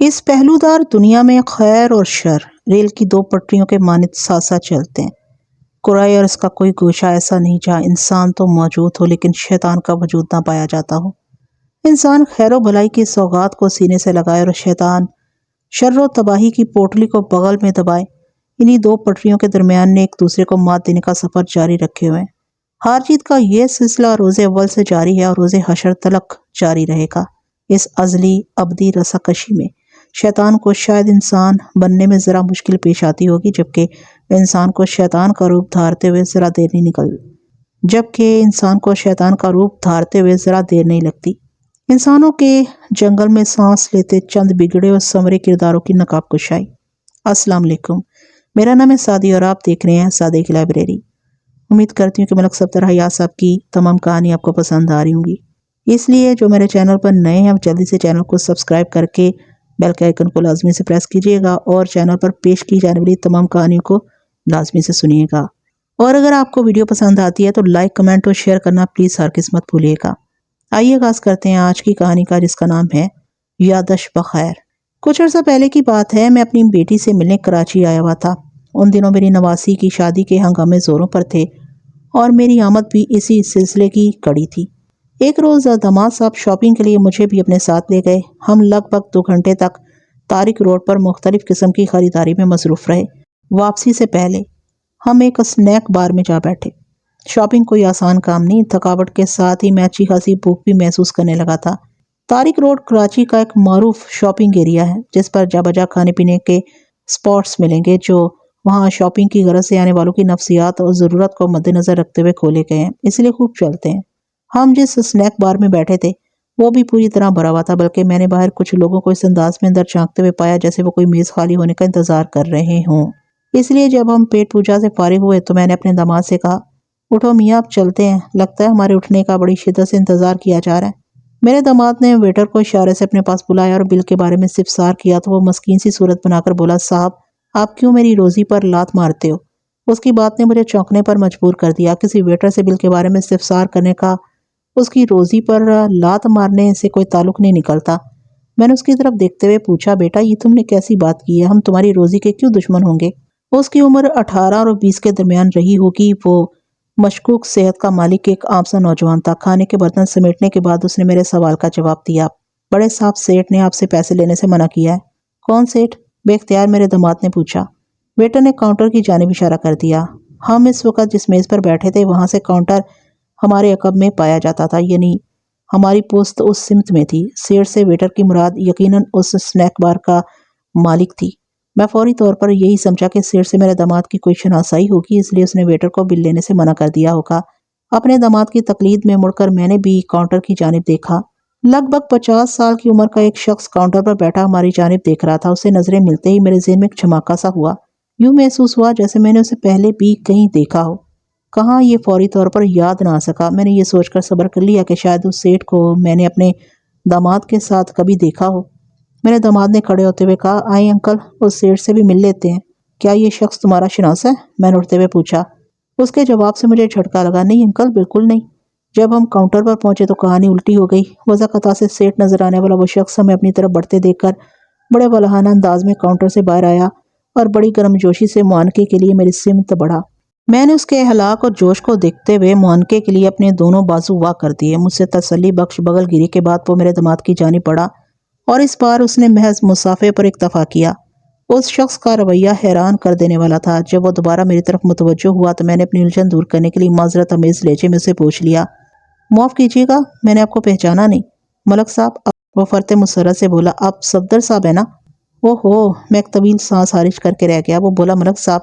اس پہلودار دنیا میں خیر اور شر ریل کی دو پٹریوں کے مانند ساتھ ساتھ چلتے ہیں۔ قرائے اور اس کا کوئی گوشہ ایسا نہیں جہاں انسان تو موجود ہو لیکن شیطان کا وجود نہ پایا جاتا ہو۔ انسان خیر و بھلائی کی سوغات کو سینے سے لگائے اور شیطان شر و تباہی کی پوٹلی کو بغل میں دبائے۔ انہی دو پٹریوں کے درمیان نے ایک دوسرے کو مات دینے کا سفر جاری رکھے ہوئے ہیں۔ ہار جیت کا یہ سلسلہ روز اول سے جاری ہے اور روز حشر تلک جاری رہے گا۔ اس ازلی ابدی رساکشی میں شیطان کو شاید انسان بننے میں ذرا مشکل پیش آتی ہوگی، جبکہ انسان کو شیطان کا روپ دھارتے ہوئے ذرا دیر نہیں لگتی۔ انسانوں کے جنگل میں سانس لیتے چند بگڑے اور سنورے کرداروں کی نقاب کشائی۔ السلام علیکم، میرا نام ہے سعدی اور آپ دیکھ رہے ہیں سعدی کی لائبریری۔ امید کرتی ہوں کہ ملک صفدر حیات صاحب کی تمام کہانی آپ کو پسند آ رہی ہوں گی، اس لیے جو میرے چینل پر نئے ہیں جلدی سے چینل کو سبسکرائب کر کے بیل کے آئیکن کو لازمی سے پریس کیجئے گا اور چینل پر پیش کی جانے والی تمام کہانیوں کو لازمی سے سنیے گا۔ اور اگر آپ کو ویڈیو پسند آتی ہے تو لائک، کمنٹ اور شیئر کرنا پلیز ہرگز مت بھولیے گا۔ آئیے آغاز کرتے ہیں آج کی کہانی کا، جس کا نام ہے یادش بخیر۔ کچھ عرصہ پہلے کی بات ہے، میں اپنی بیٹی سے ملنے کراچی آیا ہوا تھا۔ ان دنوں میری نواسی کی شادی کے ہنگامے زوروں پر تھے اور میری آمد بھی اسی سلسلے کی کڑی تھی۔ ایک روز داماد صاحب شاپنگ کے لیے مجھے بھی اپنے ساتھ لے گئے۔ ہم لگ بھگ 2 گھنٹے تک طارق روڈ پر مختلف قسم کی خریداری میں مصروف رہے۔ واپسی سے پہلے ہم ایک سنیک بار میں جا بیٹھے۔ شاپنگ کوئی آسان کام نہیں، تھکاوٹ کے ساتھ ہی میں اچھی خاصی بھوک بھی محسوس کرنے لگا تھا۔ طارق روڈ کراچی کا ایک معروف شاپنگ ایریا ہے، جس پر جا بجا کھانے پینے کے سپاٹس ملیں گے جو وہاں شاپنگ کی غرض سے آنے والوں کی نفسیات اور ضرورت کو مد نظر رکھتے ہوئے کھولے گئے ہیں، اس لیے خوب چلتے ہیں۔ ہم جس سنیک بار میں بیٹھے تھے وہ بھی پوری طرح بھرا ہوا تھا، بلکہ میں نے باہر کچھ لوگوں کو اس انداز میں اندر جھانکتے ہوئے پایا جیسے وہ کوئی میز خالی ہونے کا انتظار کر رہے ہوں۔ اس لیے جب ہم پیٹ پوجا سے فارغ ہوئے تو میں نے اپنے داماد سے کہا، اٹھو میاں اب چلتے ہیں، لگتا ہے ہمارے اٹھنے کا بڑی شدت سے انتظار کیا جا رہا ہے۔ میرے داماد نے ویٹر کو اشارے سے اپنے پاس بلایا اور بل کے بارے میں استفسار کیا تو وہ مسکین سی صورت بنا کر بولا، صاحب آپ کیوں میری روزی پر لات مارتے ہو؟ اس کی بات نے مجھے چونکنے پر مجبور کر دیا۔ کسی ویٹر سے بل کے بارے میں استفسار کرنے کا اس کی روزی پر لات مارنے سے کوئی تعلق نہیں نکلتا۔ میں نے اس کی طرف دیکھتے ہوئے پوچھا، بیٹا یہ تم نے کیسی بات کی ہے؟ ہم تمہاری روزی کے کیوں دشمن ہوں گے؟ اس کی عمر 18 اور 20 کے درمیان رہی ہوگی۔ وہ مشکوک صحت کا مالک ایک عام سا نوجوان تھا۔ کھانے کے برتن سمیٹنے کے بعد اس نے میرے سوال کا جواب دیا، بڑے صاحب سیٹ نے آپ سے پیسے لینے سے منع کیا ہے۔ کون سیٹ؟ بے اختیار میرے داماد نے پوچھا۔ ویٹر نے کاؤنٹر کی جانب اشارہ کر دیا۔ ہم اس وقت جس میز پر بیٹھے تھے وہاں سے کاؤنٹر ہمارے عقب میں پایا جاتا تھا، یعنی ہماری پوسٹ اس سمت میں تھی۔ سیٹ سے ویٹر کی مراد یقیناً اس سنیک بار کا مالک تھی۔ میں فوری طور پر یہی سمجھا کہ سیٹ سے میرے داماد کی کوئی شناسائی ہوگی، اس لیے اس نے ویٹر کو بل لینے سے منع کر دیا ہوگا۔ اپنے داماد کی تقلید میں مڑ کر میں نے بھی کاؤنٹر کی جانب دیکھا۔ لگ بھگ 50 سال کی عمر کا ایک شخص کاؤنٹر پر بیٹھا ہماری جانب دیکھ رہا تھا۔ اسے نظریں ملتے ہی میرے ذہن میں ایک جھماکا سا ہوا، یوں محسوس ہوا جیسے میں نے اسے پہلے بھی کہیں دیکھا ہو۔ کہاں یہ فوری طور پر یاد نہ آ سکا۔ میں نے یہ سوچ کر صبر کر لیا کہ شاید اس سیٹ کو میں نے اپنے داماد کے ساتھ کبھی دیکھا ہو۔ میرے داماد نے کھڑے ہوتے ہوئے کہا، آئیں انکل اس سیٹ سے بھی مل لیتے ہیں۔ کیا یہ شخص تمہارا شناس ہے؟ میں نے اٹھتے ہوئے پوچھا۔ اس کے جواب سے مجھے جھٹکا لگا، نہیں انکل بالکل نہیں۔ جب ہم کاؤنٹر پر پہنچے تو کہانی الٹی ہو گئی۔ وضاحت سے سیٹ نظر آنے والا وہ شخص ہمیں اپنی طرف بڑھتے دیکھ کر بڑے والہانہ انداز میں کاؤنٹر سے باہر آیا اور بڑی گرم جوشی سے معانقے کے لیے میری سمت بڑھا۔ میں نے اس کے ہلاک اور جوش کو دیکھتے ہوئے معانقے کے لیے اپنے دونوں بازو وا کر دیے۔ مجھ سے تسلی بخش بغل گیری کے بعد وہ میرے داماد کی جانب بڑھا اور اس بار اس نے محض مصافحے پر اکتفا کیا۔ اس شخص کا رویہ حیران کر دینے والا تھا۔ جب وہ دوبارہ میری طرف متوجہ ہوا تو میں نے اپنی الجھن دور کرنے کے لیے معذرت آمیز لہجے میں اسے پوچھ لیا، معاف کیجیے گا میں نے آپ کو پہچانا نہیں۔ ملک صاحب، وہ فرتے مسرت سے بولا، آپ صفدر صاحب ہیں نا؟ اوہو، میں ایک طویل سانس خارج کر کے رہ گیا۔ وہ بولا، ملک صاحب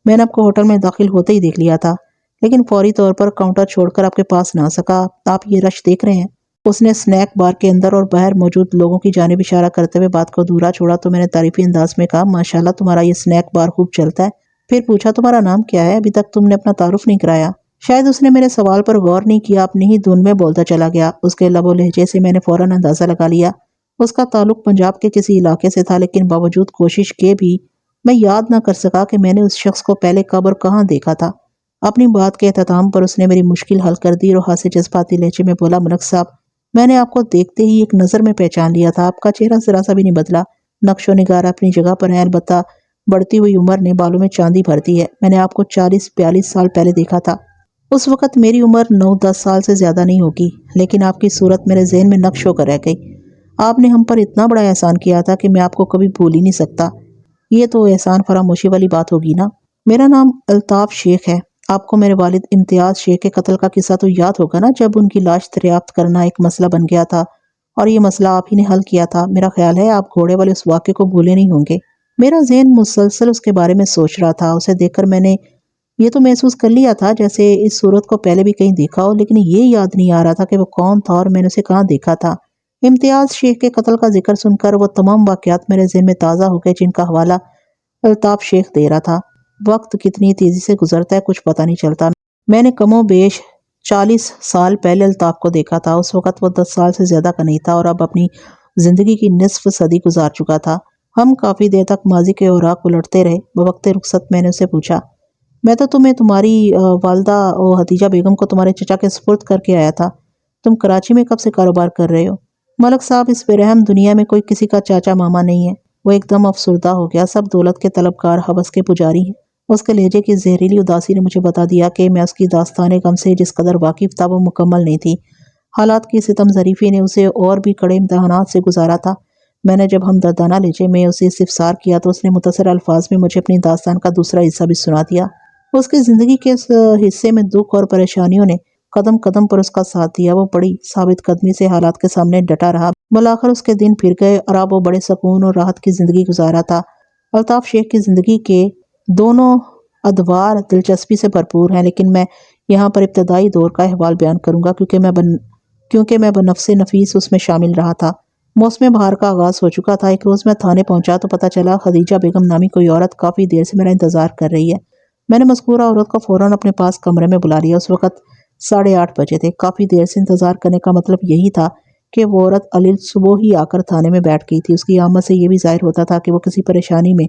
میں نے آپ کو ہوٹل میں داخل ہوتے ہی دیکھ لیا تھا، لیکن فوری طور پر کاؤنٹر چھوڑ کر آپ کے پاس نہ آ سکا۔ آپ یہ رش دیکھ رہے ہیں؟ اس نے سنیک بار کے اندر اور باہر موجود لوگوں کی جانب اشارہ کرتے ہوئے بات کو ادھورا چھوڑا تو میں نے تعریفی انداز میں کہا، ماشاءاللہ تمہارا یہ سنیک بار خوب چلتا ہے۔ پھر پوچھا، تمہارا نام کیا ہے؟ ابھی تک تم نے اپنا تعارف نہیں کرایا۔ شاید اس نے میرے سوال پر غور نہیں کیا، اپنی ہی دھن میں بولتا چلا گیا۔ اس کے لب و لہجے سے میں نے فوراً اندازہ لگا لیا اس کا تعلق پنجاب کے کسی علاقے سے تھا، لیکن باوجود کوشش کے بھی میں یاد نہ کر سکا کہ میں نے اس شخص کو پہلے کب اور کہاں دیکھا تھا۔ اپنی بات کے اختتام پر اس نے میری مشکل حل کر دی اور ہاتھ سے جذباتی لہجے میں بولا، ملک صاحب میں نے آپ کو دیکھتے ہی ایک نظر میں پہچان لیا تھا، آپ کا چہرہ ذرا سا بھی نہیں بدلا۔ نقش و نگار اپنی جگہ پر ہیں، البتہ بڑھتی ہوئی عمر نے بالوں میں چاندی بھر دی ہے۔ میں نے آپ کو 40-42 سال پہلے دیکھا تھا۔ اس وقت میری عمر 9-10 سال سے زیادہ نہیں ہوگی، لیکن آپ کی صورت میرے ذہن میں نقش ہو کر رہ گئی۔ آپ نے ہم پر اتنا بڑا احسان کیا تھا کہ میں آپ کو کبھی بھول ہی نہیں سکتا۔ یہ تو احسان فراموشی والی بات ہوگی نا؟ میرا نام الطاف شیخ ہے۔ آپ کو میرے والد امتیاز شیخ کے قتل کا قصہ تو یاد ہوگا نا، جب ان کی لاش دریافت کرنا ایک مسئلہ بن گیا تھا اور یہ مسئلہ آپ ہی نے حل کیا تھا۔ میرا خیال ہے آپ گھوڑے والے اس واقعے کو بھولے نہیں ہوں گے۔ میرا ذہن مسلسل اس کے بارے میں سوچ رہا تھا۔ اسے دیکھ کر میں نے یہ تو محسوس کر لیا تھا جیسے اس صورت کو پہلے بھی کہیں دیکھا ہو، لیکن یہ یاد نہیں آ رہا تھا کہ وہ کون تھا اور میں نے اسے کہاں دیکھا تھا۔ امتیاز شیخ کے قتل کا ذکر سن کر وہ تمام واقعات میرے ذہن میں تازہ ہو گئے جن کا حوالہ الطاف شیخ دے رہا تھا۔ وقت کتنی تیزی سے گزرتا ہے کچھ پتہ نہیں چلتا۔ میں نے کم و بیش 40 سال پہلے الطاف کو دیکھا تھا۔ اس وقت وہ 10 سال سے زیادہ کا نہیں تھا اور اب اپنی زندگی کی نصف صدی گزار چکا تھا۔ ہم کافی دیر تک ماضی کے اوراق الٹتے رہے۔ بوقت رخصت میں نے اسے پوچھا، میں تو تمہیں تمہاری والدہ حدیجہ بیگم کو تمہارے چچا کے سپرد کر کے آیا تھا۔ تم کراچی میں کب سے کاروبار کر رہے ہو؟ ملک صاحب، اس بے رحم دنیا میں کوئی کسی کا چاچا ماما نہیں ہے۔ وہ ایک دم افسردہ ہو گیا۔ سب دولت کے طلبگار ہوس کے پجاری ہیں۔ اس کے لہجے کی زہریلی اداسی نے مجھے بتا دیا کہ میں اس کی داستان غم سے جس قدر واقف تھا وہ مکمل نہیں تھی۔ حالات کی ستم ظریفی نے اسے اور بھی کڑے امتحانات سے گزارا تھا۔ میں نے جب ہمدردانہ لہجے میں اسے استفسار کیا تو اس نے مختصر الفاظ میں مجھے اپنی داستان کا دوسرا حصہ بھی سنا دیا۔ اس کی زندگی کے اس حصے میں دکھ اور پریشانیوں نے قدم قدم پر اس کا ساتھ دیا۔ وہ بڑی ثابت قدمی سے حالات کے سامنے ڈٹا رہا۔ بالآخر اس کے دن پھر گئے اور اب وہ بڑے سکون اور راحت کی زندگی گزارا تھا۔ الطاف شیخ کی زندگی کے دونوں ادوار دلچسپی سے بھرپور ہیں، لیکن میں یہاں پر ابتدائی دور کا احوال بیان کروں گا کیونکہ میں بنفس نفیس اس میں شامل رہا تھا۔ موسم بہار کا آغاز ہو چکا تھا۔ ایک روز میں تھانے پہنچا تو پتہ چلا خدیجہ بیگم نامی کوئی عورت کافی دیر سے میرا انتظار کر رہی ہے۔ میں نے مذکورہ عورت کو فوراً اپنے پاس کمرے میں بلا لیا۔ اس وقت 8:30 بجے تھے۔ کافی دیر سے انتظار کرنے کا مطلب یہی تھا کہ وہ عورت علیل صبح ہی آ کر تھانے میں بیٹھ گئی تھی۔ اس کی آمد سے یہ بھی ظاہر ہوتا تھا کہ وہ کسی پریشانی میں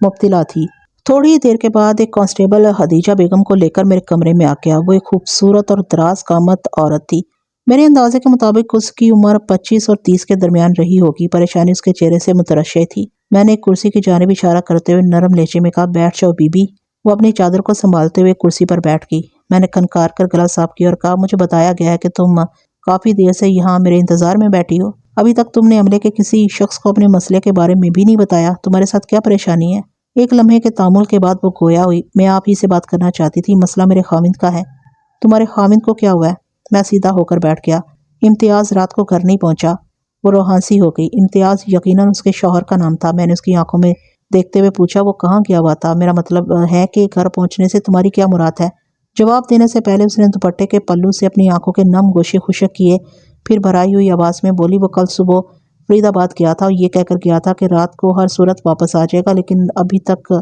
مبتلا تھی۔ تھوڑی ہی دیر کے بعد ایک کانسٹیبل خدیجہ بیگم کو لے کر میرے کمرے میں آ گیا۔ وہ ایک خوبصورت اور دراز قامت عورت تھی۔ میرے اندازے کے مطابق اس کی عمر 25 اور 30 کے درمیان رہی ہوگی۔ پریشانی اس کے چہرے سے مترشح تھی۔ میں نے ایک کرسی کی جانب اشارہ کرتے ہوئے نرم لہجے میں کہا، بیٹھ جاؤ بی بی۔ وہ اپنی چادر کو سنبھالتے ہوئے کرسی پر بیٹھ گئی۔ میں نے کھنکار کر گلا صاف کیا اور کہا، مجھے بتایا گیا ہے کہ تم کافی دیر سے یہاں میرے انتظار میں بیٹھی ہو۔ ابھی تک تم نے عملے کے کسی شخص کو اپنے مسئلے کے بارے میں بھی نہیں بتایا۔ تمہارے ساتھ کیا پریشانی ہے؟ ایک لمحے کے تامل کے بعد وہ گویا ہوئی، میں آپ ہی سے بات کرنا چاہتی تھی۔ مسئلہ میرے خاوند کا ہے۔ تمہارے خاوند کو کیا ہوا ہے؟ میں سیدھا ہو کر بیٹھ گیا۔ امتیاز رات کو گھر نہیں پہنچا۔ وہ روحانسی ہو گئی۔ امتیاز یقیناً اس کے شوہر کا نام تھا۔ میں نے اس کی آنکھوں میں دیکھتے ہوئے پوچھا، وہ کہاں گیا ہوا تھا؟ میرا مطلب ہے کہ گھر پہنچنے سے تمہاری کیا مراد ہے؟ جواب دینے سے پہلے اس نے دوپٹے کے پلو سے اپنی آنکھوں کے نم گوشے خشک کیے، پھر بھرائی ہوئی آواز میں بولی، وہ کل صبح فرید آباد گیا تھا اور یہ کہہ کر گیا تھا کہ رات کو ہر صورت واپس آ جائے گا، لیکن ابھی تک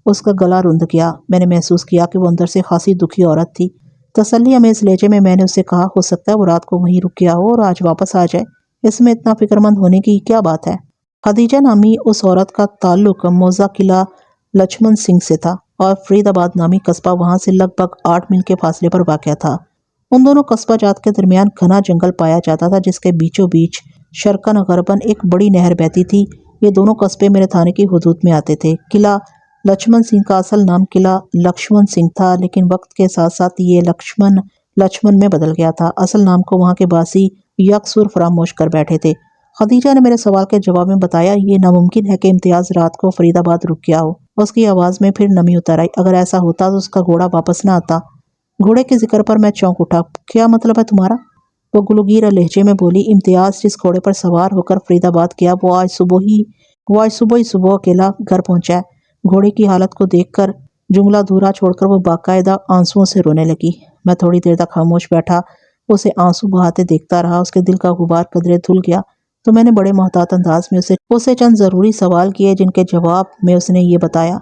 اس کا گلا رند گیا۔ میں نے محسوس کیا کہ وہ اندر سے خاصی دکھی عورت تھی۔ تسلی امیز لہجے میں میں نے اس سے کہا، ہو سکتا ہے وہ رات کو وہیں رک گیا ہو اور آج واپس آ جائے۔ اس میں اتنا فکرمند ہونے کی کیا بات ہے؟ خدیجہ نامی اس عورت کا تعلق موضع قلعہ لچھمن سنگھ سے تھا اور فرید آباد نامی قصبہ وہاں سے لگ بھگ 8 میل کے فاصلے پر واقع تھا۔ ان دونوں قصبہ جات کے درمیان گھنا جنگل پایا جاتا تھا جس کے بیچوں بیچ شرقاً غرباً ایک بڑی نہر بہتی تھی۔ یہ دونوں قصبے میرے تھانے کی حدود میں آتے تھے۔ قلعہ لچھمن سنگھ کا اصل نام قلعہ لکشمن سنگھ تھا، لیکن وقت کے ساتھ ساتھ یہ لچھمن میں بدل گیا تھا۔ اصل نام کو وہاں کے باسی یکسر فراموش کر بیٹھے تھے۔ خدیجہ نے میرے سوال کے جواب میں بتایا، یہ ناممکن ہے کہ امتیاز رات کو فرید آباد رک گیا ہو۔ اس کی آواز میں پھر نمی اتر آئی۔ اگر ایسا ہوتا تو اس کا گھوڑا واپس نہ آتا۔ گھوڑے کے ذکر پر میں چونک اٹھا۔ کیا مطلب ہے تمہارا؟ وہ گلوگیر لہجے میں بولی، امتیاز جس گھوڑے پر سوار ہو کر فرید آباد گیا وہ آج صبح اکیلا گھر پہنچا ہے۔ گھوڑے کی حالت کو دیکھ کر جملہ دھورا چھوڑ کر وہ باقاعدہ آنسوؤں سے رونے لگی۔ میں تھوڑی دیر تک خاموش بیٹھا، اسے آنسو بہاتے دیکھتا رہا۔ اس کے دل کا غبار قدرے دھل گیا تو میں نے بڑے محتاط انداز میں اسے چند ضروری سوال کیے جن کے جواب میں اس نے یہ بتایا،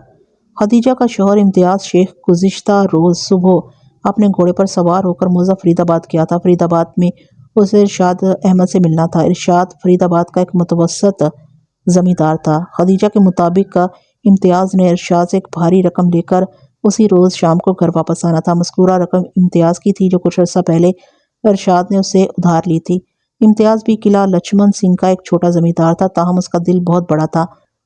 خدیجہ کا شوہر امتیاز شیخ گزشتہ روز صبح اپنے گھوڑے پر سوار ہو کر موضع فرید آباد گیا تھا۔ فرید آباد میں اسے ارشاد احمد سے ملنا تھا۔ ارشاد فرید آباد کا ایک متوسط زمیندار تھا۔ خدیجہ کے مطابق امتیاز نے ارشاد سے ایک بھاری رقم لے کر اسی روز شام کو گھر واپس آنا تھا۔ مذکورہ رقم امتیاز کی تھی جو کچھ عرصہ پہلے ارشاد نے اسے ادھار لی تھی۔ امتیاز بھی قلعہ لچھمن سنگھ کا ایک چھوٹا زمیندار تھا، تاہم اس کا دل بہت بڑا تھا۔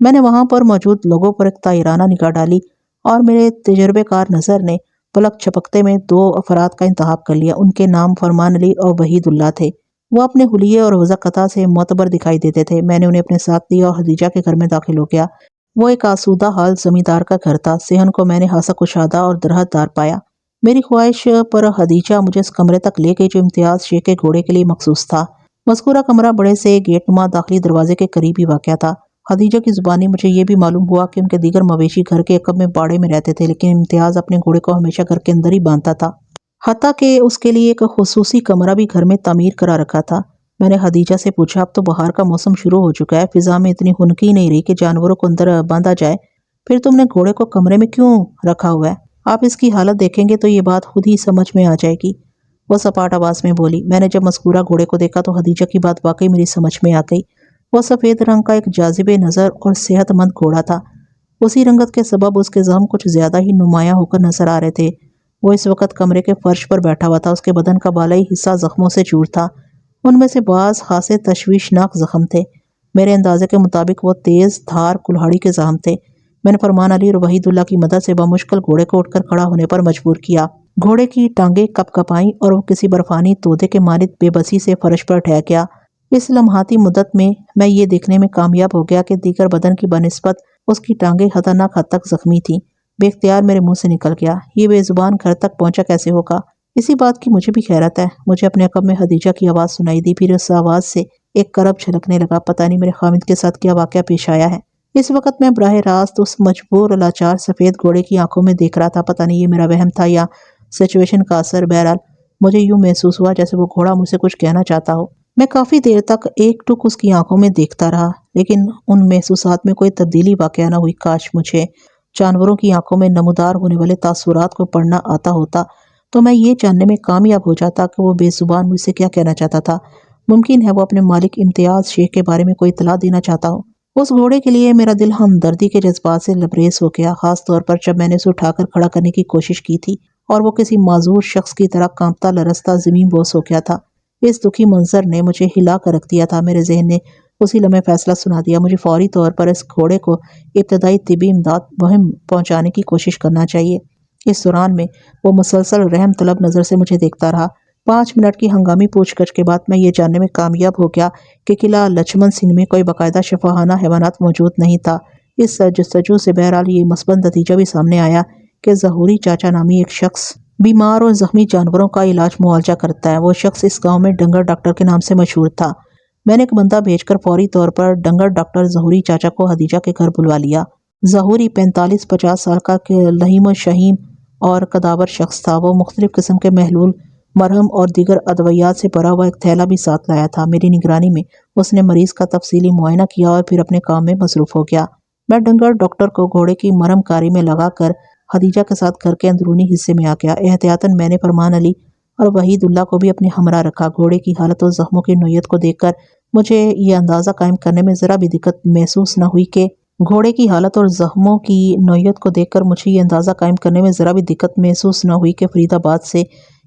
میں نے وہاں پر موجود لوگوں پر ایک طائرانہ نگاہ ڈالی اور میرے تجربے کار نظر نے پلک جھپکتے میں 2 افراد کا انتخاب کر لیا۔ ان کے نام فرمان علی اور وحید اللہ تھے۔ وہ اپنے حلیے اور وضاحت سے معتبر دکھائی دیتے تھے۔ میں نے انہیں اپنے ساتھ لیا اور خدیجہ کے گھر میں داخل ہو گیا۔ وہ ایک آسودہ حال زمیندار کا گھر تھا۔ صحن کو میں نے خاصا کشادہ اور درخت دار پایا۔ میری خواہش پر خدیجہ مجھے اس کمرے تک لے گئی جو امتیاز شیخ کے گھوڑے کے لیے مخصوص تھا۔ مذکورہ کمرہ بڑے سے گیٹ نما داخلی دروازے کے قریب ہی واقع تھا۔ خدیجہ کی زبانی مجھے یہ بھی معلوم ہوا کہ ان کے دیگر مویشی گھر کے عقب میں باڑے میں رہتے تھے، لیکن امتیاز اپنے گھوڑے کو ہمیشہ گھر کے اندر ہی باندھتا تھا، حتیٰ کہ اس کے لیے ایک خصوصی کمرہ بھی گھر میں تعمیر کرا رکھا تھا۔ میں نے خدیجہ سے پوچھا، اب تو بہار کا موسم شروع ہو چکا ہے، فضا میں اتنی خنکی نہیں رہی کہ جانوروں کو اندر باندھا جائے، پھر تم نے گھوڑے کو کمرے میں کیوں رکھا ہوا ہے؟ آپ اس کی حالت دیکھیں گے تو یہ بات خود ہی سمجھ میں آ جائے گی، وہ سپاٹ آواز میں بولی۔ میں نے جب مذکورہ گھوڑے کو دیکھا تو خدیجہ کی بات واقعی میری سمجھ میں آ گئی۔ وہ سفید رنگ کا ایک جاذب نظر اور صحت مند گھوڑا تھا۔ اسی رنگت کے سبب اس کے زخم کچھ زیادہ ہی نمایاں ہو کر نظر آ رہے تھے۔ وہ اس وقت کمرے کے فرش پر بیٹھا ہوا تھا۔ اس کے بدن کا بالائی حصہ زخموں سے چور تھا۔ ان میں سے بعض خاصے تشویشناک زخم تھے۔ میرے اندازے کے مطابق وہ تیز دھار کلہاڑی کے زخم تھے۔ میں نے فرمان علی اور وحید اللہ کی مدد سے بمشکل گھوڑے کو اٹھ کر کھڑا ہونے پر مجبور کیا۔ گھوڑے کی ٹانگیں کپ کپائیں اور وہ کسی برفانی تودے کے مانند بے بسی سے فرش پر ٹھہر گیا۔ اس لمحاتی مدت میں یہ دیکھنے میں کامیاب ہو گیا کہ دیگر بدن کی بنسبت اس کی ٹانگیں خطرناک حد تک زخمی تھیں۔ بے اختیار میرے منہ سے نکل گیا، یہ بے زبان گھر تک پہنچا کیسے ہوگا؟ اسی بات کی مجھے بھی حیرت ہے۔ مجھے اپنے عقب میں خدیجہ کی آواز سنائی دی، پھر اس آواز سے ایک کرب چھلکنے لگا۔ پتہ نہیں میرے خامد کے ساتھ کیا واقعہ پیش آیا ہے۔ اس وقت میں براہ راست اس مجبور اور لاچار سفید گھوڑے کی آنکھوں میں دیکھ رہا تھا۔ پتہ نہیں یہ میرا وہم تھا یا سچویشن کا اثر، بہرحال مجھے یوں محسوس ہوا جیسے وہ گھوڑا مجھ سے کچھ کہنا چاہتا ہو۔ میں کافی دیر تک ایک ٹک اس کی آنکھوں میں دیکھتا رہا، لیکن ان محسوسات میں کوئی تبدیلی واقع نہ ہوئی۔ کاش مجھے جانوروں کی آنکھوں میں نمودار ہونے والے تاثرات کو پڑھنا آتا ہوتا تو میں یہ جاننے میں کامیاب ہو جاتا کہ وہ بے زبان مجھ سے کیا کہنا چاہتا تھا۔ ممکن ہے وہ اپنے مالک امتیاز شیخ کے بارے میں کوئی اطلاع دینا چاہتا ہو۔ اس گھوڑے کے لیے میرا دل ہمدردی کے جذبات سے لبریز ہو گیا، خاص طور پر جب میں نے اسے اٹھا کر کھڑا کرنے کی کوشش کی تھی اور وہ کسی معذور شخص کی طرح کانپتا لرزتا زمین بوس ہو گیا تھا۔ اس دکھی منظر نے مجھے ہلا کر رکھ دیا تھا۔ میرے ذہن نے اسی لمحے فیصلہ سنا دیا، مجھے فوری طور پر اس گھوڑے کو ابتدائی طبی امداد مہم پہنچانے کی کوشش کرنا چاہیے۔ اس دوران میں وہ مسلسل رحم طلب نظر سے مجھے دیکھتا رہا۔ 5 منٹ کی ہنگامی پوچھ گچھ کے بعد میں یہ جاننے میں کامیاب ہو گیا کہ قلعہ لچمن سنگھ میں کوئی باقاعدہ شفاخانہ حیوانات موجود نہیں تھا۔ اس جستجو سے بہرحال یہ مثبت نتیجہ بھی سامنے آیا کہ ظہوری چاچا نامی ایک شخص بیمار اور زخمی جانوروں کا علاج معالجہ کرتا ہے۔ وہ شخص اس گاؤں میں ڈنگر ڈاکٹر کے نام سے مشہور تھا۔ میں نے ایک بندہ بھیج کر فوری طور پر ڈنگر ڈاکٹر ظہوری چاچا کو خدیجہ کے گھر بلوا لیا۔ ظہوری 45-50 سال کا لہیم و شہیم اور کداور شخص تھا۔ وہ مختلف قسم کے محلول، مرہم اور دیگر ادویات سے بھرا ہوا ایک تھیلا بھی ساتھ لایا تھا۔ میری نگرانی میں اس نے مریض کا تفصیلی معائنہ کیا اور پھر اپنے کام میں مصروف ہو گیا۔ میں ڈنگر ڈاکٹر کو گھوڑے کی مرہم کاری میں لگا کر خدیجہ کے ساتھ گھر کے اندرونی حصے میں آ گیا۔ احتیاطاً میں نے فرمان علی اور وحید اللہ کو بھی اپنے ہمراہ رکھا۔ گھوڑے کی حالت اور زخموں کی نوعیت کو دیکھ کر مجھے یہ اندازہ قائم کرنے میں ذرا بھی دقت محسوس نہ ہوئی کہ فرید آباد سے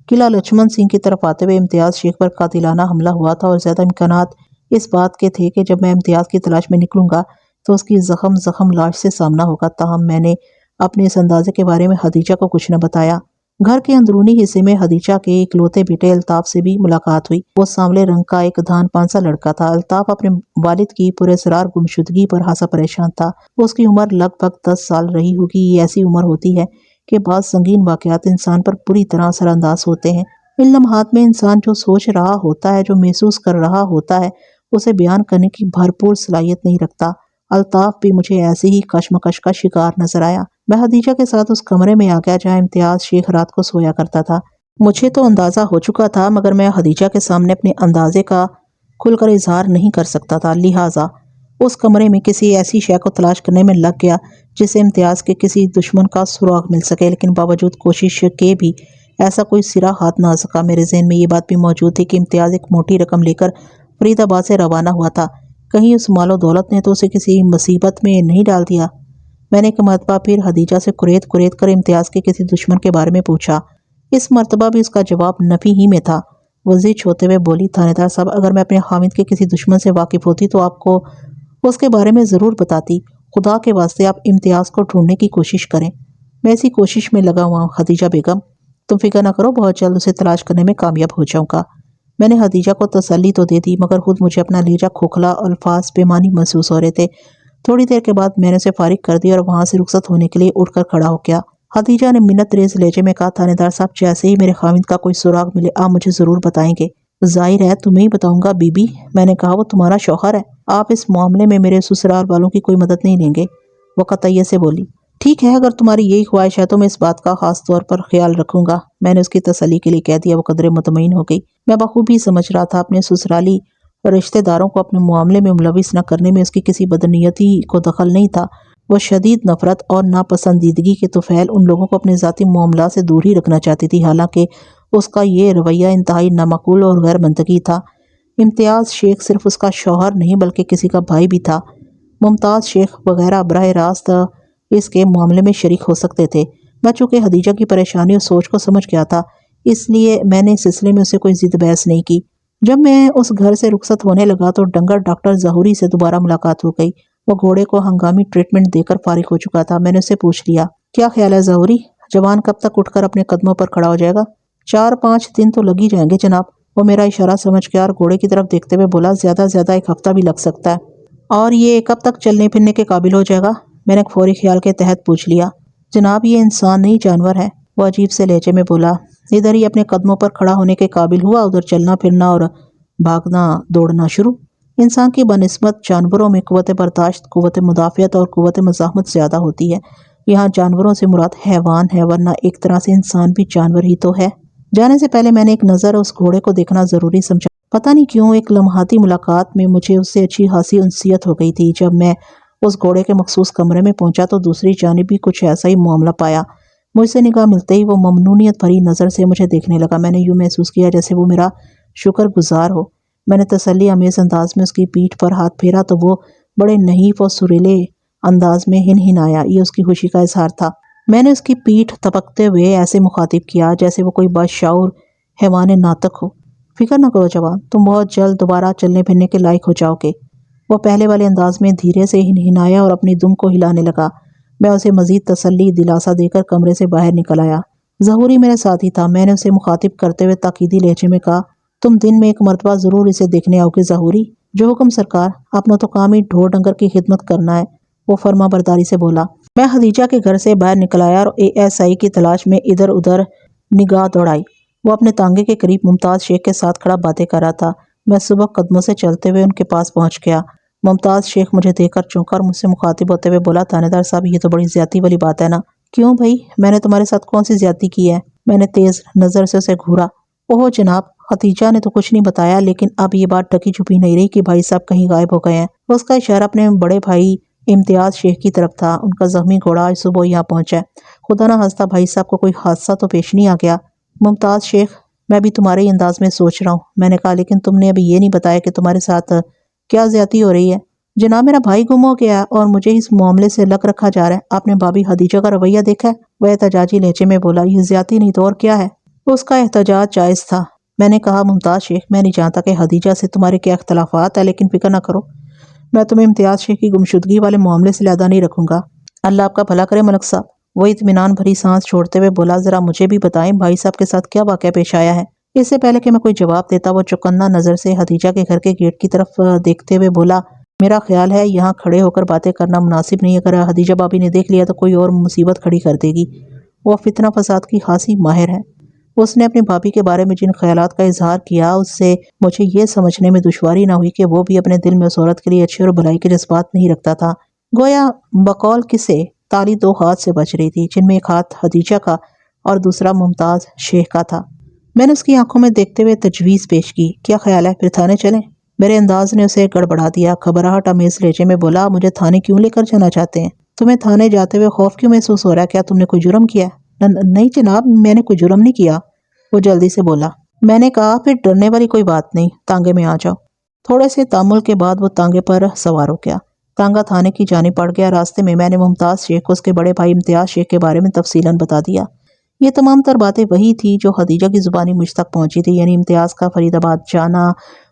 قلعہ لچمن سنگھ کی طرف آتے ہوئے امتیاز شیخ پر قاتلانہ حملہ ہوا تھا، اور زیادہ امکانات اس بات کے تھے کہ جب میں امتیاز کی تلاش میں نکلوں گا تو اس کی زخم لاش سے سامنا ہوگا۔ تاہم میں نے اپنے اس اندازے کے بارے میں خدیجہ کو کچھ نہ بتایا۔ گھر کے اندرونی حصے میں خدیجہ کے اکلوتے بیٹے الطاف سے بھی ملاقات ہوئی۔ وہ سانولے رنگ کا ایک دھان پانسا لڑکا تھا۔ الطاف اپنے والد کی پراسرار گمشدگی پر خاصا پریشان تھا۔ اس کی عمر لگ بھگ 10 سال رہی ہوگی۔ یہ ایسی عمر ہوتی ہے کہ بعض سنگین واقعات انسان پر بری طرح اثر انداز ہوتے ہیں۔ ان لمحات میں انسان جو سوچ رہا ہوتا ہے، جو محسوس کر رہا ہوتا ہے، اسے بیان کرنے کی بھرپور صلاحیت نہیں رکھتا۔ الطاف بھی مجھے ایسے ہی کشمکش کا شکار نظر آیا۔ میں خدیجہ کے ساتھ اس کمرے میں آ گیا جہاں امتیاز شیخ رات کو سویا کرتا تھا۔ مجھے تو اندازہ ہو چکا تھا، مگر میں خدیجہ کے سامنے اپنے اندازے کا کھل کر اظہار نہیں کر سکتا تھا، لہٰذا اس کمرے میں کسی ایسی شے کو تلاش کرنے میں لگ گیا جسے امتیاز کے کسی دشمن کا سراغ مل سکے، لیکن باوجود کوشش کے بھی ایسا کوئی سرا ہاتھ نہ آ سکا۔ میرے ذہن میں یہ بات بھی موجود تھی کہ امتیاز ایک موٹی رقم لے کر فرید آباد سے روانہ ہوا تھا۔ کہیں اس مال و دولت نے تو اسے کسی مصیبت میں نہیں ڈال دیا؟ میں نے ایک مرتبہ پھر خدیجہ سے کریت کر امتیاز کے کسی دشمن کے بارے میں پوچھا۔ اس مرتبہ بھی اس کا جواب نفی ہی میں تھا۔ وہ ضد ہوتے ہوئے بولی، تھانے صاحب، اگر میں اپنے خامد کے کسی دشمن سے واقف ہوتی تو آپ کو اس کے بارے میں ضرور بتاتی۔ خدا کے واسطے آپ امتیاز کو ڈھونڈنے کی کوشش کریں۔ میں اسی کوشش میں لگا ہوا ہوں خدیجہ بیگم، تم فکر نہ کرو، بہت جلد اسے تلاش کرنے میں کامیاب ہو جاؤں گا۔ میں نے خدیجہ کو تسلی تو دے دی مگر خود مجھے اپنا لہجہ کھوکھلا اور الفاظ بے معنی محسوس ہو رہے تھے۔ تھوڑی دیر کے بعد میں نے اسے فارغ کر دیا اور وہاں سے رخصت ہونے کے لیے اٹھ کر کھڑا ہو گیا۔ خدیجہ نے منت ریز لہجے میں کہا، تھانے دار صاحب، جیسے ہی میرے خاوند کا کوئی سراغ ملے آپ مجھے ضرور بتائیں گے۔ ظاہر ہے تمہیں ہی بتاؤں گا بی بی، میں نے کہا، وہ تمہارا شوہر ہے، آپ اس معاملے میں میرے سسرال والوں کی کوئی مدد نہیں لیں گے۔ وہ قطعیت سے بولی، ٹھیک ہے، اگر تمہاری یہی خواہش ہے تو میں اس بات کا خاص طور پر خیال رکھوں گا۔ میں نے اس کی تسلی کے لیے کہہ دیا۔ وہ قدرے مطمئن ہو گئی۔ میں بخوبی سمجھ رہا تھا اپنے سسرالی رشتہ داروں کو اپنے معاملے میں ملوث نہ کرنے میں اس کی کسی بدنیتی کو دخل نہیں تھا۔ وہ شدید نفرت اور ناپسندیدگی کے طفیل ان لوگوں کو اپنے ذاتی معاملات سے دور ہی رکھنا چاہتی تھی، حالانکہ اس کا یہ رویہ انتہائی نامعقول اور غیر منطقی تھا۔ امتیاز شیخ صرف اس کا شوہر نہیں بلکہ کسی کا بھائی بھی تھا۔ ممتاز شیخ وغیرہ براہ راست اس کے معاملے میں شریک ہو سکتے تھے۔ میں چونکہ خدیجہ کی پریشانی اور سوچ کو سمجھ گیا تھا، اس لیے میں نے اس سلسلے میں اسے کوئی ضد بحث نہیں کی۔ جب میں اس گھر سے رخصت ہونے لگا تو ڈنگر ڈاکٹر ظہوری سے دوبارہ ملاقات ہو گئی۔ وہ گھوڑے کو ہنگامی ٹریٹمنٹ دے کر فارغ ہو چکا تھا۔ میں نے اسے پوچھ لیا، کیا خیال ہے ظہوری، جوان کب تک اٹھ کر اپنے قدموں پر کھڑا ہو جائے گا؟ 4-5 دن تو لگ ہی جائیں گے جناب۔ وہ میرا اشارہ سمجھ گیا اور گھوڑے کی طرف دیکھتے ہوئے بولا، زیادہ سے زیادہ 1 ہفتہ بھی لگ سکتا ہے۔ اور یہ کب تک چلنے پھرنے کے قابل ہو جائے گا؟ میں نے ایک فوری خیال کے تحت پوچھ لیا۔ جناب یہ انسان نہیں جانور ہے، وہ عجیب سے لہجے میں بولا۔ ادھر ہی اپنے قدموں پر کھڑا ہونے کے قابل ہوا، ادھر چلنا پھرنا اور بھاگنا دوڑنا شروع۔ انسان کی بنسبت جانوروں میں قوت برداشت، قوت مدافعت اور قوت مزاحمت زیادہ ہوتی ہے۔ یہاں جانوروں سے مراد حیوان ہے، ورنہ ایک طرح سے انسان بھی جانور ہی تو ہے۔ جانے سے پہلے میں نے ایک نظر اس گھوڑے کو دیکھنا ضروری سمجھا۔ پتہ نہیں کیوں ایک لمحاتی ملاقات میں مجھے اس سے اچھی خاصی انسیت ہو گئی تھی۔ جب میں اس گھوڑے کے مخصوص کمرے میں پہنچا تو دوسری جانب بھی کچھ ایسا ہی معاملہ پایا۔ مجھ سے نگاہ ملتے ہی وہ ممنونیت بھری نظر سے مجھے دیکھنے لگا۔ میں نے یوں محسوس کیا جیسے وہ میرا شکر گزار ہو۔ میں نے تسلی آمیز انداز میں اس کی پیٹھ پر ہاتھ پھیرا تو وہ بڑے نحیف اور سریلے انداز میں ہنہنایا۔ یہ اس کی خوشی کا اظہار تھا۔ میں نے اس کی پیٹھ تپکتے ہوئے ایسے مخاطب کیا جیسے وہ کوئی باشعور حیوان ناطق ہو، فکر نہ کرو جوان، تم بہت جلد دوبارہ چلنے پھرنے کے لائق ہو جاؤ گے۔ وہ پہلے والے انداز میں دھیرے سے ہنہنایا اور اپنی دم کو ہلانے لگا۔ میں اسے مزید تسلی دلاسا دے کر کمرے سے باہر نکل آیا۔ ظہوری میرے ساتھ ہی تھا۔ میں نے اسے مخاطب کرتے ہوئے تاکیدی لہجے میں کہا، تم دن میں 1 مرتبہ ضرور اسے دیکھنے آؤ گے ظہوری؟ جو حکم سرکار، اپنا تو کام ہی ڈھور ڈنگر کی خدمت کرنا ہے، وہ فرما برداری سے بولا۔ میں خدیجہ کے گھر سے باہر نکل آیا اور ASI کی تلاش میں ادھر ادھر نگاہ دوڑائی۔ وہ اپنے تانگے کے قریب ممتاز شیخ کے ساتھ کھڑا باتیں کر رہا تھا۔ میں سبک قدموں سے چلتے ہوئے ان کے پاس پہنچ گیا۔ ممتاز شیخ مجھے دیکھ کر چونکا اور مجھ سے مخاطب ہوتے ہوئے بولا، تھانے دار صاحب یہ تو بڑی زیادتی والی بات ہے نا؟ کیوں بھائی، میں نے تمہارے ساتھ کون سی زیادتی کی ہے؟ میں نے تیز نظر سے اسے گھورا۔ اوہ جناب، خدیجہ نے تو کچھ نہیں بتایا، لیکن اب یہ بات ڈھکی چھپی نہیں رہی کہ بھائی صاحب کہیں غائب ہو گئے ہیں۔ اس کا اشارہ اپنے بڑے بھائی امتیاز شیخ کی طرف تھا۔ ان کا زخمی گھوڑا آج صبح یہاں پہنچا ہے۔ خدا نہ خواستہ بھائی صاحب کو کوئی حادثہ تو پیش نہیں آ گیا؟ ممتاز شیخ، میں بھی تمہارے ہی انداز میں سوچ رہا ہوں، میں نے کہا، لیکن تم نے ابھی یہ نہیں بتایا کہ تمہارے ساتھ کیا زیادتی ہو رہی ہے؟ جناب میرا بھائی گم ہو گیا ہے اور مجھے اس معاملے سے لک رکھا جا رہا ہے۔ آپ نے بھابھی خدیجہ کا رویہ دیکھا ہے؟ وہ احتجاجی لہجے میں بولا۔ یہ زیادتی نہیں تو اور کیا ہے؟ اس کا احتجاج جائز تھا۔ میں نے کہا، ممتاز شیخ، میں نہیں جانتا کہ خدیجہ سے تمہارے کیا اختلافات ہیں، لیکن فکر نہ کرو، میں تمہیں امتیاز شیخ کی گمشدگی والے معاملے سے علیحدہ نہیں رکھوں گا۔ اللہ آپ کا بھلا کرے ملک صاحب۔ وہ اطمینان بھری سانس چھوڑتے ہوئے بولا، ذرا مجھے بھی بتائیں بھائی صاحب کے ساتھ کیا واقعہ پیش آیا ہے؟ اس سے پہلے کہ میں کوئی جواب دیتا وہ چوکنا نظر سے خدیجہ کے گھر کے گیٹ کی طرف دیکھتے ہوئے بولا، میرا خیال ہے یہاں کھڑے ہو کر باتیں کرنا مناسب نہیں، اگر خدیجہ بھابھی نے دیکھ لیا تو کوئی اور مصیبت کھڑی کر دے گی۔ وہ فتنہ فساد کی خاصی ماہر ہے۔ اس نے اپنی بھابھی کے بارے میں جن خیالات کا اظہار کیا، اس سے مجھے یہ سمجھنے میں دشواری نہ ہوئی کہ وہ بھی اپنے دل میں اس عورت کے لیے اچھے اور بھلائی کے جذبات نہیں رکھتا تھا۔ گویا بقول کسے تالی 2 ہاتھ سے بچ رہی تھی، جن میں ایک ہاتھ خدیجہ کا اور دوسرا ممتاز شیخ کا تھا۔ میں نے اس کی آنکھوں میں دیکھتے ہوئے تجویز پیش کی، کیا خیال ہے پھر تھانے چلیں؟ میرے انداز نے اسے گڑبڑا دیا۔ گھبراہٹ آمیز لہجے میں بولا، مجھے تھانے کیوں لے کر جانا چاہتے ہیں؟ تمہیں تھانے جاتے ہوئے خوف کیوں محسوس ہو رہا ہے؟ کیا تم نے کوئی جرم کیا ہے؟ نہیں جناب، میں نے کوئی جرم نہیں کیا، وہ جلدی سے بولا۔ میں نے کہا، پھر ڈرنے والی کوئی بات نہیں، تانگے میں آ جاؤ۔ تھوڑے سے تامل کے بعد وہ تانگے پر سوار ہو گیا۔ تانگا تھانے کی جانب بڑھ گیا۔ راستے میں نے ممتاز شیخ کو اس کے بڑے بھائی امتیاز شیخ کے بارے میں تفصیلاً بتا دیا۔ یہ تمام تر باتیں وہی تھی جو خدیجہ کی زبانی مجھ تک پہنچی تھی، یعنی امتیاز کا فرید آباد جانا،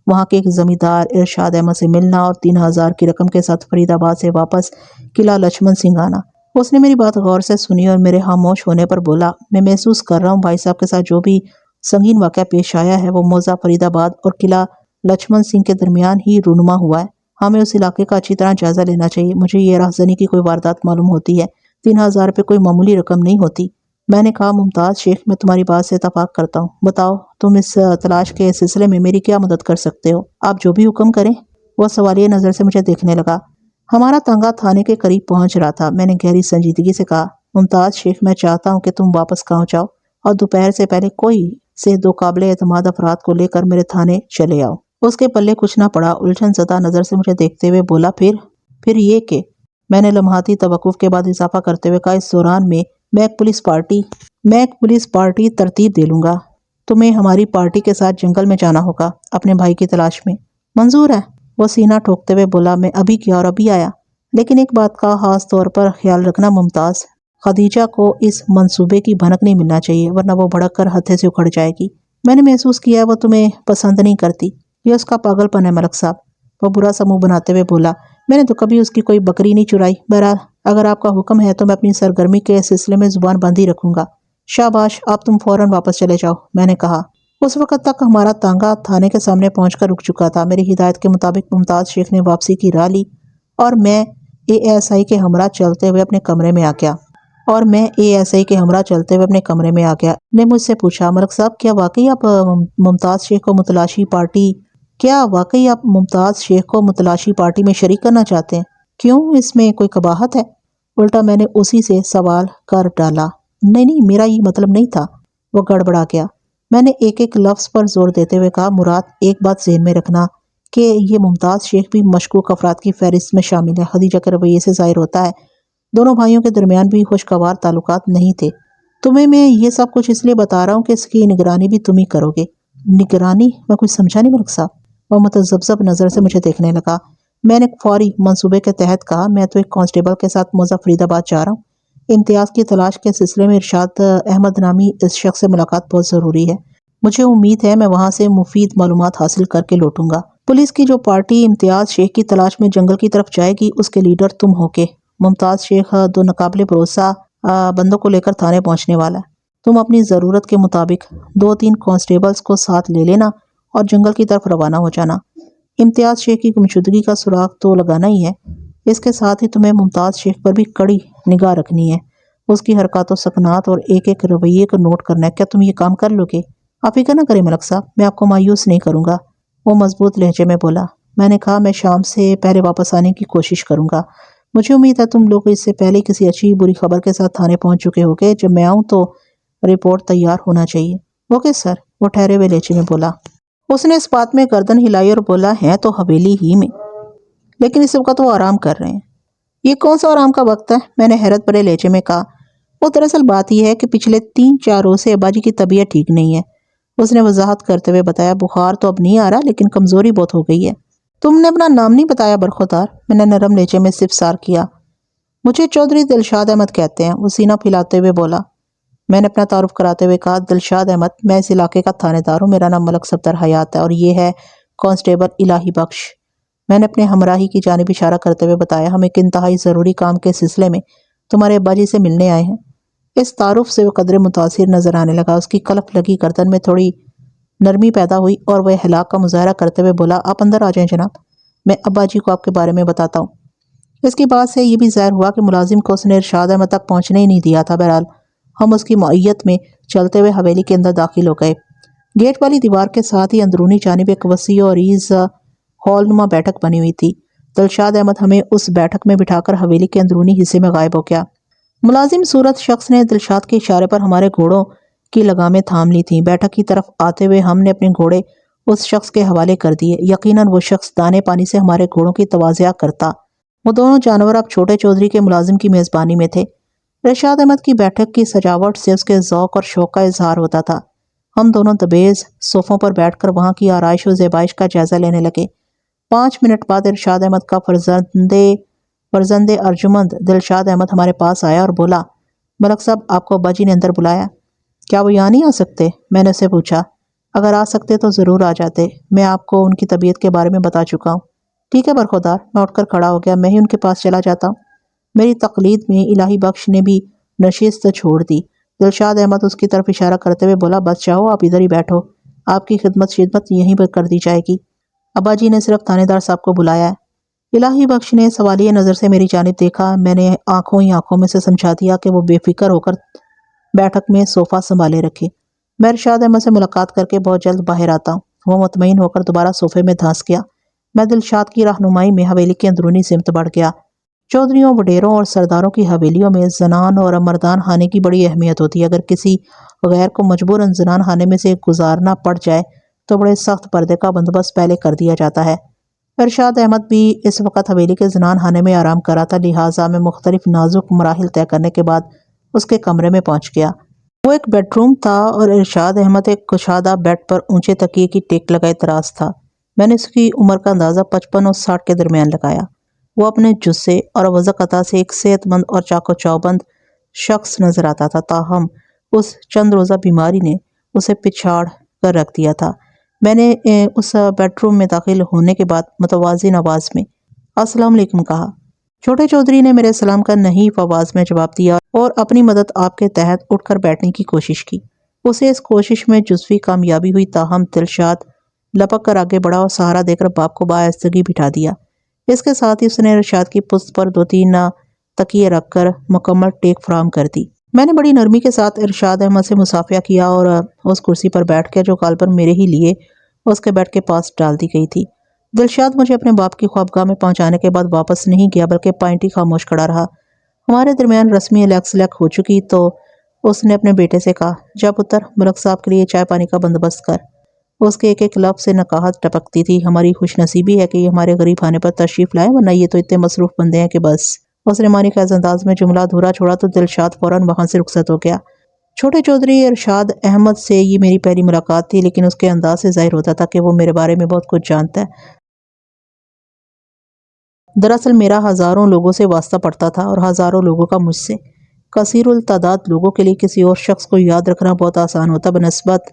وہاں کے ایک زمیندار ارشاد احمد سے ملنا اور 3,000 کی رقم کے ساتھ فرید آباد سے واپس قلعہ لچمن سنگھ آنا۔ اس نے میری بات غور سے سنی اور میرے خاموش ہونے پر بولا، میں محسوس کر رہا ہوں بھائی صاحب کے ساتھ جو بھی سنگین واقعہ پیش آیا ہے وہ موضع فرید آباد اور قلعہ لچمن سنگھ کے درمیان ہی رونما ہوا ہے۔ ہمیں اس علاقے کا اچھی طرح جائزہ لینا چاہیے۔ مجھے یہ رہزنی کی کوئی واردات معلوم ہوتی ہے۔ 3,000 روپے کوئی معمولی رقم نہیں ہوتی۔ میں نے کہا، ممتاز شیخ، میں تمہاری بات سے اتفاق کرتا ہوں۔ بتاؤ تم اس تلاش کے سلسلے میں میری کیا مدد کر سکتے ہو؟ آپ جو بھی حکم کریں۔ وہ سوالیہ نظر سے مجھے دیکھنے لگا۔ ہمارا تانگہ تھانے کے قریب پہنچ رہا تھا۔ میں نے گہری سنجیدگی سے کہا، ممتاز شیخ، میں چاہتا ہوں کہ تم واپس گاؤں جاؤ اور دوپہر سے پہلے کوئی سے 2 قابل اعتماد افراد کو لے کر میرے تھانے چلے آؤ۔ اس کے پلے کچھ نہ پڑا۔ الجھن زدہ نظر سے مجھے دیکھتے ہوئے بولا، پھر یہ کہ میں نے لمحاتی توقف کے بعد اضافہ کرتے ہوئے کہا، اس دوران میں ایک پولیس پارٹی ترتیب دے لوں گا۔ تمہیں ہماری پارٹی کے ساتھ جنگل میں جانا ہوگا اپنے بھائی کی تلاش میں۔ منظور ہے؟ وہ سینہ ٹھوکتے ہوئے بولا، میں ابھی کیا اور ابھی آیا۔ لیکن ایک بات کا خاص طور پر خیال رکھنا ممتاز، خدیجہ کو اس منصوبے کی بھنک نہیں ملنا چاہیے ورنہ وہ بھڑک کر ہتھے سے اکھڑ جائے گی۔ میں نے محسوس کیا ہے وہ تمہیں پسند نہیں کرتی۔ یہ اس کا پاگل پن ہے ملک صاحب۔ وہ برا سا منہ بناتے ہوئے بولا، میں نے تو کبھی اس کی کوئی بکری نہیں چرائی۔ بہرحال اگر آپ کا حکم ہے تو میں اپنی سرگرمی کے سلسلے میں زبان بند ہی رکھوں گا۔ شاباش، آپ تم فوراً واپس چلے جاؤ، میں نے کہا۔ اس وقت تک ہمارا تانگہ تھانے کے سامنے پہنچ کر رک چکا تھا۔ میری ہدایت کے مطابق ممتاز شیخ نے واپسی کی راہ لی اور میں ASI کے ہمراہ چلتے ہوئے اپنے کمرے میں آ گیا۔ نے مجھ سے پوچھا، ملک صاحب، کیا واقعی آپ ممتاز شیخ کو متلاشی پارٹی میں شریک کرنا چاہتے ہیں؟ کیوں، اس میں کوئی قباحت ہے؟ الٹا میں نے اسی سے سوال کر ڈالا۔ نہیں، میرا یہ مطلب نہیں تھا۔ وہ گڑبڑا گیا۔ میں نے ایک لفظ پر زور دیتے ہوئے کہا، مراد، ایک بات ذہن میں رکھنا کہ یہ ممتاز شیخ بھی مشکوک افراد کی فہرست میں شامل ہے۔ خدیجہ کے رویے سے ظاہر ہوتا ہے دونوں بھائیوں کے درمیان بھی خوشگوار تعلقات نہیں تھے۔ تمہیں میں یہ سب کچھ اس لیے بتا رہا ہوں کہ اس کی نگرانی بھی تم ہی کرو گے۔ نگرانی؟ میں کچھ سمجھا نہیں ملک صاحب۔ وہ متذبذب نظر سے مجھے دیکھنے لگا۔ میں نے فوری منصوبے کے تحت کہا، میں تو ایک کانسٹیبل کے ساتھ موضع فرید آباد جا رہا ہوں۔ امتیاز کی تلاش کے سلسلے میں ارشاد احمد نامی اس شخص سے ملاقات بہت ضروری ہے۔ مجھے امید ہے میں وہاں سے مفید معلومات حاصل کر کے لوٹوں گا۔ پولیس کی جو پارٹی امتیاز شیخ کی تلاش میں جنگل کی طرف جائے گی اس کے لیڈر تم ہو گے۔ ممتاز شیخ 2 ناقابل بھروسہ بندوں کو لے کر تھانے پہنچنے والا ہے۔ تم اپنی ضرورت کے مطابق 2-3 کانسٹیبلز کو ساتھ لے لینا اور جنگل کی طرف روانہ ہو جانا۔ امتیاز شیخ کی گمشدگی کا سراغ تو لگانا ہی ہے۔ اس کے ساتھ ہی تمہیں ممتاز شیخ پر بھی کڑی نگاہ رکھنی ہے۔ اس کی حرکات و سکنات اور ایک رویے کو نوٹ کرنا ہے۔ کیا تم یہ کام کر لو گے؟ آپ فکر نہ کریں ملک صاحب، میں آپ کو مایوس نہیں کروں گا، وہ مضبوط لہجے میں بولا۔ میں نے کہا، میں شام سے پہلے واپس آنے کی کوشش کروں گا۔ مجھے امید ہے تم لوگ اس سے پہلے کسی اچھی بری خبر کے ساتھ تھانے پہنچ چکے ہوگے۔ جب میں آؤں تو رپورٹ تیار ہونا چاہیے۔ اوکے سر، وہ ٹھہرے ہوئے لہجے میں بولا۔ اس نے اس بات میں گردن ہلائی اور بولا، ہیں تو حویلی ہی میں، لیکن اس وقت وہ آرام کر رہے ہیں۔ یہ کون سا آرام کا وقت ہے؟ میں نے حیرت بھرے لہجے میں کہا۔ وہ دراصل بات یہ ہے کہ پچھلے 3-4 روز سے ابا جی کی طبیعت ٹھیک نہیں ہے، اس نے وضاحت کرتے ہوئے بتایا۔ بخار تو اب نہیں آ رہا لیکن کمزوری بہت ہو گئی ہے۔ تم نے اپنا نام نہیں بتایا برخودار، میں نے نرم لہجے میں استفسار کیا۔ مجھے چودھری دلشاد احمد کہتے ہیں، وہ سینہ پھیلاتے ہوئے بولا۔ میں نے اپنا تعارف کراتے ہوئے کہا، دلشاد احمد، میں اس علاقے کا تھانے دار ہوں۔ میرا نام ملک صفدر حیات ہے اور یہ ہے کانسٹیبل الہی بخش۔ میں نے اپنے ہمراہی کی جانب اشارہ کرتے ہوئے بتایا، ہم ایک انتہائی ضروری کام کے سلسلے میں تمہارے ابا جی سے ملنے آئے ہیں۔ اس تعارف سے وہ قدرے متاثر نظر آنے لگا۔ اس کی کلف لگی گردن میں تھوڑی نرمی پیدا ہوئی اور وہ ہلاک کا مظاہرہ کرتے ہوئے بولا، آپ اندر آ جائیں جناب، میں ابا جی کو آپ کے بارے میں بتاتا ہوں۔ اس کی بات سے یہ بھی ظاہر ہوا کہ ملازم کو اس نے ارشاد احمد تک پہنچنے ہی نہیں دیا تھا۔ بہرحال ہم اس کی معیت میں چلتے ہوئے حویلی کے اندر داخل ہو گئے۔ گیٹ والی دیوار کے ساتھ ہی اندرونی جانب ایک وسیع اور عریض ہال نما بیٹھک بنی ہوئی تھی۔ دلشاد احمد ہمیں اس بیٹھک میں بٹھا کر حویلی کے اندرونی حصے میں غائب ہو گیا۔ ملازم صورت شخص نے دلشاد کے اشارے پر ہمارے گھوڑوں کی لگامیں تھام لی تھیں۔ بیٹھک کی طرف آتے ہوئے ہم نے اپنے گھوڑے اس شخص کے حوالے کر دیے۔ یقیناً وہ شخص دانے پانی سے ہمارے گھوڑوں کی تواضع کرتا۔ وہ دونوں جانور اب چھوٹے چودھری کے ملازم کی میزبانی میں تھے۔ ارشاد احمد کی بیٹھک کی سجاوٹ سے اس کے ذوق اور شوق کا اظہار ہوتا تھا۔ ہم دونوں دبیز صوفوں پر بیٹھ کر وہاں کی آرائش و زیبائش کا جائزہ لینے لگے۔ 5 منٹ بعد ارشاد احمد کا فرزند ارجمند دلشاد احمد ہمارے پاس آیا اور بولا، ملک صاحب، آپ کو ابا جی نے اندر بلایا۔ کیا وہ یہاں نہیں آ سکتے؟ میں نے اسے پوچھا۔ اگر آ سکتے تو ضرور آ جاتے، میں آپ کو ان کی طبیعت کے بارے میں بتا چکا ہوں۔ ٹھیک ہے برخودار، میں اٹھ کر کھڑا ہو گیا، میں ہی ان کے پاس چلا جاتا ہوں۔ میری تقلید میں الہی بخش نے بھی نشست چھوڑ دی۔ دلشاد احمد اس کی طرف اشارہ کرتے ہوئے بولا، بس جاؤ، آپ ادھر ہی بیٹھو، آپ کی خدمت یہیں پر کر دی جائے گی۔ ابا جی نے صرف تھانے دار صاحب کو بلایا ہے۔ الہی بخش نے سوالیہ نظر سے میری جانب دیکھا۔ میں نے آنکھوں میں سے سمجھا دیا کہ وہ بے فکر ہو کر بیٹھک میں صوفہ سنبھالے رکھے۔ میں ارشاد احمد سے ملاقات کر کے بہت جلد باہر آتا ہوں۔ وہ مطمئن ہو کر دوبارہ صوفے میں دھانس گیا۔ میں دلشاد کی رہنمائی میں حویلی کی اندرونی سمت بڑھ گیا۔ چودھریوں، وڈیروں اور سرداروں کی حویلیوں میں زنان اور مردان خانے کی بڑی اہمیت ہوتی ہے۔ اگر کسی غیر کو مجبوراً زنان خانے میں سے گزارنا پڑ جائے تو بڑے سخت پردے کا بندوبست پہلے کر دیا جاتا ہے۔ ارشاد احمد بھی اس وقت حویلی کے زنان خانے میں آرام کر رہا تھا، لہٰذا میں مختلف نازک مراحل طے کرنے کے بعد اس کے کمرے میں پہنچ گیا۔ وہ ایک بیڈ روم تھا اور ارشاد احمد ایک کشادہ بیڈ پر اونچے تکیے کی ٹیک لگائے دراز تھا۔ میں نے اس کی عمر کا اندازہ 55 اور 60 کے درمیان لگایا۔ وہ اپنے جثے اور وضع قطع سے ایک صحت مند اور چاق و چوبند شخص نظر آتا تھا، تاہم اس چند روزہ بیماری نے اسے پچھاڑ کر رکھ دیا تھا۔ میں نے اس بیڈ روم میں داخل ہونے کے بعد متوازن آواز میں السلام علیکم کہا۔ چھوٹے چودھری نے میرے سلام کا نحیف آواز میں جواب دیا اور اپنی مدد آپ کے تحت اٹھ کر بیٹھنے کی کوشش کی۔ اسے اس کوشش میں جزوی کامیابی ہوئی، تاہم دلشاد لپک کر آگے بڑھا اور سہارا دے کر باپ کو بآہستگی بٹھا دیا۔ اس کے ساتھ ہی اس نے ارشاد کی پشت پر 2-3 تکیے رکھ کر مکمل ٹیک فراہم کر دی۔ میں نے بڑی نرمی کے ساتھ ارشاد احمد سے مصافحہ کیا اور اس کرسی پر بیٹھ گیا جو غالباً میرے ہی لیے اس کے بیڈ کے پاس ڈال دی گئی تھی۔ دلشاد مجھے اپنے باپ کی خوابگاہ میں پہنچانے کے بعد واپس نہیں گیا بلکہ پائنٹی خاموش کھڑا رہا۔ ہمارے درمیان رسمی الیک سلیک ہو چکی تو اس نے اپنے بیٹے سے کہا، جا پتر، ملک صاحب کے لیے چائے پانی کا بندوبست کر۔ اس کے ایک ایک لفظ سے نقاہت ٹپکتی تھی۔ ہماری خوش نصیبی ہے کہ یہ ہمارے غریب خانے پر تشریف لائے، ورنہ یہ تو اتنے مصروف بندے ہیں کہ بس۔ اس نے معنی خیز انداز میں جملہ ادھورا چھوڑا تو دلشاد فوراً وہاں سے رخصت ہو گیا۔ چھوٹے چودھری ارشاد احمد سے یہ میری پہلی ملاقات تھی، لیکن اس کے انداز سے ظاہر ہوتا تھا کہ وہ میرے بارے میں بہت کچھ جانتا ہے۔ دراصل میرا ہزاروں لوگوں سے واسطہ پڑتا تھا اور ہزاروں لوگوں کا مجھ سے۔ کثیر التعداد لوگوں کے لیے کسی اور شخص کو یاد رکھنا بہت آسان ہوتا بنسبت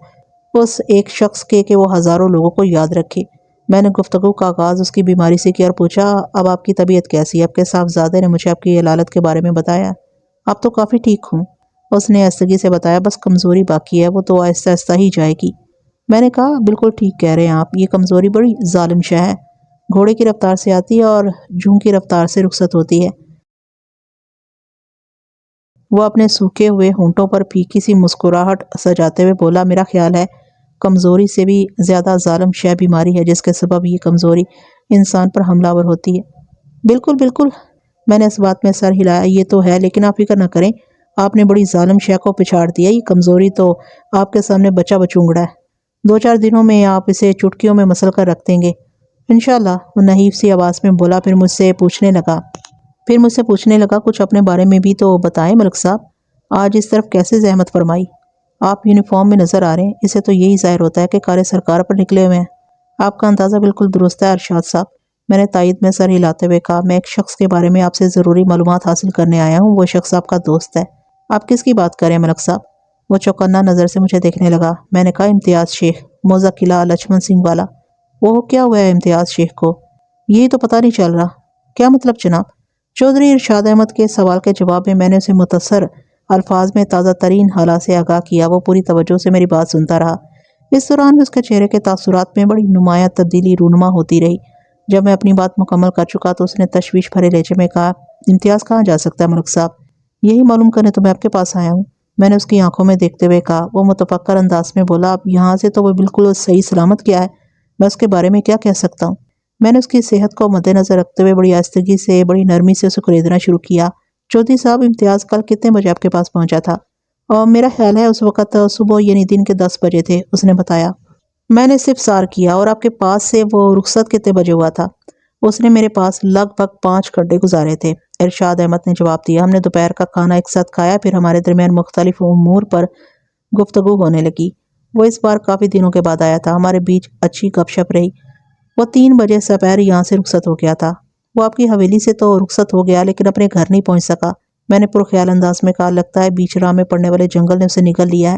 اس ایک شخص کے کہ وہ ہزاروں لوگوں کو یاد رکھے۔ میں نے گفتگو کا آغاز اس کی بیماری سے کیا اور پوچھا، اب آپ کی طبیعت کیسی ہے؟ آپ کے صاحبزادے نے مجھے آپ کی حالت کے بارے میں بتایا۔ اب تو کافی ٹھیک ہوں، اس نے آہستگی سے بتایا، بس کمزوری باقی ہے، وہ تو آہستہ آہستہ ہی جائے گی۔ میں نے کہا، بالکل ٹھیک کہہ رہے ہیں آپ، یہ کمزوری بڑی ظالم شے ہے، گھوڑے کی رفتار سے آتی ہے اور جوں کی رفتار سے رخصت ہوتی ہے۔ وہ اپنے سوکھے ہوئے ہونٹوں پر پھیکی سی مسکراہٹ سجاتے ہوئے بولا، میرا خیال ہے کمزوری سے بھی زیادہ ظالم شے بیماری ہے جس کے سبب یہ کمزوری انسان پر حملہ آور ہوتی ہے۔ بالکل بالکل، میں نے اس بات میں سر ہلایا، یہ تو ہے، لیکن آپ فکر نہ کریں، آپ نے بڑی ظالم شے کو پچھاڑ دیا۔ یہ کمزوری تو آپ کے سامنے بچہ بچونگڑا ہے، 2-4 دنوں میں آپ اسے چٹکیوں میں مسل کر رکھ دیں گے انشاءاللہ، وہ نحیف سی آواز میں بولا۔ پھر مجھ سے پوچھنے لگا، کچھ اپنے بارے میں بھی تو بتائیں ملک صاحب، آج اس طرف کیسے زحمت فرمائی؟ آپ یونیفارم میں نظر آ رہے ہیں، اسے تو یہی ظاہر ہوتا ہے کہ کار سرکار پر نکلے ہوئے ہیں۔ آپ کا اندازہ بالکل درست ہے ارشاد صاحب، میں نے تائید میں سر ہلاتے ہوئے کہا، میں ایک شخص کے بارے میں آپ سے ضروری معلومات حاصل کرنے آیا ہوں، وہ شخص آپ کا دوست ہے۔ آپ کس کی بات کریں ملک صاحب؟ وہ چوکنا نظر سے مجھے دیکھنے لگا۔ میں نے کہا، امتیاز شیخ، موزہ قلعہ لچھمن سنگھ والا۔ وہ کیا ہوا ہے امتیاز شیخ کو؟ یہی تو پتہ نہیں چل رہا۔ کیا مطلب جناب؟ چودھری ارشاد احمد کے سوال کے جواب میں نے اسے مختصر الفاظ میں تازہ ترین حالات سے آگاہ کیا۔ وہ پوری توجہ سے میری بات سنتا رہا۔ اس دوران بھی اس کے چہرے کے تاثرات میں بڑی نمایاں تبدیلی رونما ہوتی رہی۔ جب میں اپنی بات مکمل کر چکا تو اس نے تشویش بھرے لہجے میں کہا، امتیاز کہاں جا سکتا ہے ملک صاحب؟ یہی معلوم کرنے تو میں آپ کے پاس آیا ہوں۔ میں نے اس کی آنکھوں میں دیکھتے ہوئے کہا۔ وہ متفکر انداز میں بولا، اب یہاں سے تو وہ بالکل صحیح سلامت گیا ہے، میں اس کے بارے میں کیا کہہ سکتا ہوں؟ میں نے اس کی صحت کو مد نظر رکھتے ہوئے بڑی آہستگی سے، بڑی نرمی سے اسے خریدنا شروع کیا۔ چودھری صاحب، امتیاز کل کتنے بجے آپ کے پاس پہنچا تھا؟ اور میرا خیال ہے اس وقت صبح یعنی دن کے 10 بجے تھے، اس نے بتایا۔ میں نے استفسار کیا، اور آپ کے پاس سے وہ رخصت کتنے بجے ہوا تھا؟ اس نے میرے پاس لگ بھگ 5 گھنٹے گزارے تھے، ارشاد احمد نے جواب دیا۔ ہم نے دوپہر کا کھانا ایک ساتھ کھایا، پھر ہمارے درمیان مختلف امور پر گفتگو ہونے لگی۔ وہ اس بار کافی دنوں کے بعد آیا تھا، ہمارے بیچ اچھی گپ شپ رہی۔ وہ 3 بجے سپہر یہاں سے رخصت ہو گیا تھا۔ وہ آپ کی حویلی سے تو رخصت ہو گیا لیکن اپنے گھر نہیں پہنچ سکا۔ میں نے پرخیال انداز میں کہا، لگتا ہے بیچ راہ میں پڑنے والے جنگل نے اسے نگل لیا ہے۔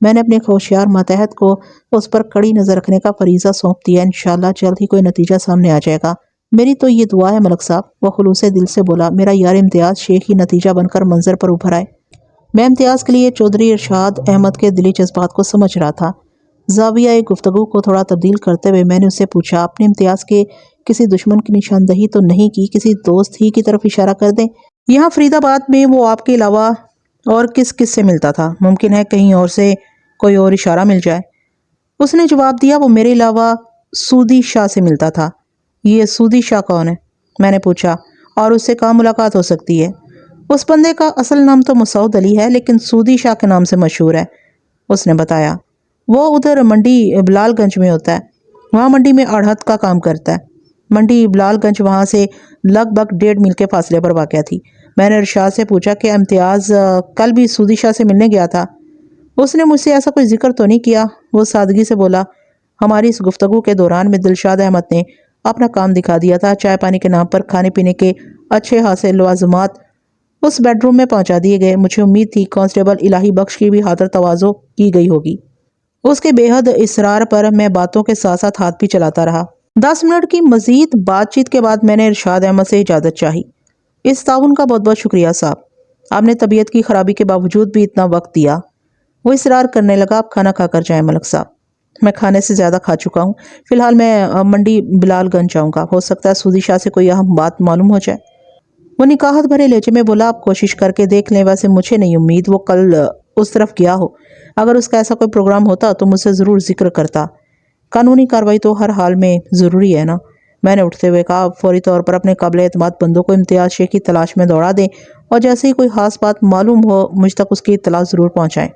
میں نے اپنے ہوشیار ماتحت کو اس پر کڑی نظر رکھنے کا فریضہ سونپ دیا۔ انشاءاللہ جلد ہی کوئی نتیجہ سامنے آ جائے گا۔ میری تو یہ دعا ہے ملک صاحب، وہ خلوص دل سے بولا۔ میرا یار امتیاز شیخ ہی نتیجہ بن کر منظر پر ابھر آئے۔ میں امتیاز کے لیے چودھری ارشاد احمد کے دلی جذبات کو سمجھ رہا تھا۔ زاویہ گفتگو کو تھوڑا تبدیل کرتے ہوئے میں نے اس سے پوچھا، آپ نے امتیاز کے کسی دشمن کی نشاندہی تو نہیں کی؟ کسی دوست ہی کی طرف اشارہ کر دیں۔ یہاں فرید آباد میں وہ آپ کے علاوہ اور کس کس سے ملتا تھا؟ ممکن ہے کہیں اور سے کوئی اور اشارہ مل جائے۔ اس نے جواب دیا، وہ میرے علاوہ سودی شاہ سے ملتا تھا۔ یہ سودی شاہ کون ہے؟ میں نے پوچھا۔ اور اس سے کہاں ملاقات ہو سکتی ہے؟ اس بندے کا اصل نام تو مسعود علی ہے، لیکن سودی شاہ کے نام سے مشہور ہے، اس نے بتایا۔ وہ ادھر منڈی بلال گنج میں ہوتا ہے، وہاں منڈی میں آڑھت کا کام کرتا ہے۔ منڈی بلال گنج وہاں سے لگ بھگ 1.5 میل کے فاصلے پر واقع تھی۔ میں نے ارشاد سے پوچھا کہ امتیاز کل بھی سودی شاہ سے ملنے گیا تھا؟ اس نے مجھ سے ایسا کوئی ذکر تو نہیں کیا۔ وہ سادگی سے بولا، ہماری اس گفتگو کے دوران میں دلشاد احمد نے اپنا کام دکھا دیا تھا۔ چائے پانی کے نام پر کھانے پینے کے اچھے حاصل لوازمات اس بیڈ روم میں پہنچا دیے گئے۔ مجھے امید تھی کانسٹیبل الہی بخش کی بھی حاضر تواضع کی گئی ہوگی۔ اس کے بے حد اصرار پر میں باتوں کے ساتھ ساتھ ہاتھ بھی چلاتا رہا۔ 10 منٹ کی مزید بات چیت کے بعد میں نے ارشاد احمد سے اجازت چاہی۔ اس تعاون کا بہت بہت شکریہ صاحب، آپ نے طبیعت کی خرابی کے باوجود بھی اتنا وقت دیا۔ وہ اصرار کرنے لگا، آپ کھانا کھا کر جائیں ملک صاحب۔ میں کھانے سے زیادہ کھا چکا ہوں، فی الحال میں منڈی بلال گنج جاؤں گا، ہو سکتا ہے سودی شاہ سے کوئی اہم بات معلوم ہو جائے۔ وہ نکاحت بھرے لہجے میں بولا، آپ کوشش کر کے دیکھ لیں، ویسے مجھے نہیں امید وہ کل اس طرف گیا ہو۔ اگر اس کا ایسا کوئی پروگرام ہوتا تو مجھ سے ضرور ذکر کرتا۔ قانونی کارروائی تو ہر حال میں ضروری ہے نا؟ میں نے اٹھتے ہوئے کہا، فوری طور پر اپنے قابل اعتماد بندوں کو امتیاز شیخ کی تلاش میں دوڑا دیں، اور جیسے ہی کوئی خاص بات معلوم ہو مجھ تک اس کی اطلاع ضرور پہنچائیں۔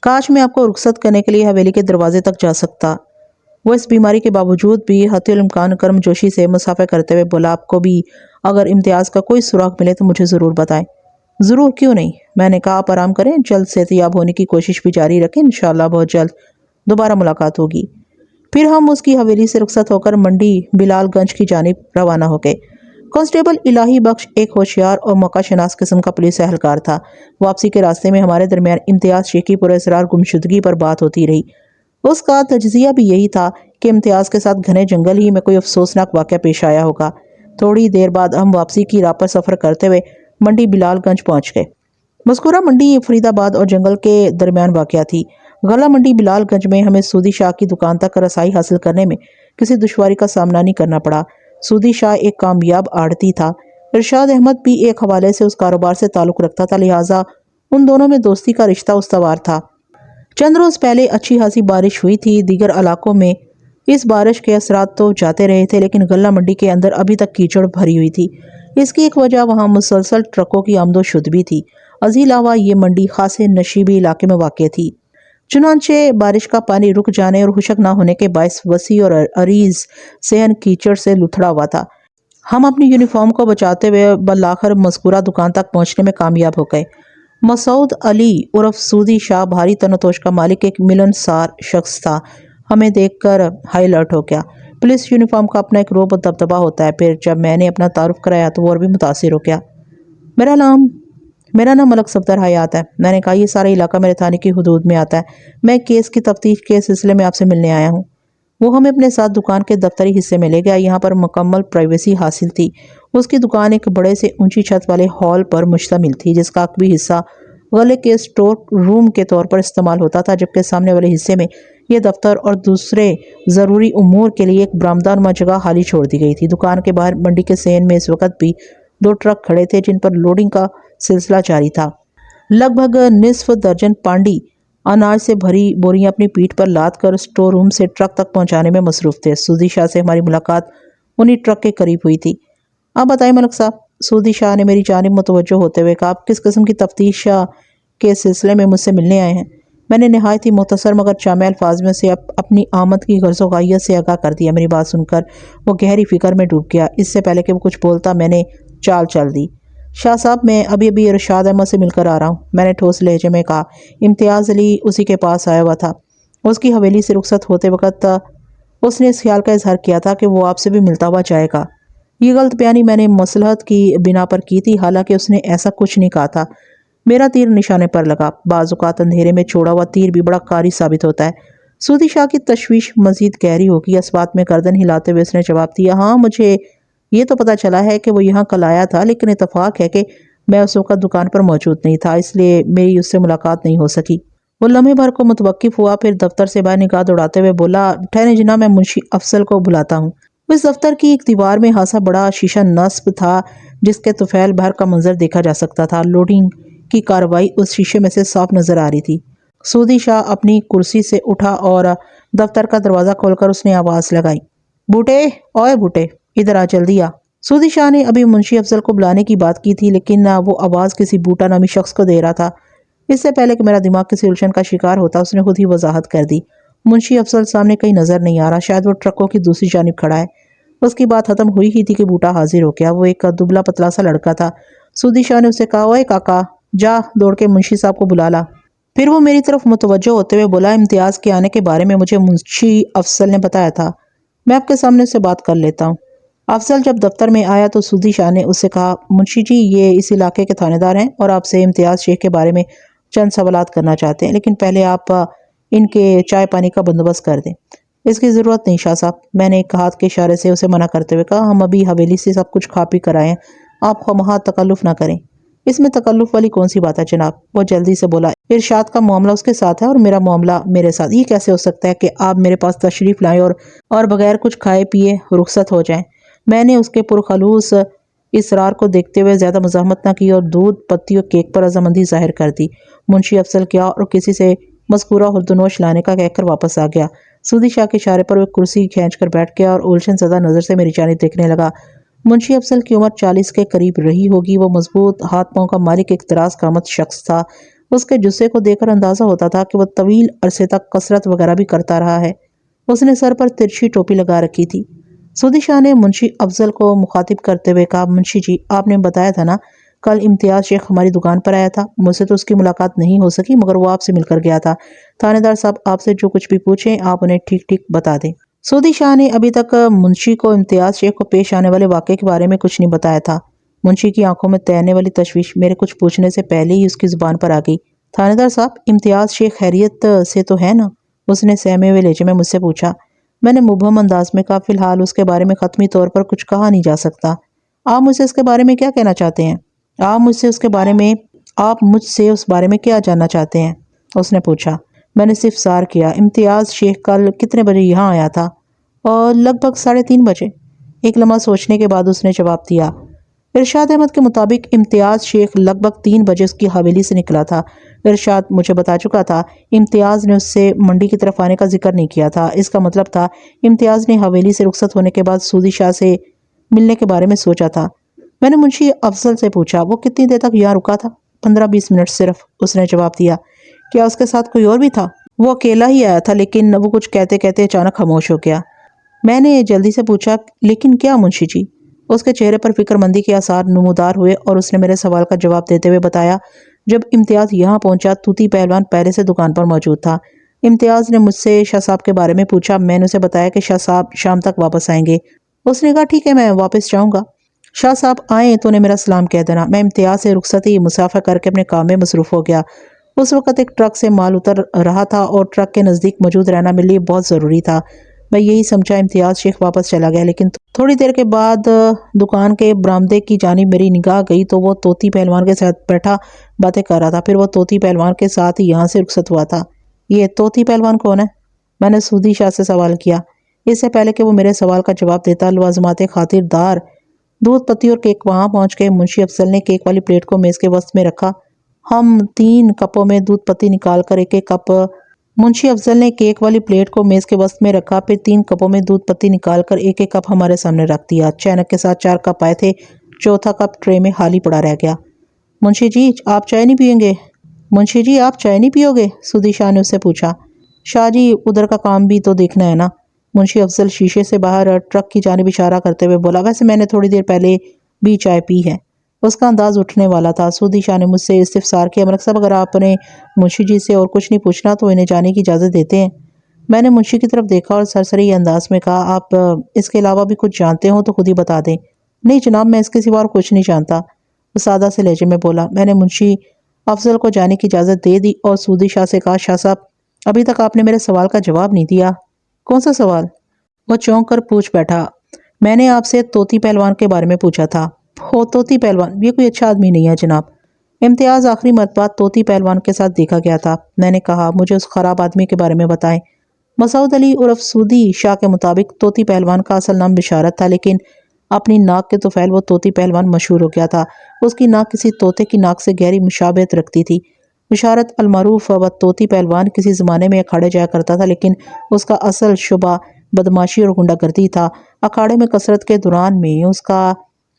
کاش میں آپ کو رخصت کرنے کے لیے حویلی کے دروازے تک جا سکتا۔ وہ اس بیماری کے باوجود بھی حتی الامکان کرم جوشی سے مسافہ کرتے ہوئے بولا، آپ کو بھی اگر امتیاز کا کوئی سراغ ملے تو مجھے ضرور بتائیں۔ ضرور، کیوں نہیں؟ میں نے کہا، آپ آرام کریں، جلد صحتیاب ہونے کی کوشش بھی جاری رکھیں، انشاءاللہ بہت جلد دوبارہ ملاقات ہوگی۔ پھر ہم اس کی حویلی سے رخصت ہو کر منڈی بلال گنج کی جانب روانہ ہو گئے۔ کانسٹیبل الہی بخش ایک ہوشیار اور موقع شناس قسم کا پولیس اہلکار تھا۔ واپسی کے راستے میں ہمارے درمیان امتیاز شیخ کی پراسرار گمشدگی پر بات ہوتی رہی۔ اس کا تجزیہ بھی یہی تھا کہ امتیاز کے ساتھ گھنے جنگل ہی میں کوئی افسوسناک واقعہ پیش آیا ہوگا۔ تھوڑی دیر بعد ہم واپسی کی راہ پر سفر کرتے ہوئے منڈی بلال گنج پہنچ گئے۔ مذکورہ منڈی فرید آباد اور جنگل کے درمیان واقع تھی۔ غلہ منڈی بلال گنج میں ہمیں سودی شاہ کی دکان تک رسائی حاصل کرنے میں کسی دشواری کا سامنا نہیں کرنا پڑا۔ سودی شاہ ایک کامیاب آڑتی تھا، ارشاد احمد بھی ایک حوالے سے اس کاروبار سے تعلق رکھتا تھا، لہٰذا ان دونوں میں دوستی کا رشتہ استوار تھا۔ چند روز پہلے اچھی خاصی بارش ہوئی تھی۔ دیگر علاقوں میں اس بارش کے اثرات تو جاتے رہے تھے، لیکن غلہ منڈی کے اندر ابھی تک کیچڑ بھری ہوئی تھی۔ اس کی ایک وجہ وہاں مسلسل ٹرکوں کی آمد و شد بھی تھی۔ ازیں علاوہ یہ منڈی خاصے نشیبی علاقے میں واقع تھی، چنانچہ بارش کا پانی رک جانے اور خشک نہ ہونے کے باعث وسیع اور عریض صحن کیچڑ سے لتھڑا ہوا تھا۔ ہم اپنی یونیفارم کو بچاتے ہوئے بالآخر مذکورہ دکان تک پہنچنے میں کامیاب ہو گئے۔ مسعود علی عرف سودی شاہ بھاری تن و توش کا مالک ایک ملنسار شخص تھا۔ ہمیں دیکھ کر ہائی الرٹ ہو گیا۔ پولیس یونیفارم کا اپنا ایک رعب و دبدبہ ہوتا ہے۔ پھر جب میں نے اپنا تعارف کرایا تو وہ اور بھی متاثر ہو گیا۔ میرا نام ملک صفدر حیات ہے۔ میں نے کہا، یہ سارا علاقہ میرے تھانے کی حدود میں آتا ہے۔ میں کیس کی تفتیش کے سلسلے میں آپ سے ملنے آیا ہوں۔ وہ ہمیں اپنے ساتھ دکان کے دفتری حصے میں لے گیا۔ یہاں پر مکمل پرائیویسی حاصل تھی۔ اس کی دکان ایک بڑے سے اونچی چھت والے ہال پر مشتمل تھی، جس کا عقبی حصہ غلے کے اسٹور روم کے طور پر استعمال ہوتا تھا، جبکہ سامنے والے حصے میں یہ دفتر اور دوسرے ضروری امور کے لیے ایک برآمدہ نما جگہ خالی چھوڑ دی گئی تھی۔ دکان کے باہر منڈی کے صحن میں اس وقت بھی 2 ٹرک کھڑے تھے، جن پر لوڈنگ کا سلسلہ جاری تھا۔ لگ بھگ نصف درجن پانڈی اناج سے بھری بوریاں اپنی پیٹھ پر لاد کر اسٹور روم سے ٹرک تک پہنچانے میں مصروف تھے۔ سودی شاہ سے ہماری ملاقات انہی ٹرک کے قریب ہوئی تھی۔ آپ بتائیں ملک صاحب، سودی شاہ نے میری جانب متوجہ ہوتے ہوئے کہا، آپ کس قسم کی تفتیش کے سلسلے میں مجھ سے ملنے آئے ہیں؟ میں نے نہایت ہی مختصر مگر جامع الفاظ میں اسے اپنی آمد کی غرض و غایت سے آگاہ کر دیا۔ میری بات سن کر وہ گہری فکر میں ڈوب گیا۔ اس سے پہلے کہ وہ کچھ بولتا میں نے چال چل دی۔ شاہ صاحب، میں ابھی ارشاد احمد سے مل کر آ رہا ہوں، میں نے ٹھوس لہجے میں کہا۔ امتیاز علی اسی کے پاس آیا ہوا تھا۔ اس کی حویلی سے رخصت ہوتے وقت اس نے اس خیال کا اظہار کیا تھا کہ وہ آپ سے بھی ملتا ہوا جائے گا۔ یہ غلط بیانی میں نے مصلحت کی بنا پر کی تھی، حالانکہ اس نے ایسا کچھ نہیں کہا تھا۔ میرا تیر نشانے پر لگا۔ بعض اوقات اندھیرے میں چھوڑا ہوا تیر بھی بڑا کاری ثابت ہوتا ہے۔ سودی شاہ کی تشویش مزید گہری ہوگی۔ اس بات میں گردن ہلاتے ہوئے اس نے جواب دیا، ہاں مجھے یہ تو پتا چلا ہے کہ وہ یہاں کل آیا تھا، لیکن اتفاق ہے کہ میں اس وقت دکان پر موجود نہیں تھا، اس لیے میری اس سے ملاقات نہیں ہو سکی۔ وہ لمحے بھر کو متوقف ہوا، پھر دفتر سے باہر نگاہ دوڑاتے ہوئے بولا، ٹھہریں جناب، میں منشی افضل کو بلاتا ہوں۔ اس دفتر کی ایک دیوار میں خاصا بڑا شیشہ نصب تھا جس کے طفیل بھر کا منظر دیکھا جا سکتا تھا۔ لوڈنگ کی کارروائی اس شیشے میں سے صاف نظر آ رہی تھی۔ سودی شاہ اپنی کرسی سے اٹھا اور دفتر کا دروازہ کھول کر اس نے آواز لگائی، بوٹے، اوئے بوٹے، ادھر آ، جلدی آ۔ سودی شاہ نے ابھی منشی افضل کو بلانے کی بات کی تھی، لیکن وہ آواز کسی بوٹا نامی شخص کو دے رہا تھا۔ اس سے پہلے کہ میرا دماغ کسی الجھن کا شکار ہوتا، اس نے خود ہی وضاحت کر دی، منشی افضل سامنے کہیں نظر نہیں آ رہا، شاید وہ ٹرکوں کی دوسری جانب کھڑا ہے۔ اس کی بات ختم ہوئی ہی تھی کہ بوٹا حاضر ہو گیا۔ وہ ایک دبلا پتلا سا لڑکا تھا۔ سودی شاہ نے اسے کہا، اوئے کاکا، جا دوڑ کے منشی صاحب کو بلا لا۔ پھر وہ میری طرف متوجہ ہوتے ہوئے بولا، امتیاز کے آنے کے بارے میں مجھے منشی افضل نے بتایا تھا، میں آپ کے سامنے اس سے بات کر لیتا ہوں۔ افضل جب دفتر میں آیا تو سودی شاہ نے اس سے کہا، منشی جی یہ اس علاقے کے تھانے دار ہیں اور آپ سے امتیاز شیخ کے بارے میں چند سوالات کرنا چاہتے ہیں، لیکن پہلے آپ ان کے چائے پانی کا بندوبست کر دیں۔ اس کی ضرورت نہیں شاہ صاحب، میں نے ایک ہاتھ کے اشارے سے اسے منع کرتے ہوئے کہا، ہم ابھی حویلی سے سب کچھ کھا پی کر آئے ہیں، آپ خواہ تکلف نہ کریں۔ اس میں تکلف والی کون سی بات ہے جناب، وہ جلدی سے بولا، ارشاد کا معاملہ اس کے ساتھ ہے اور میرا معاملہ میرے ساتھ، یہ کیسے ہو سکتا ہے کہ آپ میرے پاس تشریف لائیں اور بغیر کچھ کھائے پیے رخصت ہو جائیں۔ میں نے اس کے پرخلوص اصرار کو دیکھتے ہوئے زیادہ مزاحمت نہ کی اور دودھ پتی اور کیک پر رضامندی ظاہر کر دی۔ منشی افضل کیا اور کسی سے مذکورہ حلدنوش لانے کا کہہ کر واپس آ گیا۔ سودی شاہ کے اشارے پر وہ کرسی کھینچ کر بیٹھ گیا اور الجھن زدہ نظر سے میری جانب دیکھنے لگا۔ منشی افضل کی عمر 40 کے قریب رہی ہوگی۔ وہ مضبوط ہاتھ پاؤں کا مالک ایک دراز قامت شخص تھا۔ اس کے جثے کو دیکھ کر اندازہ ہوتا تھا کہ وہ طویل عرصے تک کسرت وغیرہ بھی کرتا رہا ہے۔ اس نے سر پر ترچھی ٹوپی لگا رکھی تھی۔ سودی شاہ نے منشی افضل کو مخاطب کرتے ہوئے کہا، منشی جی آپ نے بتایا تھا نا کل امتیاز شیخ ہماری دکان پر آیا تھا، مجھ سے تو اس کی ملاقات نہیں ہو سکی مگر وہ آپ سے مل کر گیا تھا۔ تھانے دار صاحب آپ سے جو کچھ بھی پوچھیں آپ انہیں ٹھیک ٹھیک بتا دیں۔ سودی شاہ نے ابھی تک منشی کو امتیاز شیخ کو پیش آنے والے واقعے کے بارے میں کچھ نہیں بتایا تھا۔ منشی کی آنکھوں میں تیرنے والی تشویش میرے کچھ پوچھنے سے پہلے ہی اس کی زبان پر آ گئی۔ تھانے دار صاحب امتیاز شیخ خیریت سے تو ہے نا؟ اس نے سہمے ہوئے لہجے میں مجھ سے پوچھا۔ میں نے مبہم انداز میں کہا، فی الحال اس کے بارے میں حتمی طور پر کچھ کہا نہیں جا سکتا۔ آپ مجھ سے اس کے بارے میں کیا کہنا چاہتے ہیں؟ آپ مجھ سے اس بارے میں کیا جاننا چاہتے ہیں؟ اس نے پوچھا۔ میں نے استفسار کیا، امتیاز شیخ کل کتنے بجے یہاں آیا تھا؟ اور لگ بھگ 3:30 بجے۔ ایک لمحہ سوچنے کے بعد اس نے جواب دیا، ارشاد احمد کے مطابق امتیاز شیخ لگ بھگ 3 بجے اس کی حویلی سے نکلا تھا۔ ارشاد مجھے بتا چکا تھا، امتیاز نے اس سے منڈی کی طرف آنے کا ذکر نہیں کیا تھا۔ اس کا مطلب تھا امتیاز نے حویلی سے رخصت ہونے کے بعد سودی شاہ سے ملنے کے بارے میں سوچا تھا۔ میں نے منشی افضل سے پوچھا، وہ کتنی دیر تک یہاں رکا تھا؟ 15-20 منٹ صرف، اس نے جواب دیا۔ کیا اس کے ساتھ کوئی اور بھی تھا؟ وہ اکیلا ہی آیا تھا، لیکن وہ کچھ کہتے کہتے اچانک خاموش ہو گیا۔ میں نے جلدی سے پوچھا، لیکن کیا منشی جی؟ اس کے چہرے پر فکر مندی کے آثار نمودار ہوئے اور اس نے میرے سوال کا جواب دیتے ہوئے بتایا، جب امتیاز یہاں پہنچا طوطی پہلوان پہلے سے دکان پر موجود تھا۔ امتیاز نے مجھ سے شاہ صاحب کے بارے میں پوچھا۔ میں نے اسے بتایا کہ شاہ صاحب شام تک واپس آئیں گے۔ اس نے کہا، ٹھیک ہے میں واپس جاؤں گا، شاہ صاحب آئیں تو انہیں میرا سلام کہہ دینا۔ میں امتیاز سے رخصتی مسافہ کر کے اپنے کام میں مصروف ہو گیا۔ اس وقت ایک ٹرک سے مال اتر رہا تھا اور ٹرک کے نزدیک موجود رہنا میرے لیے بہت ضروری تھا۔ میں یہی سمجھا امتیاز شیخ واپس چلا گیا، لیکن تھوڑی دیر کے بعد دکان کے برآمدے کی جانب میری نگاہ گئی تو وہ طوطی پہلوان کے ساتھ بیٹھا باتیں کر رہا تھا۔ پھر وہ طوطی پہلوان کے ساتھ یہاں سے رخصت ہوا تھا۔ یہ طوطی پہلوان کون ہے؟ میں نے سودی شاہ سے سوال کیا۔ اس سے پہلے کہ وہ میرے سوال کا جواب دیتا، لوازمات خاطر دار دودھ پتی اور کیک وہاں پہنچ کے منشی افضل نے کیک والی پلیٹ کو میز کے وسط میں رکھا۔ ہم 3 کپوں میں دودھ پتی نکال کر ایک کپ منشی افضل نے کیک والی پلیٹ کو میز کے وسط میں رکھا، پھر 3 کپوں میں دودھ پتی نکال کر ایک کپ ہمارے سامنے رکھ دیا۔ چینک کے ساتھ 4 کپ آئے تھے، چوتھا کپ ٹرے میں خالی پڑا رہ گیا۔ منشی جی آپ چائے نہیں پیئیں گے؟ منشی جی آپ چائے نہیں پیو گے؟ سودی شاہ نے اس سے پوچھا۔ شاہ جی ادھر کا کام بھی تو دیکھنا ہے نا، منشی افضل شیشے سے باہر ٹرک کی جانب اشارہ کرتے ہوئے بولا۔ ویسے میں نے تھوڑی دیر پہلے بھی چائے پی ہے۔ اس کا انداز اٹھنے والا تھا۔ سودی شاہ نے مجھ سے استفسار کیا، ملک صاحب اگر آپ نے منشی جی سے اور کچھ نہیں پوچھنا تو انہیں جانے کی اجازت دیتے ہیں؟ میں نے منشی کی طرف دیکھا اور سرسری انداز میں کہا، آپ اس کے علاوہ بھی کچھ جانتے ہوں تو خود ہی بتا دیں۔ نہیں جناب میں اس کے سوا اور کچھ نہیں جانتا، وہ سادہ سے لہجے میں بولا۔ میں نے منشی افضل کو جانے کی اجازت دے دی اور سودی شاہ سے کہا، شاہ صاحب ابھی تک آپ نے میرے سوال کا جواب نہیں دیا۔ کون سا سوال؟ وہ چونک کر پوچھ بیٹھا۔ میں نے آپ سے طوطی پہلوان کے بارے میں پوچھا تھا۔ ہو طوطی پہلوان، یہ کوئی اچھا آدمی نہیں ہے جناب۔ امتیاز آخری مرتبہ طوطی پہلوان کے ساتھ دیکھا گیا تھا۔ میں نے کہا، مجھے اس خراب آدمی کے بارے میں بتائیں۔ مسعود علی عرف سودی شاہ کے مطابق طوطی پہلوان کا اصل نام بشارت تھا، لیکن اپنی ناک کے طفیل وہ طوطی پہلوان مشہور ہو گیا تھا۔ اس کی ناک کسی طوطے کی ناک سے گہری مشابہت رکھتی تھی۔ بشارت المعروف و طوطی پہلوان کسی زمانے میں اکھاڑے جایا کرتا تھا، لیکن اس کا اصل شعبہ بدماشی اور غنڈہ گردی تھا۔ اکھاڑے میں کثرت کے دوران میں اس کا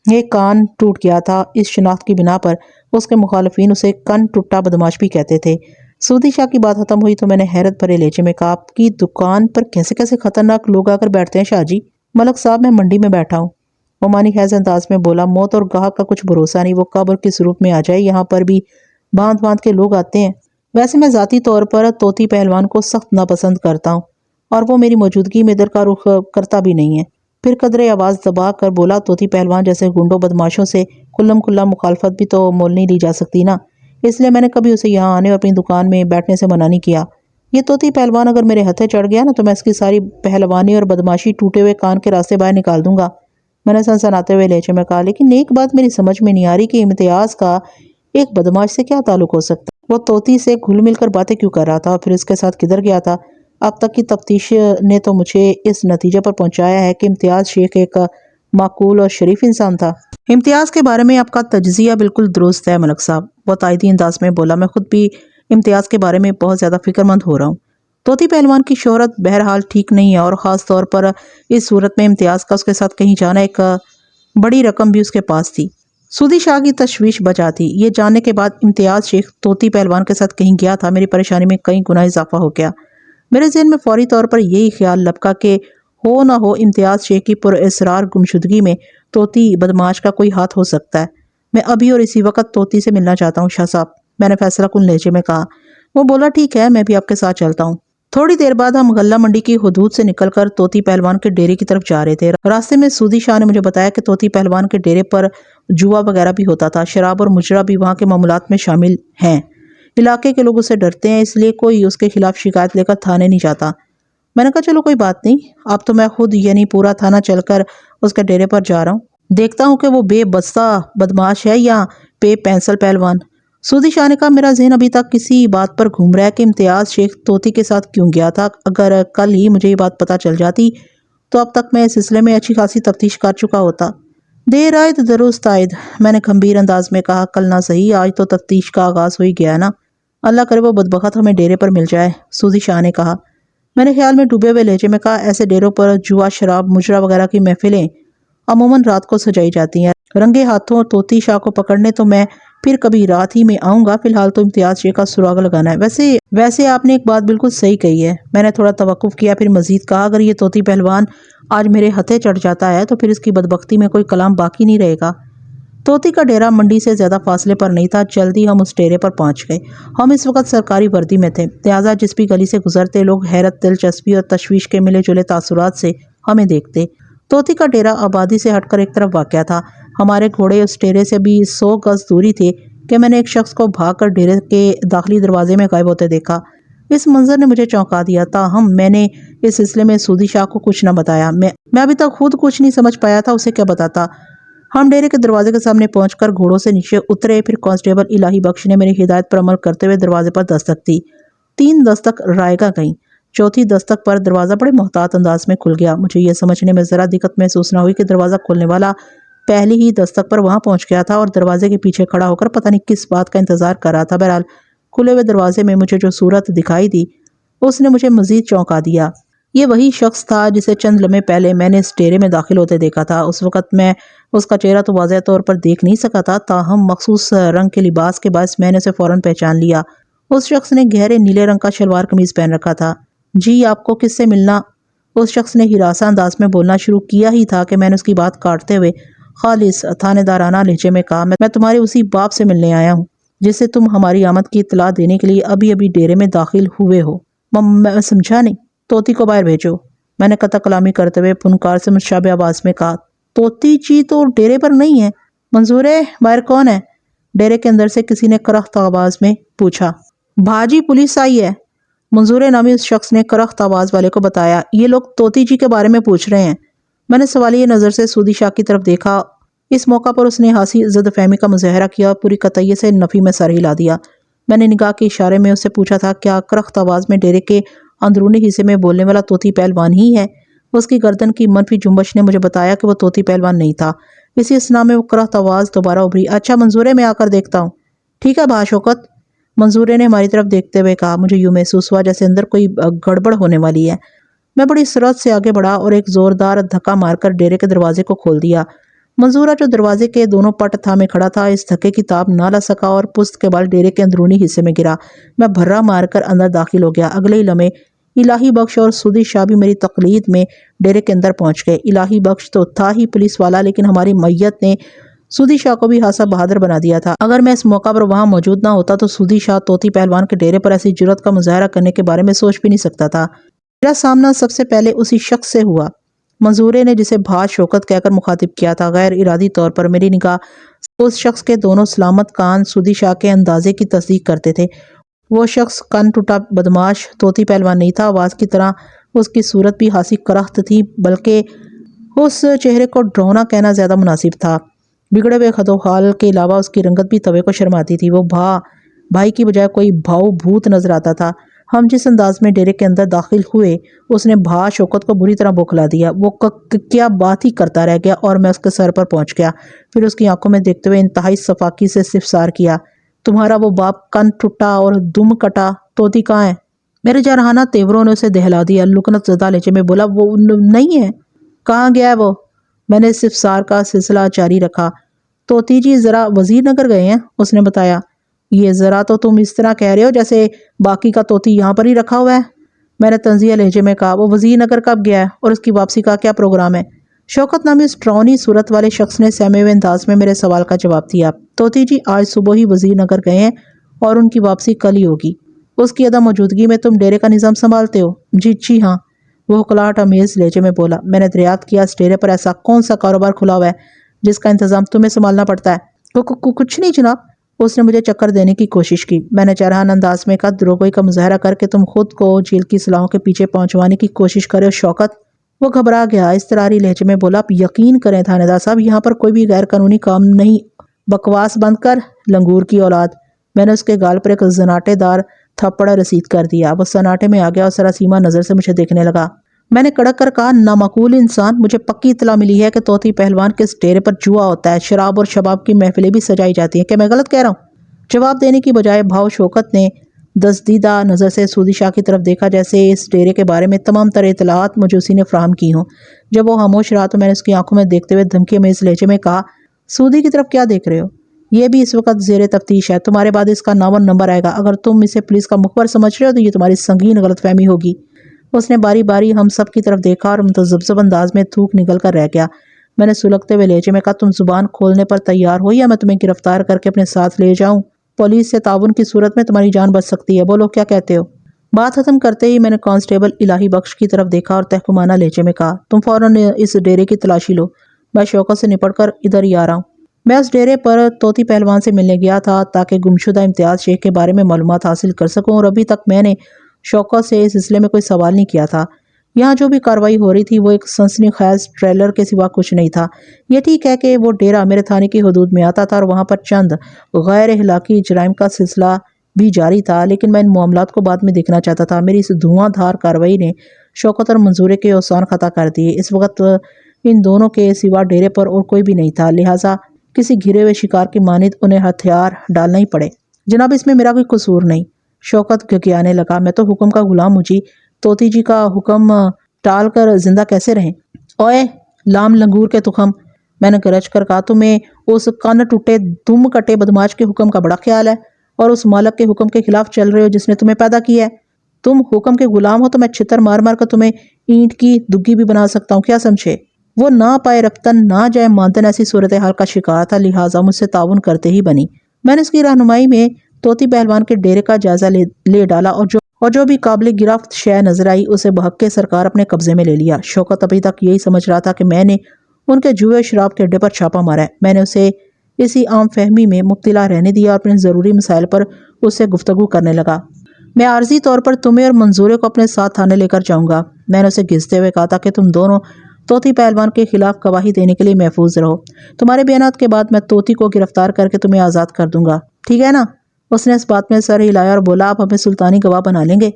ایک کان ٹوٹ گیا تھا۔ اس شناخت کی بنا پر اس کے مخالفین اسے کن ٹوٹا بدماش بھی کہتے تھے۔ سودی شاہ کی بات ختم ہوئی تو میں نے حیرت بھرے لہجے میں کہا، آپ کی دکان پر کیسے کیسے خطرناک لوگ آ کر بیٹھتے ہیں شاہ جی؟ ملک صاحب میں منڈی میں بیٹھا ہوں، وہ مانی خیز انداز میں بولا۔ موت اور گاہک کا کچھ بھروسہ نہیں، وہ قبر کس روپ میں آ جائے، یہاں پر بھی باندھ باندھ کے لوگ آتے ہیں۔ ویسے میں ذاتی طور پر طوطی پہلوان کو سخت ناپسند کرتا ہوں اور وہ میری موجودگی میں ادھر کا رخ کرتا بھی نہیں ہے۔ پھر قدرے آواز دبا کر بولا، طوطی پہلوان جیسے گنڈوں بدماشوں سے کھلم کھلا مخالفت بھی تو مول نہیں لی جا سکتی نا، اس لیے میں نے کبھی اسے یہاں آنے اور اپنی دکان میں بیٹھنے سے منع نہیں کیا۔ یہ طوطی پہلوان اگر میرے ہتھے چڑھ گیا نا تو میں اس کی ساری پہلوانی اور بدماشی ٹوٹے ہوئے کان کے راستے باہر نکال دوں گا۔ میں نے سنسناتے ہوئے لہجے میں کہا، لیکن ایک بات میری سمجھ میں نہیں آ رہی کہ امتیاز کا ایک بدماش سے کیا تعلق ہو سکتا ہے؟ وہ طوطی سے گھل مل کر باتیں کیوں کر رہا تھا اور پھر اس کے ساتھ کدھر گیا تھا؟ اب تک کی تفتیش نے تو مجھے اس نتیجے پر پہنچایا ہے کہ امتیاز شیخ ایک معقول اور شریف انسان تھا۔ امتیاز کے بارے میں آپ کا تجزیہ بالکل درست ہے ملک صاحب، وہ تائیدی انداز میں بولا۔ میں خود بھی امتیاز کے بارے میں بہت زیادہ فکر مند ہو رہا ہوں۔ طوطی پہلوان کی شہرت بہرحال ٹھیک نہیں ہے، اور خاص طور پر اس صورت میں امتیاز کا اس کے ساتھ کہیں جانا، ایک بڑی رقم بھی اس کے پاس تھی۔ سودی شاہ کی تشویش بجا تھی۔ یہ جاننے کے بعد امتیاز شیخ طوطی پہلوان کے ساتھ کہیں گیا تھا، میری پریشانی میں کئی گنا اضافہ ہو گیا۔ میرے ذہن میں فوری طور پر یہی خیال لپکا کہ ہو نہ ہو امتیاز شیخ کی پر اسرار گمشدگی میں طوطی بدماش کا کوئی ہاتھ ہو سکتا ہے۔ میں ابھی اور اسی وقت طوطی سے ملنا چاہتا ہوں شاہ صاحب، میں نے فیصلہ کن لہجے میں کہا۔ وہ بولا، ٹھیک ہے، میں بھی آپ کے ساتھ چلتا ہوں۔ تھوڑی دیر بعد ہم غلہ منڈی کی حدود سے نکل کر طوطی پہلوان کے ڈیرے کی طرف جا رہے تھے۔ راستے میں سودی شاہ نے مجھے بتایا کہ طوطی پہلوان کے ڈیرے پر جوا وغیرہ بھی ہوتا تھا، شراب اور مجرا بھی وہاں کے معمولات میں شامل ہیں۔ علاقے کے لوگ اسے ڈرتے ہیں، اس لیے کوئی اس کے خلاف شکایت لے کر تھانے نہیں جاتا۔ میں نے کہا، چلو کوئی بات نہیں، اب تو میں خود یعنی پورا تھانہ چل کر اس کے ڈیرے پر جا رہا ہوں، دیکھتا ہوں کہ وہ بے بستہ بدماش ہے یا پے پینسل پہلوان۔ سودی شاہ نے کہا، میرا ذہن ابھی تک کسی بات پر گھوم رہا ہے کہ امتیاز شیخ طوطی کے ساتھ کیوں گیا تھا۔ اگر کل ہی مجھے یہ بات پتہ چل جاتی تو اب تک میں اس سلسلے میں اچھی خاصی تفتیش کر چکا ہوتا۔ دیر آئے تو درست آئے، میں نے گھمبیر انداز میں کہا، کل نہ صحیح آج تو تفتیش کا آغاز ہو ہی گیا نا، اللہ کرے وہ بدبخت ہمیں ڈیرے پر مل جائے، سودی شاہ نے کہا۔ میں نے خیال میں ڈوبے ہوئے لہجے میں کہا، ایسے ڈیروں پر جوا، شراب، مجرا وغیرہ کی محفلیں عموماً رات کو سجائی جاتی ہیں۔ رنگے ہاتھوں طوطی شاہ کو پکڑنے تو میں پھر کبھی رات ہی میں آؤں گا، فی الحال تو امتیاز شیخ کا سراغ لگانا ہے۔ ویسے آپ نے ایک بات بالکل صحیح کہی ہے۔ میں نے تھوڑا توقف کیا، پھر مزید کہا، اگر یہ طوطی پہلوان آج میرے ہتھے چڑھ جاتا ہے تو پھر اس کی بدبختی میں کوئی کلام باقی نہیں رہے گا۔ طوطی کا ڈیرا منڈی سے زیادہ فاصلے پر نہیں تھا، جلدی ہم اس ڈیرے پر پہنچ گئے۔ ہم اس وقت سرکاری وردی میں تھے، لہٰذا جس بھی گلی سے گزرتے لوگ حیرت، دلچسپی اور تشویش کے ملے جلے تاثرات سے ہمیں دیکھتے۔ طوطی کا ڈیرا آبادی سے ہٹ کر ایک طرف واقع تھا۔ ہمارے گھوڑے اس ڈیرے سے بھی 100 گز دوری تھے کہ میں نے ایک شخص کو بھاگ کر ڈیرے کے داخلی دروازے میں غائب ہوتے دیکھا۔ اس منظر نے مجھے چونکا دیا، تاہم میں نے اس سلسلے میں سودی شاہ کو کچھ نہ بتایا۔ میں ابھی تک خود کچھ نہیں سمجھ پایا تھا، اسے کیا بتاتا۔ ہم ڈیرے کے دروازے کے سامنے پہنچ کر گھوڑوں سے نیچے اترے، پھر کانسٹیبل الہی بخش نے میری ہدایت پر عمل کرتے ہوئے دروازے پر دستک دی۔ 3 دستک رائگاں گئیں، چوتھی دستک پر دروازہ بڑے محتاط انداز میں کھل گیا۔ مجھے یہ سمجھنے میں ذرا دقت محسوس نہ ہوئی کہ دروازہ کھولنے والا پہلی ہی دستک پر وہاں پہنچ گیا تھا اور دروازے کے پیچھے کھڑا ہو کر پتہ نہیں کس بات کا انتظار کر رہا تھا۔ بہرحال کھلے ہوئے دروازے میں مجھے جو صورت دکھائی دی اس نے مجھے مزید چونکا دیا۔ یہ وہی شخص تھا جسے چند لمحے پہلے میں نے اس ڈیرے میں داخل ہوتے دیکھا تھا۔ اس وقت میں اس کا چہرہ تو واضح طور پر دیکھ نہیں سکا تھا، تاہم مخصوص رنگ کے لباس کے باعث میں نے اسے فوراً پہچان لیا۔ اس شخص نے گہرے نیلے رنگ کا شلوار قمیض پہن رکھا تھا۔ جی، آپ کو کس سے ملنا؟ اس شخص نے ہراساں انداز میں بولنا شروع کیا ہی تھا کہ میں نے اس کی بات کاٹتے ہوئے خالص تھانے دارانہ لہجے میں کہا، میں تمہارے اسی باپ سے ملنے آیا ہوں جس سے تم ہماری آمد کی اطلاع دینے کے لیے ابھی ڈیرے میں داخل ہوئے ہو۔ میں سمجھا نہیں۔ طوطی کو باہر بھیجو، میں نے قطع کلامی کرتے ہوئے فنکار سے مشابہ آواز میں کہا۔ طوطی جی تو ڈیرے پر نہیں ہے، منظور ہے، باہر کون ہے؟ ڈیرے کے اندر سے کسی نے کرخت آواز میں پوچھا۔ بھاجی پولیس آئی ہے، منظور نامی اس شخص نے کرخت آواز والے کو بتایا۔ یہ لوگ طوطی جی کے بارے میں پوچھ رہے ہیں۔ میں نے سوالیہ نظر سے سودی شاہ کی طرف دیکھا۔ اس موقع پر اس نے ہنسی زد فہمی کا مظاہرہ کیا اور پوری قطعیت سے نفی میں سر ہلا دیا۔ میں نے نگاہ کے اشارے میں اس سے پوچھا تھا، کیا کرخت آواز میں ڈیرے کے اندرونی حصے میں بولنے والا طوطی پہلوان ہی ہے؟ اس کی گردن کی منفی جنبش نے مجھے بتایا کہ وہ طوطی پہلوان نہیں تھا۔ اسی اثنا میں وہ کرخت آواز دوبارہ ابھری۔ اچھا منظورے میں آ کر دیکھتا ہوں۔ ٹھیک ہے بھا شوکت، منظورے نے ہماری طرف دیکھتے ہوئے کہا۔ مجھے یوں محسوس ہوا جیسے اندر کوئی گڑبڑ ہونے والی ہے۔ میں بڑی سرعت سے آگے بڑھا اور ایک زوردار دھکا مار کر ڈیرے کے دروازے کو کھول دیا۔ منظورہ جو دروازے کے دونوں پٹ تھامے کھڑا تھا، اس دھکے کی تاب نہ لا سکا اور پست کے بال ڈیرے کے اندرونی حصے میں گرا۔ میں بھرا مار کر اندر داخل ہو گیا۔ اگلے ہی لمحے الہی بخش اور سودی شاہ بھی میری تقلید میں ڈیرے کے اندر پہنچ گئے۔ الہی بخش تو تھا ہی پولیس والا، لیکن ہماری میت نے سودی شاہ کو بھی خاصا بہادر بنا دیا تھا۔ اگر میں اس موقع پر وہاں موجود نہ ہوتا تو سودی شاہ طوطی پہلوان کے ڈیرے پر ایسی جرأت کا مظاہرہ کرنے کے بارے میں سوچ بھی نہیں سکتا تھا۔ میرا سامنا سب سے پہلے اسی شخص سے ہوا، منظورے نے جسے بھا شوکت کہہ کر مخاطب کیا تھا۔ غیر ارادی طور پر میری نگاہ اس شخص کے دونوں سلامت کان سودی شاہ کے اندازے کی تصدیق کرتے تھے۔ وہ شخص کن ٹوٹا بدماش طوطی پہلوان نہیں تھا۔ آواز کی طرح اس کی صورت بھی خاصی کرخت تھی، بلکہ اس چہرے کو ڈراؤنا کہنا زیادہ مناسب تھا۔ بگڑے ہوئے خد و خال کے علاوہ اس کی رنگت بھی توے کو شرماتی تھی۔ وہ بھائی کی بجائے کوئی بھاؤ بھوت نظر آتا تھا۔ ہم جس انداز میں ڈیرے کے اندر داخل ہوئے، اس نے بھا شوکت کو بری طرح بوکھلا دیا۔ وہ کیا بات ہی کرتا رہ گیا اور میں اس کے سر پر پہنچ گیا۔ پھر اس کی آنکھوں میں دیکھتے ہوئے انتہائی صفاقی سے استفسار کیا، تمہارا وہ باپ کن ٹوٹا اور دم کٹا طوطی کہاں ہے؟ میرے جارحانہ تیوروں نے اسے دہلا دیا۔ لکنت زدہ لہجے میں بولا، وہ نہیں ہے۔ کہاں گیا ہے وہ؟ میں نے استفسار کا سلسلہ جاری رکھا۔ طوطی جی ذرا وزیر نگر گئے ہیں، اس نے بتایا۔ یہ ذرا تو تم اس طرح کہہ رہے ہو جیسے باقی کا طوطی یہاں پر ہی رکھا ہوا ہے، میں نے طنزیہ لہجے میں کہا۔ وہ وزیر نگر کب گیا ہے اور اس کی واپسی کا کیا پروگرام ہے؟ شوکت نامی اس ڈراؤنی صورت والے شخص نے سہمے ہوئے انداز میں میرے سوال کا جواب دیا۔ طوطی جی آج صبح ہی وزیر نگر گئے ہیں اور ان کی واپسی کل ہی ہوگی۔ اس کی عدم موجودگی میں تم ڈیرے کا نظام سنبھالتے ہو؟ جی ہاں، وہ ہکلاہٹ آمیز لہجے میں بولا۔ میں نے دریافت کیا، اس ڈیرے پر ایسا کون سا کاروبار کھلا ہوا ہے جس کا انتظام تمہیں سنبھالنا پڑتا ہے؟ کچھ نہیں جناب، اس نے مجھے چکر دینے کی کوشش کی۔ میں نے جارحانہ انداز میں کہا، دروغوئی کا مظاہرہ کر کے تم خود کو جیل کی صلاحوں کے پیچھے پہنچوانے کی کوشش کرے ہو شوکت؟ وہ گھبرا گیا، اضطراری لہجے میں بولا، آپ یقین کریں تھانے دار صاحب، یہاں پر کوئی بھی غیر قانونی کام نہیں۔ بکواس بند کر، لنگور کی اولاد! میں نے اس کے گال پر ایک زناٹے دار تھپڑ رسید کر دیا۔ وہ سناٹے میں آ گیا اور سراسیمہ نظر سے مجھے دیکھنے لگا۔ میں نے کڑک کر کہا، نامعقول انسان! مجھے پکی اطلاع ملی ہے کہ طوطی پہلوان کے اس ڈیرے پر جوا ہوتا ہے، شراب اور شباب کی محفلیں بھی سجائی جاتی ہیں۔ کیا میں غلط کہہ رہا ہوں؟ جواب دینے کی بجائے بھاؤ شوکت نے دزدیدہ نظر سے سودی شاہ کی طرف دیکھا، جیسے اس ڈیرے کے بارے میں تمام تر اطلاعات مجھے اسی نے فراہم کی ہوں۔ جب وہ خاموش رہا تو میں نے اس کی آنکھوں میں دیکھتے ہوئے دھمکی آمیز لہجے میں کہا، سودی کی طرف کیا دیکھ رہے ہو؟ یہ بھی اس وقت زیر تفتیش ہے، تمہارے بعد اس کا نام اور نمبر آئے گا۔ اگر تم اسے پولیس کا مخبر سمجھ رہے ہو تو یہ تمہاری سنگین غلط فہمی ہوگی۔ اس نے باری باری ہم سب کی طرف دیکھا اور متذبذب انداز میں تھوک نگل کر رہ گیا۔ میں نے سلگتے ہوئے لہجے میں کہا، تم زبان کھولنے پر تیار ہو یا میں تمہیں گرفتار کر کے اپنے ساتھ لے جاؤں؟ پولیس سے تعاون کی صورت میں تمہاری جان بچ سکتی ہے، بولو کیا کہتے ہو؟ بات ختم کرتے ہی میں نے کانسٹیبل الہی بخش کی طرف دیکھا اور تحکمانہ لہجے میں کہا، تم فوراً اس ڈیرے کی تلاشی لو، میں شوکت سے نپٹ کر ادھر ہی آ رہا ہوں۔ میں اس ڈیرے پر طوطی پہلوان سے ملنے گیا تھا تاکہ گمشدہ امتیاز شیخ کے بارے میں معلومات حاصل کر سکوں، اور ابھی تک میں نے شوکت سے اس سلسلے میں کوئی سوال نہیں کیا تھا۔ یہاں جو بھی کاروائی ہو رہی تھی وہ ایک سنسنی خیز ٹریلر کے سوا کچھ نہیں تھا۔ یہ ٹھیک ہے کہ وہ ڈیرہ میرے تھانے کی حدود میں آتا تھا اور وہاں پر چند غیر اخلاقی جرائم کا سلسلہ بھی جاری تھا، لیکن میں ان معاملات کو بعد میں دیکھنا چاہتا تھا۔ میری اس دھواں دھار کاروائی نے شوکت اور منظورے کے اوسان خطا کر دیے۔ اس وقت ان دونوں کے سوا ڈیرے پر اور کوئی بھی نہیں تھا، لہٰذا کسی گھرے ہوئے شکار کی مانند انہیں ہتھیار ڈالنا ہی پڑے۔ جناب، اس میں میرا کوئی قصور نہیں، شوکت گھگیانے لگا، میں تو حکم کا غلام ہوں جی، طوطی جی کا حکم ٹال کر زندہ کیسے رہیں؟ اوئے لام لنگور کے تخم، میں نے گرج کر کہا، تمہیں اس کن ٹوٹے دم کٹے بدماش کے حکم کا بڑا خیال ہے اور اس مالک کے حکم کے خلاف چل رہے ہو جس نے تمہیں پیدا کیا ہے۔ تم حکم کے غلام ہو تو میں چھتر مار مار کر تمہیں اینٹ کی دگی بھی بنا سکتا ہوں، کیا سمجھے؟ وہ نہ پائے رفتن نہ جائے ماندن ایسی صورتحال کا شکار تھا، لہٰذا مجھ سے تعاون کرتے ہی بنی۔ میں نے اس کی رہنمائی میں طوطی پہلوان کے ڈیرے کا جائزہ لے ڈالا اور جو بھی قابل گرفت شے نظر آئی اسے بحق کے سرکار اپنے قبضے میں لے لیا۔ شوکت ابھی تک یہی سمجھ رہا تھا کہ میں نے ان کے جوئے شراب کے اڈے پر چھاپا مارا ہے۔ میں نے اسے اسی عام فہمی میں مبتلا رہنے دیا اور اپنے ضروری مسائل پر اس سے گفتگو کرنے لگا۔ میں عارضی طور پر تمہیں اور منظورے کو اپنے ساتھ تھانے لے کر جاؤں گا۔ میں نے اسے گھستے ہوئے کہا تھا کہ تم دونوں طوطی پہلوان کے خلاف گواہی دینے کے لیے محفوظ رہو۔ تمہارے بیانات کے بعد میں طوطی کو گرفتار کر کے تمہیں آزاد کر دوں گا، ٹھیک ہے نا؟ اس نے اس بات میں سر ہلایا اور بولا، آپ ہمیں سلطانی گواہ بنا لیں گے؟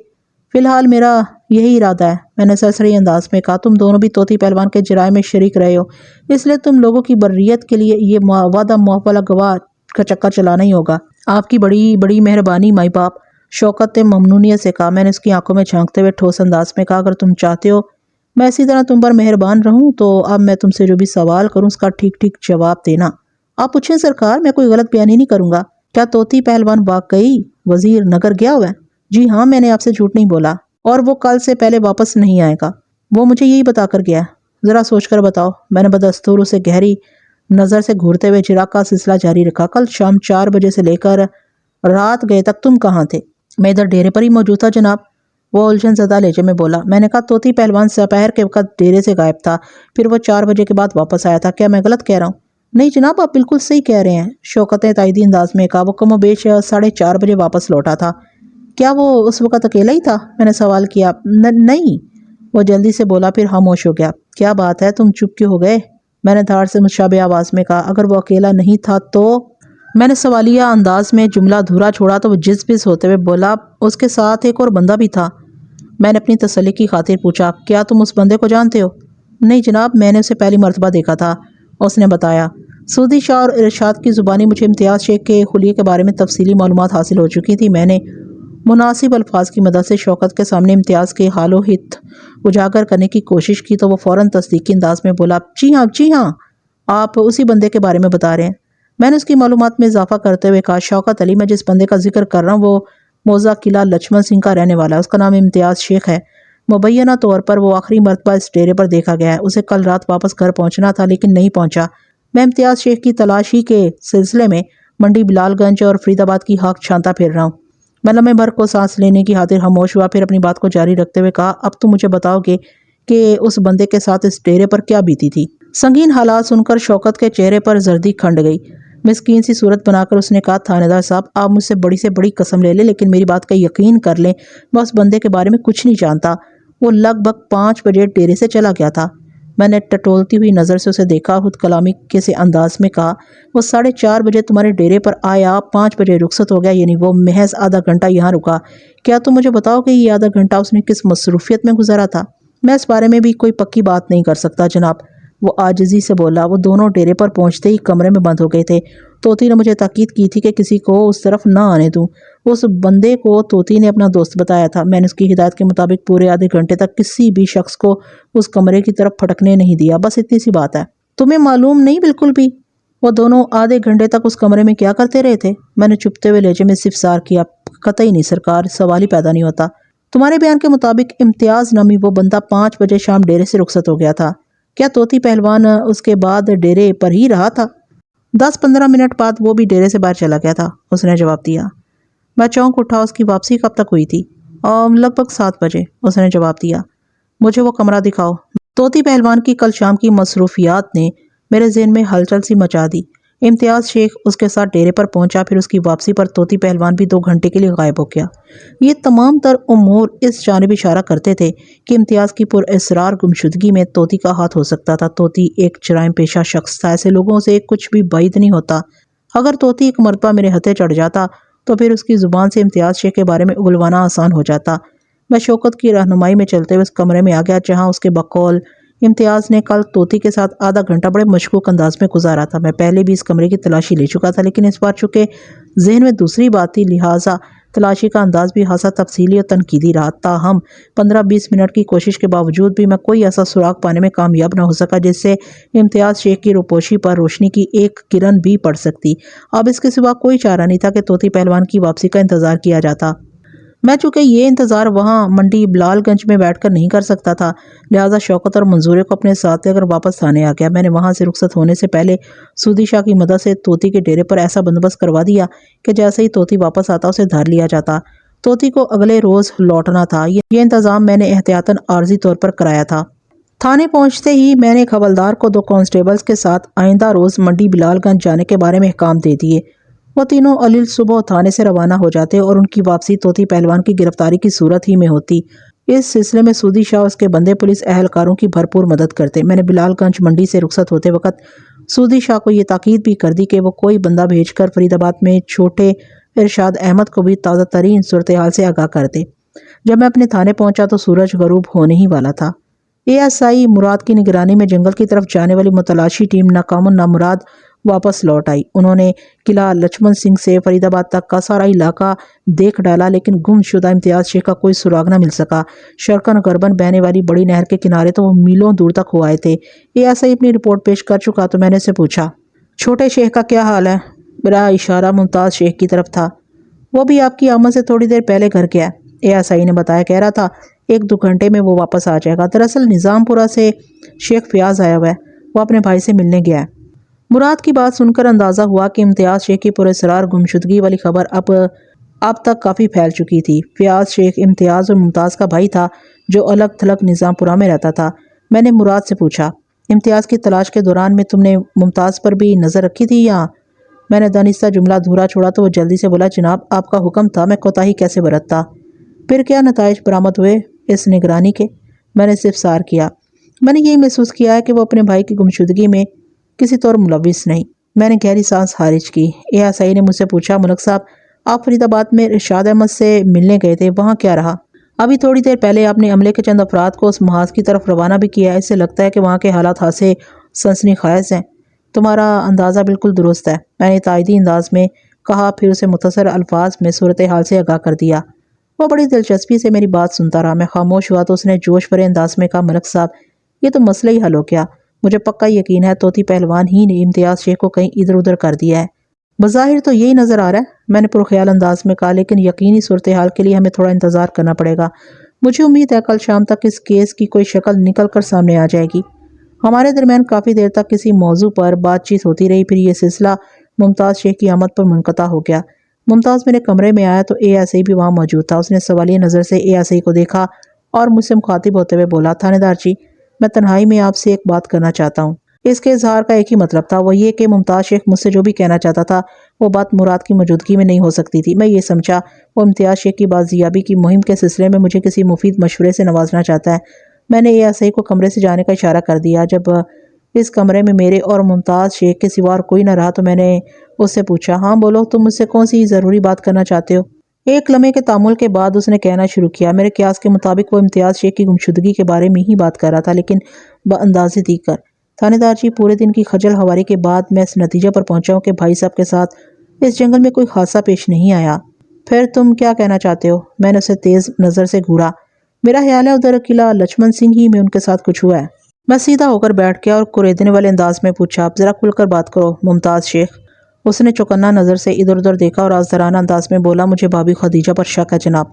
فی الحال میرا یہی ارادہ ہے، میں نے سرسری انداز میں کہا۔ تم دونوں بھی طوطی پہلوان کے جرائم میں شریک رہے ہو، اس لیے تم لوگوں کی بریت کے لیے یہ وعدہ معاوضہ گواہ کا چکر چلانا ہی ہوگا۔ آپ کی بڑی بڑی مہربانی مائی باپ، شوکت نے ممنونیت سے کہا۔ میں نے اس کی آنکھوں میں جھانکتے ہوئے ٹھوس انداز میں کہا، اگر تم چاہتے ہو میں اسی طرح تم پر مہربان رہوں تو اب میں تم سے جو بھی سوال کروں اس کا ٹھیک ٹھیک جواب دینا۔ آپ پوچھیں سرکار، میں کوئی غلط بیانی نہیں کروں گا۔ کیا طوطی پہلوان واقعی وزیر نگر گیا ہوا ہے؟ جی ہاں، میں نے آپ سے جھوٹ نہیں بولا، اور وہ کل سے پہلے واپس نہیں آئے گا۔ وہ مجھے یہی بتا کر گیا ہے۔ ذرا سوچ کر بتاؤ۔ میں نے بدستور اسے گہری نظر سے گھورتے ہوئے جراح کا سلسلہ جاری رکھا۔ کل شام 4 بجے سے لے کر رات گئے تک تم کہاں تھے؟ میں ادھر ڈیرے پر ہی موجود تھا جناب، وہ الجھن زدہ لہجے میں بولا۔ میں نے کہا طوطی پہلوان دوپہر کے وقت ڈیرے سے غائب تھا، پھر وہ 4 بجے کے بعد واپس آیا تھا۔ کیا میں غلط کہہ رہا ہوں؟ نہیں جناب، آپ بالکل صحیح کہہ رہے ہیں، شوکت نے تائیدی انداز میں کہا۔ وہ کم و بیش 4:30 بجے واپس لوٹا تھا۔ کیا وہ اس وقت اکیلا ہی تھا؟ میں نے سوال کیا۔ نہیں، وہ جلدی سے بولا، پھر خاموش ہو گیا۔ کیا بات ہے، تم چپ کیوں ہو گئے؟ میں نے دھاڑ سے مشابہ آواز میں کہا۔ اگر وہ اکیلا نہیں تھا تو؟ میں نے سوالیہ انداز میں جملہ ادھورا چھوڑا تو وہ جز بز ہوتے ہوئے بولا، اس کے ساتھ ایک اور بندہ بھی تھا۔ میں نے اپنی تسلی کی خاطر پوچھا، کیا تم اس بندے کو جانتے ہو؟ نہیں جناب، میں نے اسے پہلی مرتبہ دیکھا تھا، اس نے بتایا۔ سودی شاہ اور ارشاد کی زبانی مجھے امتیاز شیخ کے خلیے کے بارے میں تفصیلی معلومات حاصل ہو چکی تھی۔ میں نے مناسب الفاظ کی مدد سے شوکت کے سامنے امتیاز کے حال و حت اجاگر کرنے کی کوشش کی تو وہ فوراً تصدیقی انداز میں بولا، جی ہاں، آپ اسی بندے کے بارے میں بتا رہے ہیں۔ میں نے اس کی معلومات میں اضافہ کرتے ہوئے کہا، شوکت علی، میں جس بندے کا ذکر کر رہا ہوں وہ موزہ قلعہ لچمن سنگھ کا رہنے والا ہے۔ اس کا نام امتیاز شیخ ہے۔ مبینہ طور پر وہ آخری مرتبہ اس ڈیرے پر دیکھا گیا ہے۔ اسے کل رات واپس گھر پہنچنا تھا لیکن نہیں پہنچا۔ میں امتیاز شیخ کی تلاشی کے سلسلے میں منڈی بلال گنج اور فرید آباد کی خاک چھانتا پھر رہا ہوں۔ میں لمحے بھر کو سانس لینے کی خاطر خاموش ہوا، پھر اپنی بات کو جاری رکھتے ہوئے کہا، اب تم مجھے بتاؤ گے کہ اس بندے کے ساتھ اس ڈیرے پر کیا بیتی تھی؟ سنگین حالات سن کر شوکت کے چہرے پر زردی کھنڈ گئی۔ مسکین سی صورت بنا کر اس نے کہا، تھانے دار صاحب، آپ مجھ سے بڑی قسم لے لیں لیکن میری بات کا یقین کر لیں، میں اس بندے کے بارے میں کچھ نہیں جانتا۔ وہ لگ بھگ 5 بجے ڈیرے سے چلا گیا تھا۔ میں نے ٹٹولتی ہوئی نظر سے اسے دیکھا، خود کلامی کے سے انداز میں کہا، وہ 4:30 بجے تمہارے ڈیرے پر آیا، 5 بجے رخصت ہو گیا، یعنی وہ محض آدھا گھنٹہ یہاں رکا۔ کیا تم مجھے بتاؤ کہ یہ آدھا گھنٹہ اس نے کس مصروفیت میں گزارا تھا؟ میں اس بارے میں بھی کوئی پکی بات نہیں کر سکتا جناب، وہ عاجزی سے بولا۔ وہ دونوں ڈیرے پر پہنچتے ہی کمرے میں بند ہو گئے تھے۔ طوطی نے مجھے تاکید کی تھی کہ کسی کو اس طرف نہ آنے دوں۔ اس بندے کو طوطی نے اپنا دوست بتایا تھا۔ میں نے اس کی ہدایت کے مطابق پورے آدھے گھنٹے تک کسی بھی شخص کو اس کمرے کی طرف پھٹکنے نہیں دیا، بس اتنی سی بات ہے۔ تمہیں معلوم نہیں بالکل بھی وہ دونوں آدھے گھنٹے تک اس کمرے میں کیا کرتے رہے تھے؟ میں نے چپتے ہوئے لہجے میں استفسار کیا۔ قطعی نہیں سرکار، سوال ہی پیدا نہیں ہوتا۔ تمہارے بیان کے مطابق امتیاز نامی وہ بندہ 5 بجے شام ڈیرے سے رخصت ہو گیا تھا۔ کیا طوطی پہلوان اس کے بعد ڈیرے پر ہی رہا تھا؟ 10-15 منٹ بعد وہ بھی ڈیرے سے باہر چلا گیا تھا، اس نے جواب دیا۔ میں چونک اٹھا، اس کی واپسی کب تک ہوئی تھی؟ لگ بھگ 7 بجے، اس نے جواب دیا۔ مجھے وہ کمرہ دکھاؤ۔ طوطی پہلوان کی کل شام کی مصروفیات نے میرے ذہن میں ہلچل سی مچا دی۔ امتیاز شیخ اس کے ساتھ ڈیرے پر پہنچا، پھر اس کی واپسی پر طوطی پہلوان بھی 2 گھنٹے کے لیے غائب ہو گیا۔ یہ تمام تر امور اس جانب اشارہ کرتے تھے کہ امتیاز کی پر اسرار گمشدگی میں طوطی کا ہاتھ ہو سکتا تھا۔ طوطی ایک جرائم پیشہ شخص تھا، ایسے لوگوں سے کچھ بھی بعید نہیں ہوتا۔ اگر طوطی ایک مرتبہ میرے ہتھے چڑھ جاتا تو پھر اس کی زبان سے امتیاز شیخ کے بارے میں اگلوانا آسان ہو جاتا۔ میں شوکت کی رہنمائی میں چلتے ہوئے اس کمرے میں آ گیا جہاں اس کے بقول امتیاز نے کل طوطی کے ساتھ آدھا گھنٹہ بڑے مشکوک انداز میں گزارا تھا۔ میں پہلے بھی اس کمرے کی تلاشی لے چکا تھا لیکن اس بار چونکہ ذہن میں دوسری بات تھی لہٰذا تلاشی کا انداز بھی خاصا تفصیلی اور تنقیدی رہا۔ تاہم 15-20 منٹ کی کوشش کے باوجود بھی میں کوئی ایسا سراغ پانے میں کامیاب نہ ہو سکا جس سے امتیاز شیخ کی روپوشی پر روشنی کی ایک کرن بھی پڑ سکتی۔ اب اس کے سوا کوئی چارہ نہیں تھا کہ طوطی پہلوان کی واپسی کا انتظار کیا جاتا۔ میں چونکہ یہ انتظار وہاں منڈی بلال گنج میں بیٹھ کر نہیں کر سکتا تھا لہٰذا شوکت اور منظورے کو اپنے ساتھ لے کر واپس تھانے آ گیا۔ میں نے وہاں سے رخصت ہونے سے پہلے سودی شاہ کی مدد سے طوطی کے ڈیرے پر ایسا بندوبست کروا دیا کہ جیسے ہی طوطی واپس آتا اسے دھر لیا جاتا۔ طوطی کو اگلے روز لوٹنا تھا۔ یہ انتظام میں نے احتیاطاً عارضی طور پر کرایا تھا۔ تھانے پہنچتے ہی میں نے ایک حوالدار کو 2 کانسٹیبلز کے ساتھ آئندہ روز منڈی بلال گنج جانے کے بارے میں احکام دے دیے۔ وہ تینوں علیل صبح تھانے سے روانہ ہو جاتے اور ان کی واپسی طوطی پہلوان کی گرفتاری کی صورت ہی میں ہوتی۔ اس سلسلے میں سودی شاہ اور اس کے بندے پولیس اہلکاروں کی بھرپور مدد کرتے۔ میں نے بلال گنج منڈی سے رخصت ہوتے وقت سودی شاہ کو یہ تاکید بھی کر دی کہ وہ کوئی بندہ بھیج کر فرید آباد میں چھوٹے ارشاد احمد کو بھی تازہ ترین صورتحال سے آگاہ کر دے۔ جب میں اپنے تھانے پہنچا تو سورج غروب ہونے ہی والا تھا۔ ASI مراد کی نگرانی میں جنگل کی طرف جانے والی متلاشی ٹیم ناکام نامراد واپس لوٹ آئی۔ انہوں نے قلعہ لچمن سنگھ سے فرید آباد تک کا سارا علاقہ دیکھ ڈالا، لیکن گم شدہ امتیاز شیخ کا کوئی سراغ نہ مل سکا۔ شرقاً غرباً بہنے والی بڑی نہر کے کنارے تو وہ میلوں دور تک ہو آئے تھے۔ ASI اپنی رپورٹ پیش کر چکا تو میں نے اسے پوچھا، چھوٹے شیخ کا کیا حال ہے؟ میرا اشارہ ممتاز شیخ کی طرف تھا۔ وہ بھی آپ کی آمد سے تھوڑی دیر پہلے گھر گیا۔ ASI نے بتایا، کہہ رہا تھا 1-2 گھنٹے میں وہ واپس آ جائے گا۔ دراصل نظام پورہ سے شیخ فیاض آیا ہوا ہے، وہ اپنے بھائی سے ملنے گیا ہے۔ مراد کی بات سن کر اندازہ ہوا کہ امتیاز شیخ کی پراسرار گمشدگی والی خبر اب تک کافی پھیل چکی تھی۔ فیاض شیخ امتیاز اور ممتاز کا بھائی تھا جو الگ تھلگ نظام پورہ میں رہتا تھا۔ میں نے مراد سے پوچھا، امتیاز کی تلاش کے دوران میں تم نے ممتاز پر بھی نظر رکھی تھی یا؟ میں نے دانستہ جملہ دھورا چھوڑا تو وہ جلدی سے بولا، جناب آپ کا حکم تھا، میں کوتاہی کیسے برتتا؟ پھر کیا نتائج برآمد ہوئے اس نگرانی کے؟ میں نے استفسار کیا۔ میں نے یہی محسوس کیا ہے کہ وہ اپنے بھائی کی گمشدگی میں کسی طور ملوث نہیں۔ میں نے گہری سانس خارج کی۔ ASI نے مجھ سے پوچھا، ملک صاحب آپ فرید آباد میں ارشاد احمد سے ملنے گئے تھے، وہاں کیا رہا؟ ابھی تھوڑی دیر پہلے آپ نے عملے کے چند افراد کو اس محاذ کی طرف روانہ بھی کیا ہے۔ اس سے لگتا ہے کہ وہاں کے حالات خاصے سنسنی خیز ہیں۔ تمہارا اندازہ بالکل درست ہے، میں نے تائیدی انداز میں کہا، پھر اسے مختصر الفاظ میں صورتحال سے آگاہ کر دیا۔ وہ بڑی دلچسپی سے میری بات سنتا رہا۔ میں خاموش ہوا تو اس نے جوش بھرے انداز میں کہا، ملک صاحب یہ تو مسئلہ ہی حل ہو گیا۔ مجھے پکا یقین ہے طوطی پہلوان ہی نے امتیاز شیخ کو کہیں ادھر ادھر کر دیا ہے۔ بظاہر تو یہی نظر آ رہا ہے، میں نے پرخیال انداز میں کہا، لیکن یقینی صورتحال کے لیے ہمیں تھوڑا انتظار کرنا پڑے گا۔ مجھے امید ہے کل شام تک اس کیس کی کوئی شکل نکل کر سامنے آ جائے گی۔ ہمارے درمیان کافی دیر تک کسی موضوع پر بات چیت ہوتی رہی، پھر یہ سلسلہ ممتاز شیخ کی آمد پر منقطع ہو گیا۔ ممتاز میرے کمرے میں آیا تو ASI بھی وہاں موجود تھا۔ اس نے سوالیہ نظر سے ASI کو دیکھا اور مجھ سے مخاطب ہوتے ہوئے بولا، تھانے دار جی میں تنہائی میں آپ سے ایک بات کرنا چاہتا ہوں۔ اس کے اظہار کا ایک ہی مطلب تھا، وہ یہ کہ ممتاز شیخ مجھ سے جو بھی کہنا چاہتا تھا وہ بات مراد کی موجودگی میں نہیں ہو سکتی تھی۔ میں یہ سمجھا وہ امتیاز شیخ کی بازیابی کی مہم کے سلسلے میں مجھے کسی مفید مشورے سے نوازنا چاہتا ہے۔ میں نے ASI کو کمرے سے جانے کا اشارہ کر دیا۔ جب اس کمرے میں میرے اور ممتاز شیخ کے سوا اور کوئی نہ رہا تو میں نے اس سے پوچھا، ہاں بولو، تم مجھ سے کون سی ضروری بات کرنا چاہتے ہو؟ ایک لمحے کے تامل کے بعد اس نے کہنا شروع کیا۔ میرے قیاس کے مطابق وہ امتیاز شیخ کی گمشدگی کے بارے میں ہی بات کر رہا تھا، لیکن باندازِ دیگر۔ تھانے دار جی پورے دن کی خجل خواری کے بعد میں اس نتیجے پر پہنچا ہوں کہ بھائی صاحب کے ساتھ اس جنگل میں کوئی حادثہ پیش نہیں آیا۔ پھر تم کیا کہنا چاہتے ہو؟ میں نے اسے تیز نظر سے گھورا۔ میرا خیال ہے ادھر قلعہ لچمن سنگھ ہی میں ان کے ساتھ کچھ ہوا ہے۔ میں سیدھا ہو کر بیٹھ گیا اور کریدنے والے انداز میں پوچھا، اب ذرا کھل کر بات کرو ممتاز شیخ۔ اس نے چوکنا نظر سے ادھر ادھر دیکھا اور آزدارانہ انداز میں بولا، مجھے بھابھی خدیجہ پر شک ہے جناب۔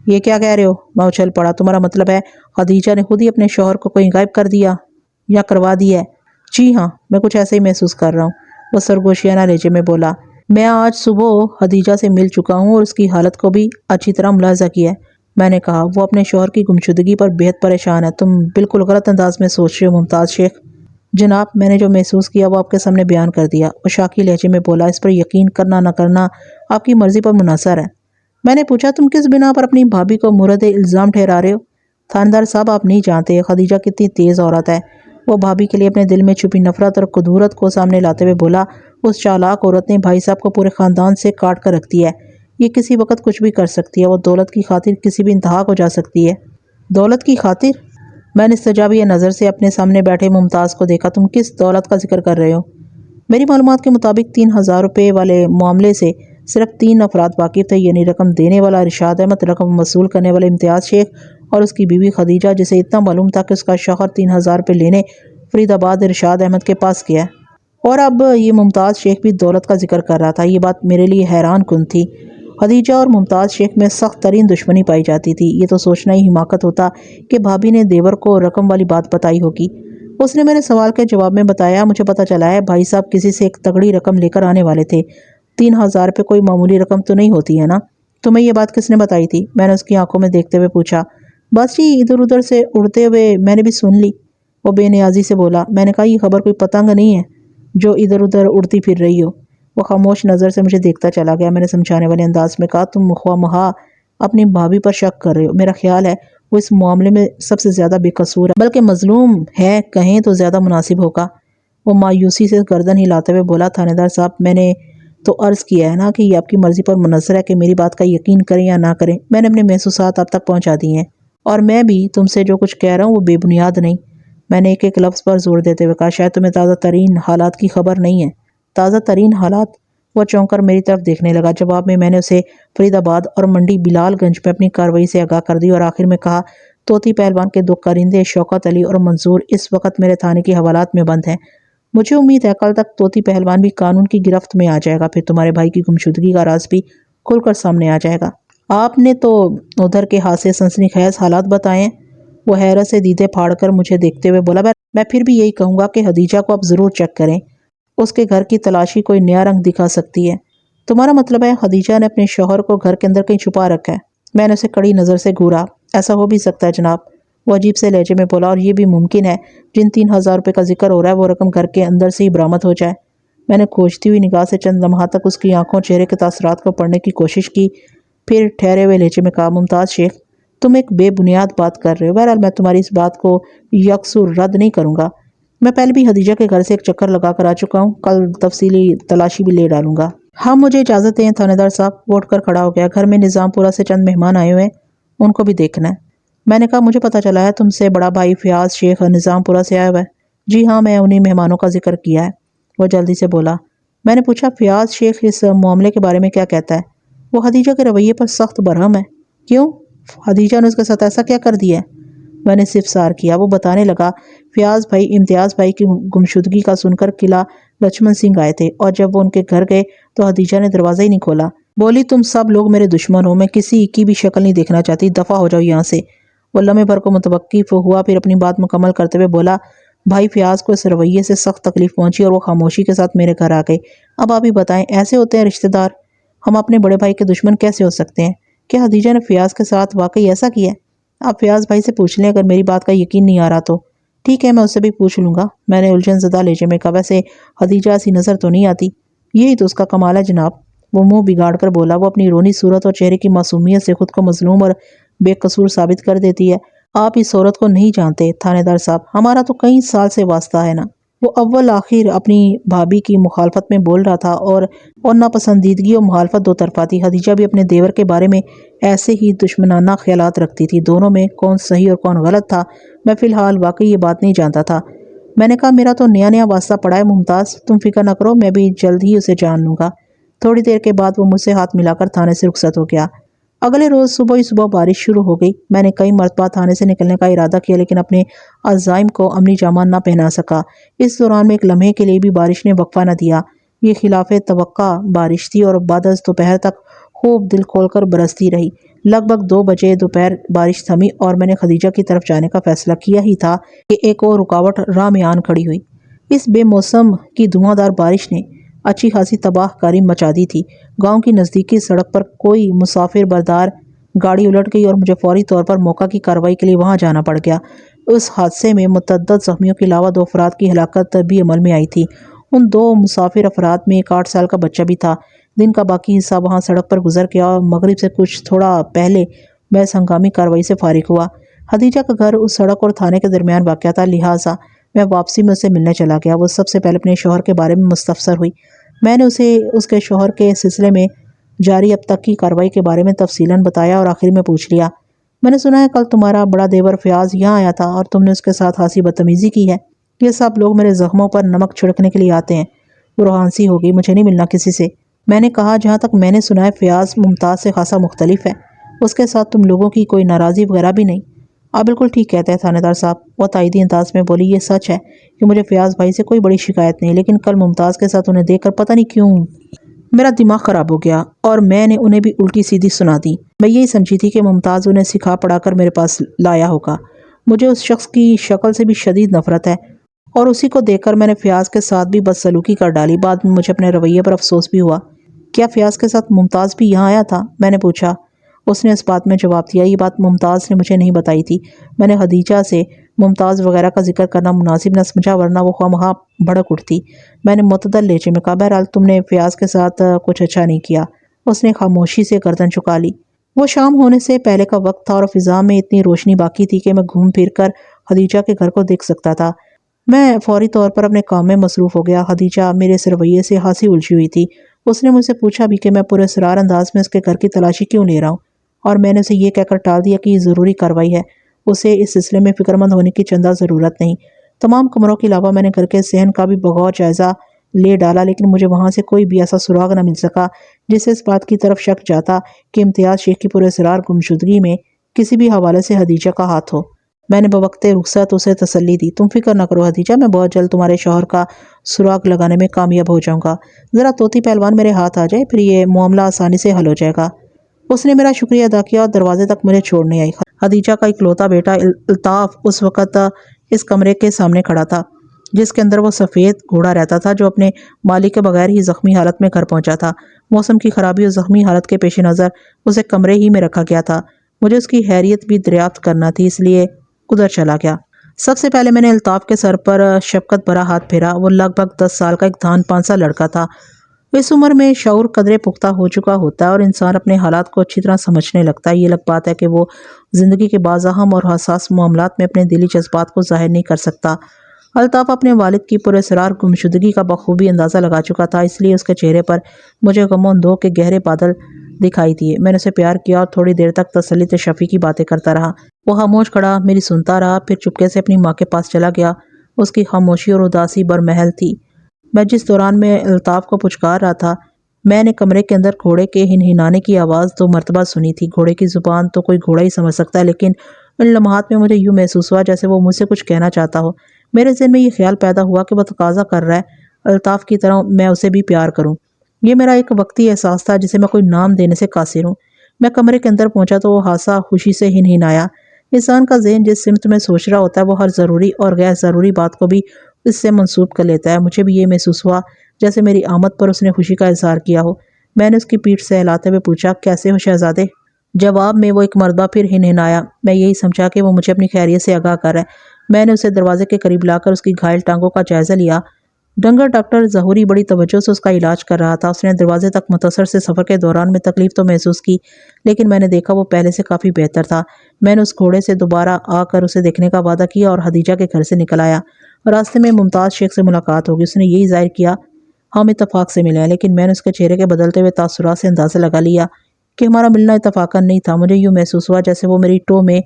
یہ کیا کہہ رہے ہو؟ میں اچھل پڑا۔ تمہارا مطلب ہے خدیجہ نے خود ہی اپنے شوہر کو کہیں غائب کر دیا یا کروا دیا ہے؟ جی ہاں، میں کچھ ایسے ہی محسوس کر رہا ہوں، وہ سرگوشیانہ لہجے میں بولا۔ میں آج صبح خدیجہ سے مل چکا ہوں اور اس کی حالت کو بھی اچھی طرح ملاحظہ کیا ہے۔ میں نے کہا، وہ اپنے شوہر کی گمشدگی پر بے حد پریشان ہے۔ تم بالکل غلط انداز میں سوچ رہے ہو ممتاز شیخ۔ جناب میں نے جو محسوس کیا وہ آپ کے سامنے بیان کر دیا، وہ شاکی لہجے میں بولا۔ اس پر یقین کرنا نہ کرنا آپ کی مرضی پر منحصر ہے۔ میں نے پوچھا، تم کس بنا پر اپنی بھابھی کو مورد الزام ٹھہرا رہے ہو؟ تھاندار صاحب آپ نہیں جانتے خدیجہ کتنی تیز عورت ہے۔ وہ بھابھی کے لیے اپنے دل میں چھپی نفرت اور کدورت کو سامنے لاتے ہوئے بولا، اس چالاک عورت نے بھائی صاحب کو پورے خاندان سے کاٹ کر رکھ دیا ہے۔ یہ کسی وقت کچھ بھی کر سکتی ہے، وہ دولت کی خاطر کسی بھی انتہا کو جا سکتی ہے۔ دولت کی خاطر؟ میں نے استجابیہ نظر سے اپنے سامنے بیٹھے ممتاز کو دیکھا۔ تم کس دولت کا ذکر کر رہے ہو؟ میری معلومات کے مطابق 3000 روپے والے معاملے سے صرف 3 افراد واقف تھے، یعنی رقم دینے والا ارشاد احمد، رقم وصول کرنے والے امتیاز شیخ اور اس کی بیوی خدیجہ، جسے اتنا معلوم تھا کہ اس کا شوہر 3000 روپے لینے فرید آباد ارشاد احمد کے پاس گیا ہے۔ اور اب یہ ممتاز شیخ بھی دولت کا ذکر کر رہا تھا۔ یہ بات میرے لیے حیران کن تھی۔ خدیجہ اور ممتاز شیخ میں سخت ترین دشمنی پائی جاتی تھی۔ یہ تو سوچنا ہی حماقت ہوتا کہ بھابھی نے دیور کو رقم والی بات بتائی ہوگی۔ اس نے میرے سوال کے جواب میں بتایا، مجھے پتہ چلا ہے بھائی صاحب کسی سے ایک تگڑی رقم لے کر آنے والے تھے۔ 3000 روپے کوئی معمولی رقم تو نہیں ہوتی ہے نا؟ تمہیں یہ بات کس نے بتائی تھی؟ میں نے اس کی آنکھوں میں دیکھتے ہوئے پوچھا۔ بس جی ادھر ادھر سے اڑتے ہوئے میں نے بھی سن لی۔ وہ بے نیازی سے بولا۔ میں نے کہا یہ خبر کوئی پتنگ نہیں ہے جو ادھر ادھر اڑتی پھر رہی ہو۔ وہ خاموش نظر سے مجھے دیکھتا چلا گیا۔ میں نے سمجھانے والے انداز میں کہا تم خواہ مخواہ اپنی بھابھی پر شک کر رہے ہو، میرا خیال ہے وہ اس معاملے میں سب سے زیادہ بے قصور ہے، بلکہ مظلوم ہے کہیں تو زیادہ مناسب ہوگا۔ وہ مایوسی سے گردن ہلاتے ہوئے بولا تھانے دار صاحب میں نے تو عرض کیا ہے نا کہ یہ آپ کی مرضی پر منحصر ہے کہ میری بات کا یقین کریں یا نہ کریں۔ میں نے اپنے محسوسات آپ تک پہنچا دی ہیں اور میں بھی تم سے جو کچھ کہہ رہا ہوں وہ بے بنیاد نہیں۔ میں نے ایک ایک لفظ پر زور دیتے ہوئے کہا شاید تمہیں تازہ ترین حالات کی خبر نہیں ہے۔ تازہ ترین حالات؟ وہ چونک کر میری طرف دیکھنے لگا۔ جواب میں نے اسے فرید آباد اور منڈی بلال گنج میں اپنی کارروائی سے آگاہ کر دی اور آخر میں کہا طوطی پہلوان کے دو کارندے شوکت علی اور منظور اس وقت میرے تھانے کے حوالات میں بند ہیں۔ مجھے امید ہے کل تک طوطی پہلوان بھی قانون کی گرفت میں آ جائے گا، پھر تمہارے بھائی کی گمشدگی کا راز بھی کھل کر سامنے آ جائے گا۔ آپ نے تو ادھر کے حادثے سنسنی خیز حالات بتائے ہیں۔ وہ حیرت سے دیدے پھاڑ کر مجھے دیکھتے ہوئے بولا میں پھر بھی یہی کہوں گا کہ خدیجہ کو آپ ضرور چیک کریں، اس کے گھر کی تلاشی کوئی نیا رنگ دکھا سکتی ہے۔ تمہارا مطلب ہے خدیجہ نے اپنے شوہر کو گھر کے اندر کہیں چھپا رکھا ہے؟ میں نے اسے کڑی نظر سے گھورا۔ ایسا ہو بھی سکتا ہے جناب، وہ عجیب سے لہجے میں بولا، اور یہ بھی ممکن ہے جن 3000 روپے کا ذکر ہو رہا ہے وہ رقم گھر کے اندر سے ہی برآمد ہو جائے۔ میں نے کھوجتی ہوئی نگاہ سے چند لمحات تک اس کی آنکھوں چہرے کے تاثرات کو پڑھنے کی کوشش کی، پھر ٹھہرے ہوئے لہجے میں کہا ممتاز شیخ تم ایک بے بنیاد بات کر رہے ہو۔ بہرحال میں تمہاری اس بات کو یکسر رد نہیں کروں گا۔ میں پہلے بھی خدیجہ کے گھر سے ایک چکر لگا کر آ چکا ہوں، کل تفصیلی تلاشی بھی لے ڈالوں گا۔ ہاں مجھے اجازت دیں تھانے دار صاحب۔ وہ اٹھ کر کھڑا ہو گیا۔ گھر میں نظام پورہ سے چند مہمان آئے ہوئے ہیں، ان کو بھی دیکھنا ہے۔ میں نے کہا مجھے پتہ چلا ہے تم سے بڑا بھائی فیاض شیخ نظام پورہ سے آیا ہوا ہے۔ جی ہاں میں انہی مہمانوں کا ذکر کیا ہے، وہ جلدی سے بولا۔ میں نے پوچھا فیاض شیخ اس معاملے کے بارے میں کیا کہتا ہے؟ وہ خدیجہ کے رویے پر سخت برہم ہے۔ کیوں؟ خدیجہ نے اس کے ساتھ ایسا کیا کر دیا ہے؟ میں نے استفسار کیا۔ وہ بتانے لگا فیاض بھائی امتیاز بھائی کی گمشدگی کا سن کر قلعہ لچمن سنگھ آئے تھے اور جب وہ ان کے گھر گئے تو خدیجہ نے دروازہ ہی نہیں کھولا۔ بولی تم سب لوگ میرے دشمن ہو، میں کسی کی بھی شکل نہیں دیکھنا چاہتی، دفع ہو جاؤ یہاں سے۔ وہ لمحے بھر کو متوقف ہوا، پھر اپنی بات مکمل کرتے ہوئے بولا بھائی فیاض کو اس رویے سے سخت تکلیف پہنچی اور وہ خاموشی کے ساتھ میرے گھر آ گئے۔ اب آپ ہی بتائیں ایسے ہوتے ہیں رشتہ دار؟ ہم اپنے بڑے بھائی کے دشمن کیسے ہو سکتے ہیں؟ کیا خدیجہ نے فیاض کے ساتھ واقعی ایسا کیا ہے؟ آپ فیاض بھائی سے پوچھ لیں، اگر میری بات کا یقین نہیں آ رہا تو ٹھیک ہے میں اس سے بھی پوچھ لوں گا۔ میں نے الجھن زدہ لہجے میں کہا ویسے خدیجہ ایسی نظر تو نہیں آتی۔ یہی تو اس کا کمال ہے جناب، وہ منہ بگاڑ کر بولا۔ وہ اپنی رونی صورت اور چہرے کی معصومیت سے خود کو مظلوم اور بے قصور ثابت کر دیتی ہے۔ آپ اس عورت کو نہیں جانتے تھانے دار صاحب، ہمارا تو کئی سال سے واسطہ ہے نا۔ وہ اول آخر اپنی بھابھی کی مخالفت میں بول رہا تھا اور ناپسندیدگی اور مخالفت دو طرفہ تھی۔ خدیجہ بھی اپنے دیور کے بارے میں ایسے ہی دشمنانہ خیالات رکھتی تھی۔ دونوں میں کون صحیح اور کون غلط تھا میں فی الحال واقعی یہ بات نہیں جانتا تھا۔ میں نے کہا میرا تو نیا نیا واسطہ پڑا ہے ممتاز، تم فکر نہ کرو میں بھی جلد ہی اسے جان لوں گا۔ تھوڑی دیر کے بعد وہ مجھ سے ہاتھ ملا کر تھانے سے رخصت ہو گیا۔ اگلے روز صبح ہی صبح بارش شروع ہو گئی۔ میں نے کئی مرتبہ تھانے سے نکلنے کا ارادہ کیا لیکن اپنے عزائم کو عملی جامہ نہ پہنا سکا۔ اس دوران میں ایک لمحے کے لیے بھی بارش نے وقفہ نہ دیا۔ یہ خلاف توقع بارش تھی اور بعد از دوپہر تک خوب دل کھول کر برستی رہی۔ لگ بھگ 2 بجے دوپہر بارش تھمی اور میں نے خدیجہ کی طرف جانے کا فیصلہ کیا ہی تھا کہ ایک اور رکاوٹ راہ میں آن کھڑی ہوئی۔ اس بے موسم کی دھواں دار بارش نے اچھی خاصی تباہ کاری مچا دی تھی۔ گاؤں کی نزدیکی سڑک پر کوئی مسافر بردار گاڑی الٹ گئی اور مجھے فوری طور پر موقع کی کارروائی کے لیے وہاں جانا پڑ گیا۔ اس حادثے میں متعدد زخمیوں کے علاوہ 2 افراد کی ہلاکت بھی عمل میں آئی تھی۔ ان 2 مسافر افراد میں ایک 8 سال کا بچہ بھی تھا۔ دن کا باقی حصہ وہاں سڑک پر گزر گیا اور مغرب سے کچھ تھوڑا پہلے میں اس ہنگامی کارروائی سے فارغ ہوا۔ خدیجہ کا گھر اس سڑک اور تھانے کے درمیان واقع تھا، لہٰذا میں واپسی میں اسے ملنے چلا گیا۔ وہ سب سے پہلے اپنے شوہر کے بارے میں مستفسر ہوئی۔ میں نے اسے اس کے شوہر کے سلسلے میں جاری اب تک کی کارروائی کے بارے میں تفصیلاً بتایا اور آخر میں پوچھ لیا میں نے سنا ہے کل تمہارا بڑا دیور فیاض یہاں آیا تھا اور تم نے اس کے ساتھ خاصی بدتمیزی کی ہے۔ یہ سب لوگ میرے زخموں پر نمک چھڑکنے کے لیے آتے ہیں۔ وہ روحانسی ہو گئی، مجھے نہیں ملنا کسی سے۔ میں نے کہا جہاں تک میں نے سنا ہے فیاض ممتاز سے خاصا مختلف ہے، اس کے ساتھ تم لوگوں کی کوئی ناراضی وغیرہ بھی نہیں۔ آپ بالکل ٹھیک کہتے ہیں تھانے دار صاحب، وہ تائیدی انداز میں بولی۔ یہ سچ ہے کہ مجھے فیاض بھائی سے کوئی بڑی شکایت نہیں، لیکن کل ممتاز کے ساتھ انہیں دیکھ کر پتہ نہیں کیوں میرا دماغ خراب ہو گیا اور میں نے انہیں بھی الٹی سیدھی سنا دی۔ میں یہی سمجھی تھی کہ ممتاز انہیں سکھا پڑھا کر میرے پاس لایا ہوگا۔ مجھے اس شخص کی شکل سے بھی شدید نفرت ہے اور اسی کو دیکھ کر میں نے فیاض کے ساتھ بھی بدسلوکی کر ڈالی۔ بعد میں مجھے اپنے رویے پر افسوس بھی ہوا۔ کیا فیاض کے ساتھ ممتاز بھی یہاں آیا تھا؟ میں نے پوچھا۔ اس نے اس بات میں جواب دیا، یہ بات ممتاز نے مجھے نہیں بتائی تھی۔ میں نے خدیجہ سے ممتاز وغیرہ کا ذکر کرنا مناسب نہ سمجھا ورنہ وہ خواہ بھڑک اٹھتی۔ میں نے معتدل لہجے میں کہا، بہرحال تم نے فیاض کے ساتھ کچھ اچھا نہیں کیا۔ اس نے خاموشی سے گردن جھکا لی۔ وہ شام ہونے سے پہلے کا وقت تھا اور فضا میں اتنی روشنی باقی تھی کہ میں گھوم پھر کر خدیجہ کے گھر کو دیکھ سکتا تھا۔ میں فوری طور پر اپنے کام میں مصروف ہو گیا۔ خدیجہ میرے اس رویے سے خاصی الجھی ہوئی تھی۔ اس نے مجھ سے پوچھا بھی کہ میں پورے اسرار انداز میں اس کے گھر کی تلاشی کیوں لے رہا ہوں، اور میں نے اسے یہ کہہ کر ٹال دیا کہ یہ ضروری کارروائی ہے، اسے اس سلسلے میں فکرمند ہونے کی چندہ ضرورت نہیں۔ تمام کمروں کے علاوہ میں نے گھر کے صحن کا بھی بغور جائزہ لے ڈالا، لیکن مجھے وہاں سے کوئی بھی ایسا سراغ نہ مل سکا جس سے اس بات کی طرف شک جاتا کہ امتیاز شیخ کی پورے اسرار گمشدگی میں کسی بھی حوالے سے خدیجہ کا ہاتھ ہو۔ میں نے بوقت رخصت اسے تسلی دی، تم فکر نہ کرو خدیجہ، میں بہت جلد تمہارے شوہر کا سراغ لگانے میں کامیاب ہو جاؤں گا، ذرا طوطی پہلوان میرے ہاتھ آ جائے، پھر یہ معاملہ آسانی سے حل ہو جائے گا۔ اس نے میرا شکریہ ادا کیا اور دروازے تک مجھے چھوڑنے آئی۔ خدیجہ کا اکلوتا بیٹا الطاف اس وقت اس کمرے کے سامنے کھڑا تھا جس کے اندر وہ سفید گھوڑا رہتا تھا، جو اپنے مالک کے بغیر ہی زخمی حالت میں گھر پہنچا تھا۔ موسم کی خرابی اور زخمی حالت کے پیش نظر اسے کمرے ہی میں رکھا گیا تھا۔ مجھے اس کی خیریت بھی دریافت کرنا تھی، اس لیے ادھر چلا گیا۔ سب سے پہلے میں نے الطاف کے سر پر شفقت بھرا ہاتھ پھیرا۔ وہ لگ بھگ 10 سال کا ایک دھان پانسا لڑکا تھا۔ اس عمر میں شعور قدرے پختہ ہو چکا ہوتا ہے اور انسان اپنے حالات کو اچھی طرح سمجھنے لگتا ہے۔ یہ الگ بات ہے کہ وہ زندگی کے بعض اہم اور حساس معاملات میں اپنے دلی جذبات کو ظاہر نہیں کر سکتا۔ الطاف اپنے والد کی پراسرار گمشدگی کا بخوبی اندازہ لگا چکا تھا، اس لیے اس کے چہرے پر مجھے غم و اندوہ کے گہرے بادل دکھائی دیے۔ میں نے اسے پیار کیا اور تھوڑی دیر تک تسلی تشفی کی باتیں کرتا رہا۔ وہ خاموش کھڑا میری سنتا رہا، پھر چپکے سے اپنی ماں کے پاس چلا گیا۔ اس کی خاموشی اور اداسی برمحل تھی۔ میں جس دوران میں الطاف کو پچکار رہا تھا، میں نے کمرے کے اندر گھوڑے کے ہنہنانے کی آواز 2 مرتبہ سنی تھی۔ گھوڑے کی زبان تو کوئی گھوڑا ہی سمجھ سکتا ہے، لیکن ان لمحات میں مجھے یوں محسوس ہوا جیسے وہ مجھ سے کچھ کہنا چاہتا ہو۔ میرے ذہن میں یہ خیال پیدا ہوا کہ وہ تقاضا کر رہا ہے الطاف کی طرح میں اسے بھی پیار کروں۔ یہ میرا ایک وقتی احساس تھا جسے میں کوئی نام دینے سے قاصر ہوں۔ میں کمرے کے اندر پہنچا تو وہ ہاسا خوشی سے ہنہنایا۔ انسان کا ذہن جس سمت میں سوچ رہا ہوتا ہے وہ ہر ضروری اور غیر ضروری بات کو بھی اس سے منسوب کر لیتا ہے۔ مجھے بھی یہ محسوس ہوا جیسے میری آمد پر اس نے خوشی کا اظہار کیا ہو۔ میں نے اس کی پیٹھ سے ہلاتے ہوئے پوچھا، کیسے ہو شہزادے؟ جواب میں وہ ایک مرتبہ پھر ہنہنایا۔ میں یہی سمجھا کہ وہ مجھے اپنی خیریت سے آگاہ کر رہا ہے۔ میں نے اسے دروازے کے قریب لا کر اس کی گھائل ٹانگوں کا جائزہ لیا۔ ڈنگر ڈاکٹر ظہوری بڑی توجہ سے اس کا علاج کر رہا تھا۔ اس نے دروازے تک مختصر سے سفر کے دوران میں تکلیف تو محسوس کی، لیکن میں نے دیکھا وہ پہلے سے کافی بہتر تھا۔ میں نے اس گھوڑے سے دوبارہ آ کر اسے دیکھنے کا وعدہ کیا اور خدیجہ کے گھر سے نکل آیا۔ راستے میں ممتاز شیخ سے ملاقات ہوگی۔ اس نے یہی ظاہر کیا ہم اتفاق سے ملے ہیں، لیکن میں نے اس کے چہرے کے بدلتے ہوئے تاثرات سے اندازہ لگا لیا کہ ہمارا ملنا اتفاقاً نہیں تھا۔ مجھے یوں محسوس ہوا جیسے وہ میری ٹو میں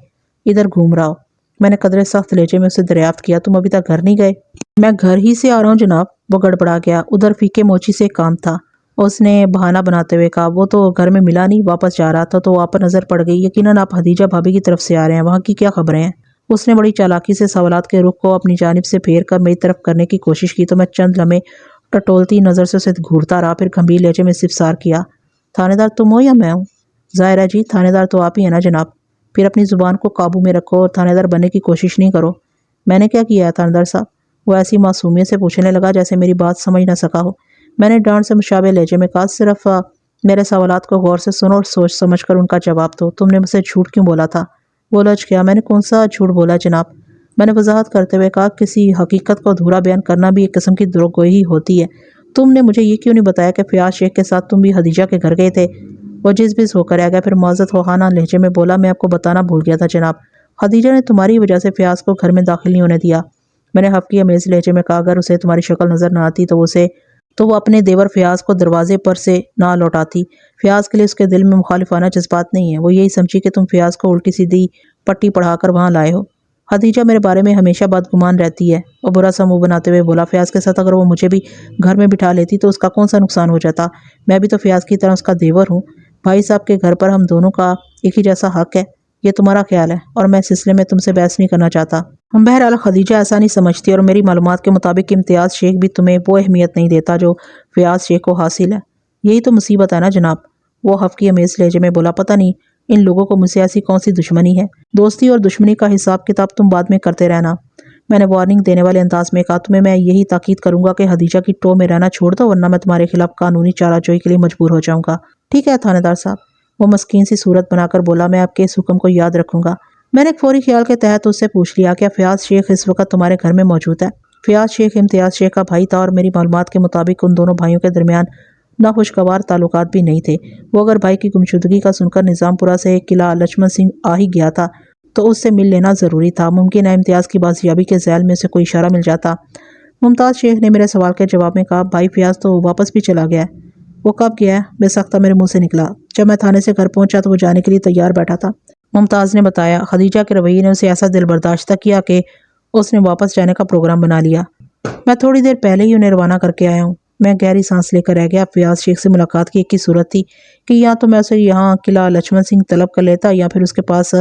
ادھر گھوم رہا ہو۔ میں نے قدرے سخت لہجے میں اسے دریافت کیا، تم ابھی تک گھر نہیں گئے؟ میں گھر ہی سے آ رہا ہوں جناب، وہ گڑبڑا گیا۔ ادھر فیکے موچی سے کام تھا، اس نے بہانہ بناتے ہوئے کہا۔ وہ تو گھر میں ملا نہیں، واپس جا رہا تھا تو آپ پر نظر پڑ گئی۔ یقیناً آپ خدیجہ بھابھی کی طرف سے آ رہے ہیں، وہاں کی کیا خبریں ہیں؟ اس نے بڑی چالاکی سے سوالات کے رخ کو اپنی جانب سے پھیر کر میری طرف کرنے کی کوشش کی تو میں چند لمحے ٹٹولتی نظر سے اسے گھورتا رہا، پھر گمبھیر لہجے میں استفسار کیا، تھانے دار تم ہو یا میں ہوں؟ ظاہر ہے جی، تھانے دار تو آپ ہی ہیں نا جناب۔ پھر اپنی زبان کو قابو میں رکھو اور تھانے دار بننے کی کوشش نہیں کرو۔ میں نے کیا کیا ہے تھانے دار صاحب؟ وہ ایسی معصومیت سے پوچھنے لگا جیسے میری بات سمجھ نہ سکا ہو۔ میں نے ڈانٹ سے مشابہ لہجے میں کہا، صرف میرے سوالات کو غور سے سنو اور سوچ سمجھ کر ان کا جواب دو۔ تم نے مجھ سے جھوٹ کیوں بولا تھا؟ وہ لج گیا۔ میں نے کون سا جھوٹ بولا جناب؟ میں نے وضاحت کرتے ہوئے کہا، کسی حقیقت کو ادھورا بیان کرنا بھی ایک قسم کی دروغ گوئی ہی ہوتی ہے۔ تم نے مجھے یہ کیوں نہیں بتایا کہ فیاض شیخ کے ساتھ تم بھی خدیجہ کے گھر گئے تھے؟ وہ جز بز ہو کر رہ گیا، پھر معذرت خواہانہ لہجے میں بولا، میں آپ کو بتانا بھول گیا تھا جناب، خدیجہ نے تمہاری وجہ سے فیاض کو گھر میں داخل نہیں ہونے دیا۔ میں نے حفقی امیز لہجے میں کہا، اگر اسے تمہاری شکل نظر نہ آتی تو وہ اپنے دیور فیاض کو دروازے پر سے نہ لوٹاتی۔ فیاض کے لیے اس کے دل میں مخالفانہ جذبات نہیں ہیں، وہ یہی سمجھی کہ تم فیاض کو الٹی سیدھی پٹی پڑھا کر وہاں لائے ہو۔ خدیجہ میرے بارے میں ہمیشہ بدگمان رہتی ہے۔ وہ برا سا منہ بناتے ہوئے بولا، فیاض کے ساتھ اگر وہ مجھے بھی گھر میں بٹھا لیتی تو اس کا کون سا نقصان ہو جاتا؟ میں بھی تو فیاض کی طرح اس کا دیور ہوں۔ بھائی صاحب کے گھر پر ہم دونوں کا ایک ہی جیسا حق ہے، یہ تمہارا خیال ہے اور میں اس سلسلے میں تم سے بحث نہیں کرنا چاہتا۔ بہرحال خدیجہ ایسا نہیں سمجھتی اور میری معلومات کے مطابق امتیاز شیخ بھی تمہیں وہ اہمیت نہیں دیتا جو فیاض شیخ کو حاصل ہے۔ یہی تو مصیبت ہے نا جناب، وہ حفقی امیز لہجے میں بولا۔ پتہ نہیں ان لوگوں کو مجھ سے ایسی کون سی دشمنی ہے، دوستی اور دشمنی کا حساب کتاب تم بعد میں کرتے رہنا۔ میں نے وارننگ دینے والے انداز میں کہا، تمہیں میں یہی تاکید کروں گا کہ خدیجہ کی ٹو میں رہنا چھوڑ دو ورنہ میں تمہارے خلاف قانونی چارہ جوئی کے لیے مجبور ہو جاؤں گا۔ ٹھیک ہے تھانے دار صاحب، وہ مسکین سی صورت بنا کر بولا، میں آپ کے اس حکم کو یاد رکھوں گا۔ میں نے ایک فوری خیال کے تحت اس سے پوچھ لیا کہ فیاض شیخ اس وقت تمہارے گھر میں موجود ہے؟ فیاض شیخ امتیاز شیخ کا بھائی تھا اور میری معلومات کے مطابق ان دونوں بھائیوں کے درمیان ناخوشگوار تعلقات بھی نہیں تھے۔ وہ اگر بھائی کی گمشدگی کا سن کر نظام پورہ سے قلعہ لچمن سنگھ آ ہی گیا تھا تو اس سے مل لینا ضروری تھا۔ ممکن ہے امتیاز کی بازیابی کے ذیل میں سے کوئی اشارہ مل جاتا۔ ممتاز شیخ نے میرے سوال کے جواب میں کہا، بھائی فیاض تو واپس بھی چلا گیا ہے۔ وہ کب گیا ہے؟ بے سختہ میرے منہ سے نکلا۔ جب میں تھانے سے گھر پہنچا تو وہ جانے کے لیے تیار بیٹھا تھا۔ ممتاز نے بتایا، خدیجہ کے رویے نے اسے ایسا دل برداشتہ کیا کہ اس نے واپس جانے کا پروگرام بنا لیا۔ میں تھوڑی دیر پہلے ہی انہیں روانہ کر کے آیا ہوں۔ میں گہری سانس لے کر رہ گیا۔ فیاض شیخ سے ملاقات کی ایک ہی صورت تھی کہ یا تو میں اسے یہاں قلعہ لچمن سنگھ طلب کر لیتا یا پھر اس کے پاس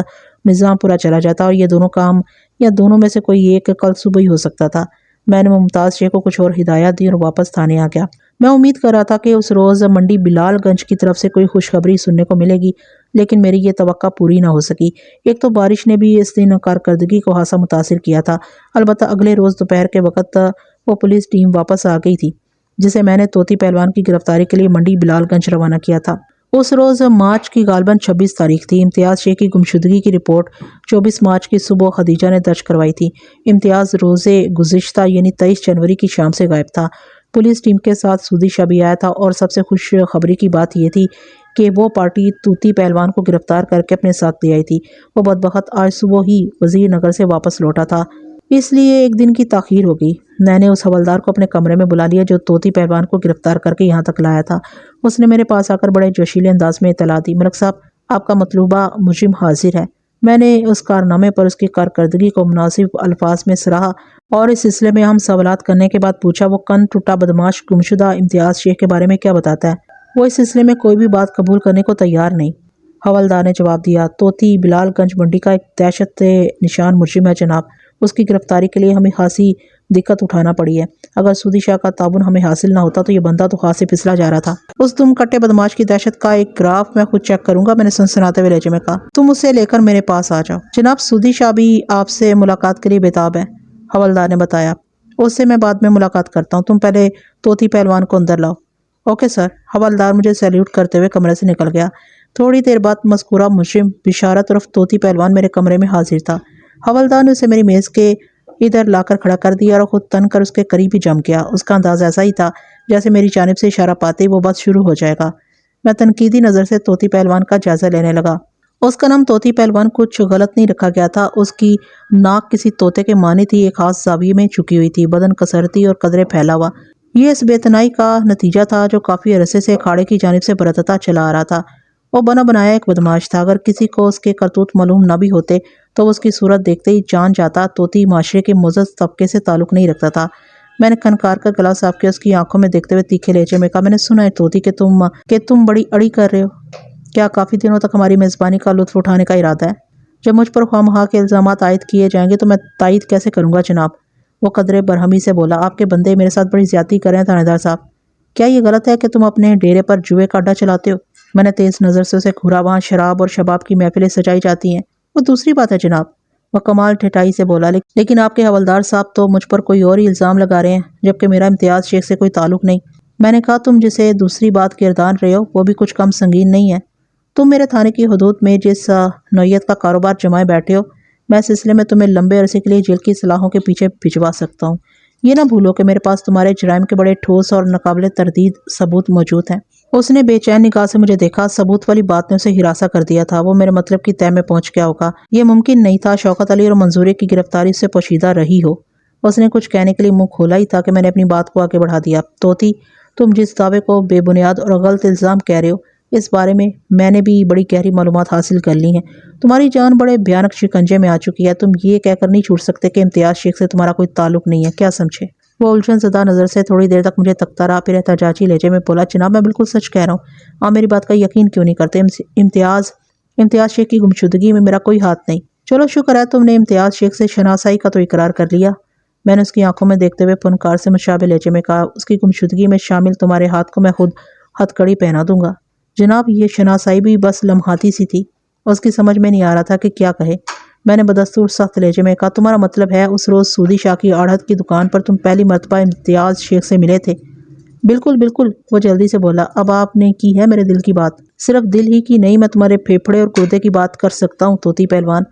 نظام پورہ چلا جاتا، اور یہ دونوں کام یا دونوں میں سے کوئی ایک کل صبح ہی ہو سکتا تھا۔ میں نے ممتاز شیخ کو کچھ اور ہدایات دی اور واپس تھانے آ گیا۔ میں امید کر رہا تھا کہ اس روز منڈی بلال گنج کی طرف سے کوئی خوشخبری سننے کو ملے گی، لیکن میری یہ توقع پوری نہ ہو سکی۔ ایک تو بارش نے بھی اس دن کارکردگی کو خاصا متاثر کیا تھا۔ البتہ اگلے روز دوپہر کے وقت وہ پولیس ٹیم واپس آ گئی تھی جسے میں نے طوطی پہلوان کی گرفتاری کے لیے منڈی بلال گنج روانہ کیا تھا۔ اس روز مارچ کی غالباً 26 تاریخ تھی۔ امتیاز شیخ کی گمشدگی کی رپورٹ 24 مارچ کی صبح خدیجہ نے درج کروائی تھی۔ امتیاز روزے گزشتہ یعنی 23 جنوری کی شام سے غائب تھا۔ پولیس ٹیم کے ساتھ سودی شاہ بھی آیا تھا، اور سب سے خوش خبری کی بات یہ تھی کہ وہ پارٹی طوطی پہلوان کو گرفتار کر کے اپنے ساتھ لے آئی تھی۔ وہ بدبخت آج صبح ہی وزیر نگر سے واپس لوٹا تھا، اس لیے ایک دن کی تاخیر ہو گئی۔ میں نے اس حوالدار کو اپنے کمرے میں بلا لیا جو طوطی پہلوان کو گرفتار کر کے یہاں تک لایا تھا۔ اس نے میرے پاس آ کر بڑے جوشیلے انداز میں اطلاع دی، ملک صاحب، آپ کا مطلوبہ مجرم حاضر ہے۔ میں نے اس کارنامے پر اس کی کارکردگی کو مناسب الفاظ میں سراہا اور اس سلسلے میں ہم سوالات کرنے کے بعد پوچھا، وہ کن ٹوٹا بدماش گمشدہ امتیاز شیخ کے بارے میں کیا بتاتا ہے؟ وہ اس سلسلے میں کوئی بھی بات قبول کرنے کو تیار نہیں، حوالدار نے جواب دیا۔ طوطی بلال گنج منڈی کا ایک دہشت نشان مجرم ہے جناب۔ اس کی گرفتاری کے لیے ہمیں خاصی دقت اٹھانا پڑی ہے۔ اگر سودی شاہ کا تعاون ہمیں حاصل نہ ہوتا تو یہ بندہ تو خاص سے پھسلا جا رہا تھا۔ اس دم کٹے بدماش کی دہشت کا ایک گراف میں خود چیک کروں گا، میں نے سنسناتے ہوئے لہجے میں کہا۔ تم اسے لے کر میرے پاس آ جاؤ۔ جناب سودی شاہ بھی آپ سے ملاقات کے لیے بےتاب ہے، حوالدار نے بتایا۔ اس سے میں بعد میں ملاقات کرتا ہوں، تم پہلے طوطی پہلوان کو اندر لاؤ۔ Okay sir. حوالدار مجھے سیلیوٹ کرتے ہوئے کمرے سے نکل گیا۔ تھوڑی دیر بعد مذکورہ مجرم بشارت عرف طوطی پہلوان میرے کمرے میں حاضر تھا۔ حوالدار نے اسے میری میز کے ادھر لا کر کھڑا کر دیا اور خود تن کر اس کے قریب ہی جم گیا۔ اس کا انداز ایسا ہی تھا جیسے میری جانب سے اشارہ پاتے ہی وہ بات شروع ہو جائے گا۔ میں تنقیدی نظر سے طوطی پہلوان کا جائزہ لینے لگا۔ اس کا نام طوطی پہلوان کچھ غلط نہیں رکھا گیا تھا۔ اس کی ناک کسی طوطے کے معنی تھی، ایک خاص زاویے میں جھکی ہوئی تھی، بدن کسرتی اور قدرے پھیلا ہوا۔ یہ اس بے تنائی کا نتیجہ تھا جو کافی عرصے سے اکھاڑے کی جانب سے برتتا چلا آ رہا تھا۔ وہ بنا بنایا ایک بدماش تھا۔ اگر کسی کو اس کے کرتوت معلوم نہ بھی ہوتے تو وہ اس کی صورت دیکھتے ہی جان جاتا طوطی معاشرے کے معزز طبقے سے تعلق نہیں رکھتا تھا۔ میں نے کھنکار کر گلا صاف کیا، اس کی آنکھوں میں دیکھتے ہوئے تیکھے لہجے میں کہا، میں نے سنا ہے طوطی کہ تم بڑی اڑی کر رہے ہو۔ کیا کافی دنوں تک ہماری میزبانی کا لطف اٹھانے کا ارادہ ہے؟ جب مجھ پر خواہ مخواہ کے الزامات عائد کیے جائیں گے تو میں تائید کیسے کروں گا جناب؟ وہ قدرے برہمی سے بولا۔ آپ کے بندے میرے ساتھ بڑی زیادتی کر رہے ہیں تھانے دار صاحب۔ کیا یہ غلط ہے کہ تم اپنے ڈیرے پر جوئے کا اڈا چلاتے ہو؟ میں نے تیز نظر سے اسے گھورا۔ وہاں شراب اور شباب کی محفلیں سجائی جاتی ہیں۔ وہ دوسری بات ہے جناب، وہ کمال ٹھٹائی سے بولا، لیکن آپ کے حوالدار صاحب تو مجھ پر کوئی اور ہی الزام لگا رہے ہیں جبکہ میرا امتیاز شیخ سے کوئی تعلق نہیں۔ میں نے کہا، تم جسے دوسری بات گردان رہے ہو وہ بھی کچھ کم سنگین نہیں ہے۔ تم میرے تھانے کی حدود میں جس نوعیت کا کاروبار جمائے بیٹھے ہو، میں اس سلسلے میں تمہیں لمبے عرصے کے لیے جیل کی سلاخوں کے پیچھے بھجوا سکتا ہوں۔ یہ نہ بھولو کہ میرے پاس تمہارے جرائم کے بڑے ٹھوس اور ناقابل تردید ثبوت موجود ہیں۔ اس نے بے چین نگاہ سے مجھے دیکھا۔ ثبوت والی بات نے اسے ہراساں کر دیا تھا۔ وہ میرے مطلب کی تہ میں پہنچ گیا ہوگا۔ یہ ممکن نہیں تھا شوکت علی اور منظوری کی گرفتاری سے پوشیدہ رہی ہو۔ اس نے کچھ کہنے کے لیے منہ کھولا ہی تھا کہ میں نے اپنی بات کو آگے بڑھا دیا۔ طوطی، تم جس دعوے کو بے بنیاد اور غلط الزام کہہ رہے ہو، اس بارے میں نے بھی بڑی گہری معلومات حاصل کر لی ہیں۔ تمہاری جان بڑے بھیانک شکنجے میں آ چکی ہے۔ تم یہ کہہ کر نہیں چھوٹ سکتے کہ امتیاز شیخ سے تمہارا کوئی تعلق نہیں ہے، کیا سمجھے؟ وہ الجھن زدہ نظر سے تھوڑی دیر تک مجھے تکتا رہا، پھر احتجاجی لہجے میں بولا، جناب میں بالکل سچ کہہ رہا ہوں۔ آپ میری بات کا یقین کیوں نہیں کرتے؟ امتیاز شیخ کی گمشدگی میں میرا کوئی ہاتھ نہیں۔ چلو شکر ہے تم نے امتیاز شیخ سے شناسائی کا تو اقرار کر لیا، میں نے اس کی آنکھوں میں دیکھتے ہوئے فنکار سے مشابہ لہجے میں کہا۔ اس کی گمشدگی میں شامل تمہارے ہاتھ کو میں خود ہتھ کڑی پہنا دوں گا۔ جناب یہ شناسائی بھی بس لمحاتی سی تھی۔ اس کی سمجھ میں نہیں آ رہا تھا کہ کیا کہے۔ میں نے بدستور سخت لہجے میں کہا، تمہارا مطلب ہے اس روز سودی شاہ کی آڑھت کی دکان پر تم پہلی مرتبہ امتیاز شیخ سے ملے تھے؟ بالکل بالکل، وہ جلدی سے بولا۔ اب آپ نے کی ہے میرے دل کی بات۔ صرف دل ہی کی نہیں، میں تمہارے پھیپھڑے اور گردے کی بات کر سکتا ہوں طوطی پہلوان۔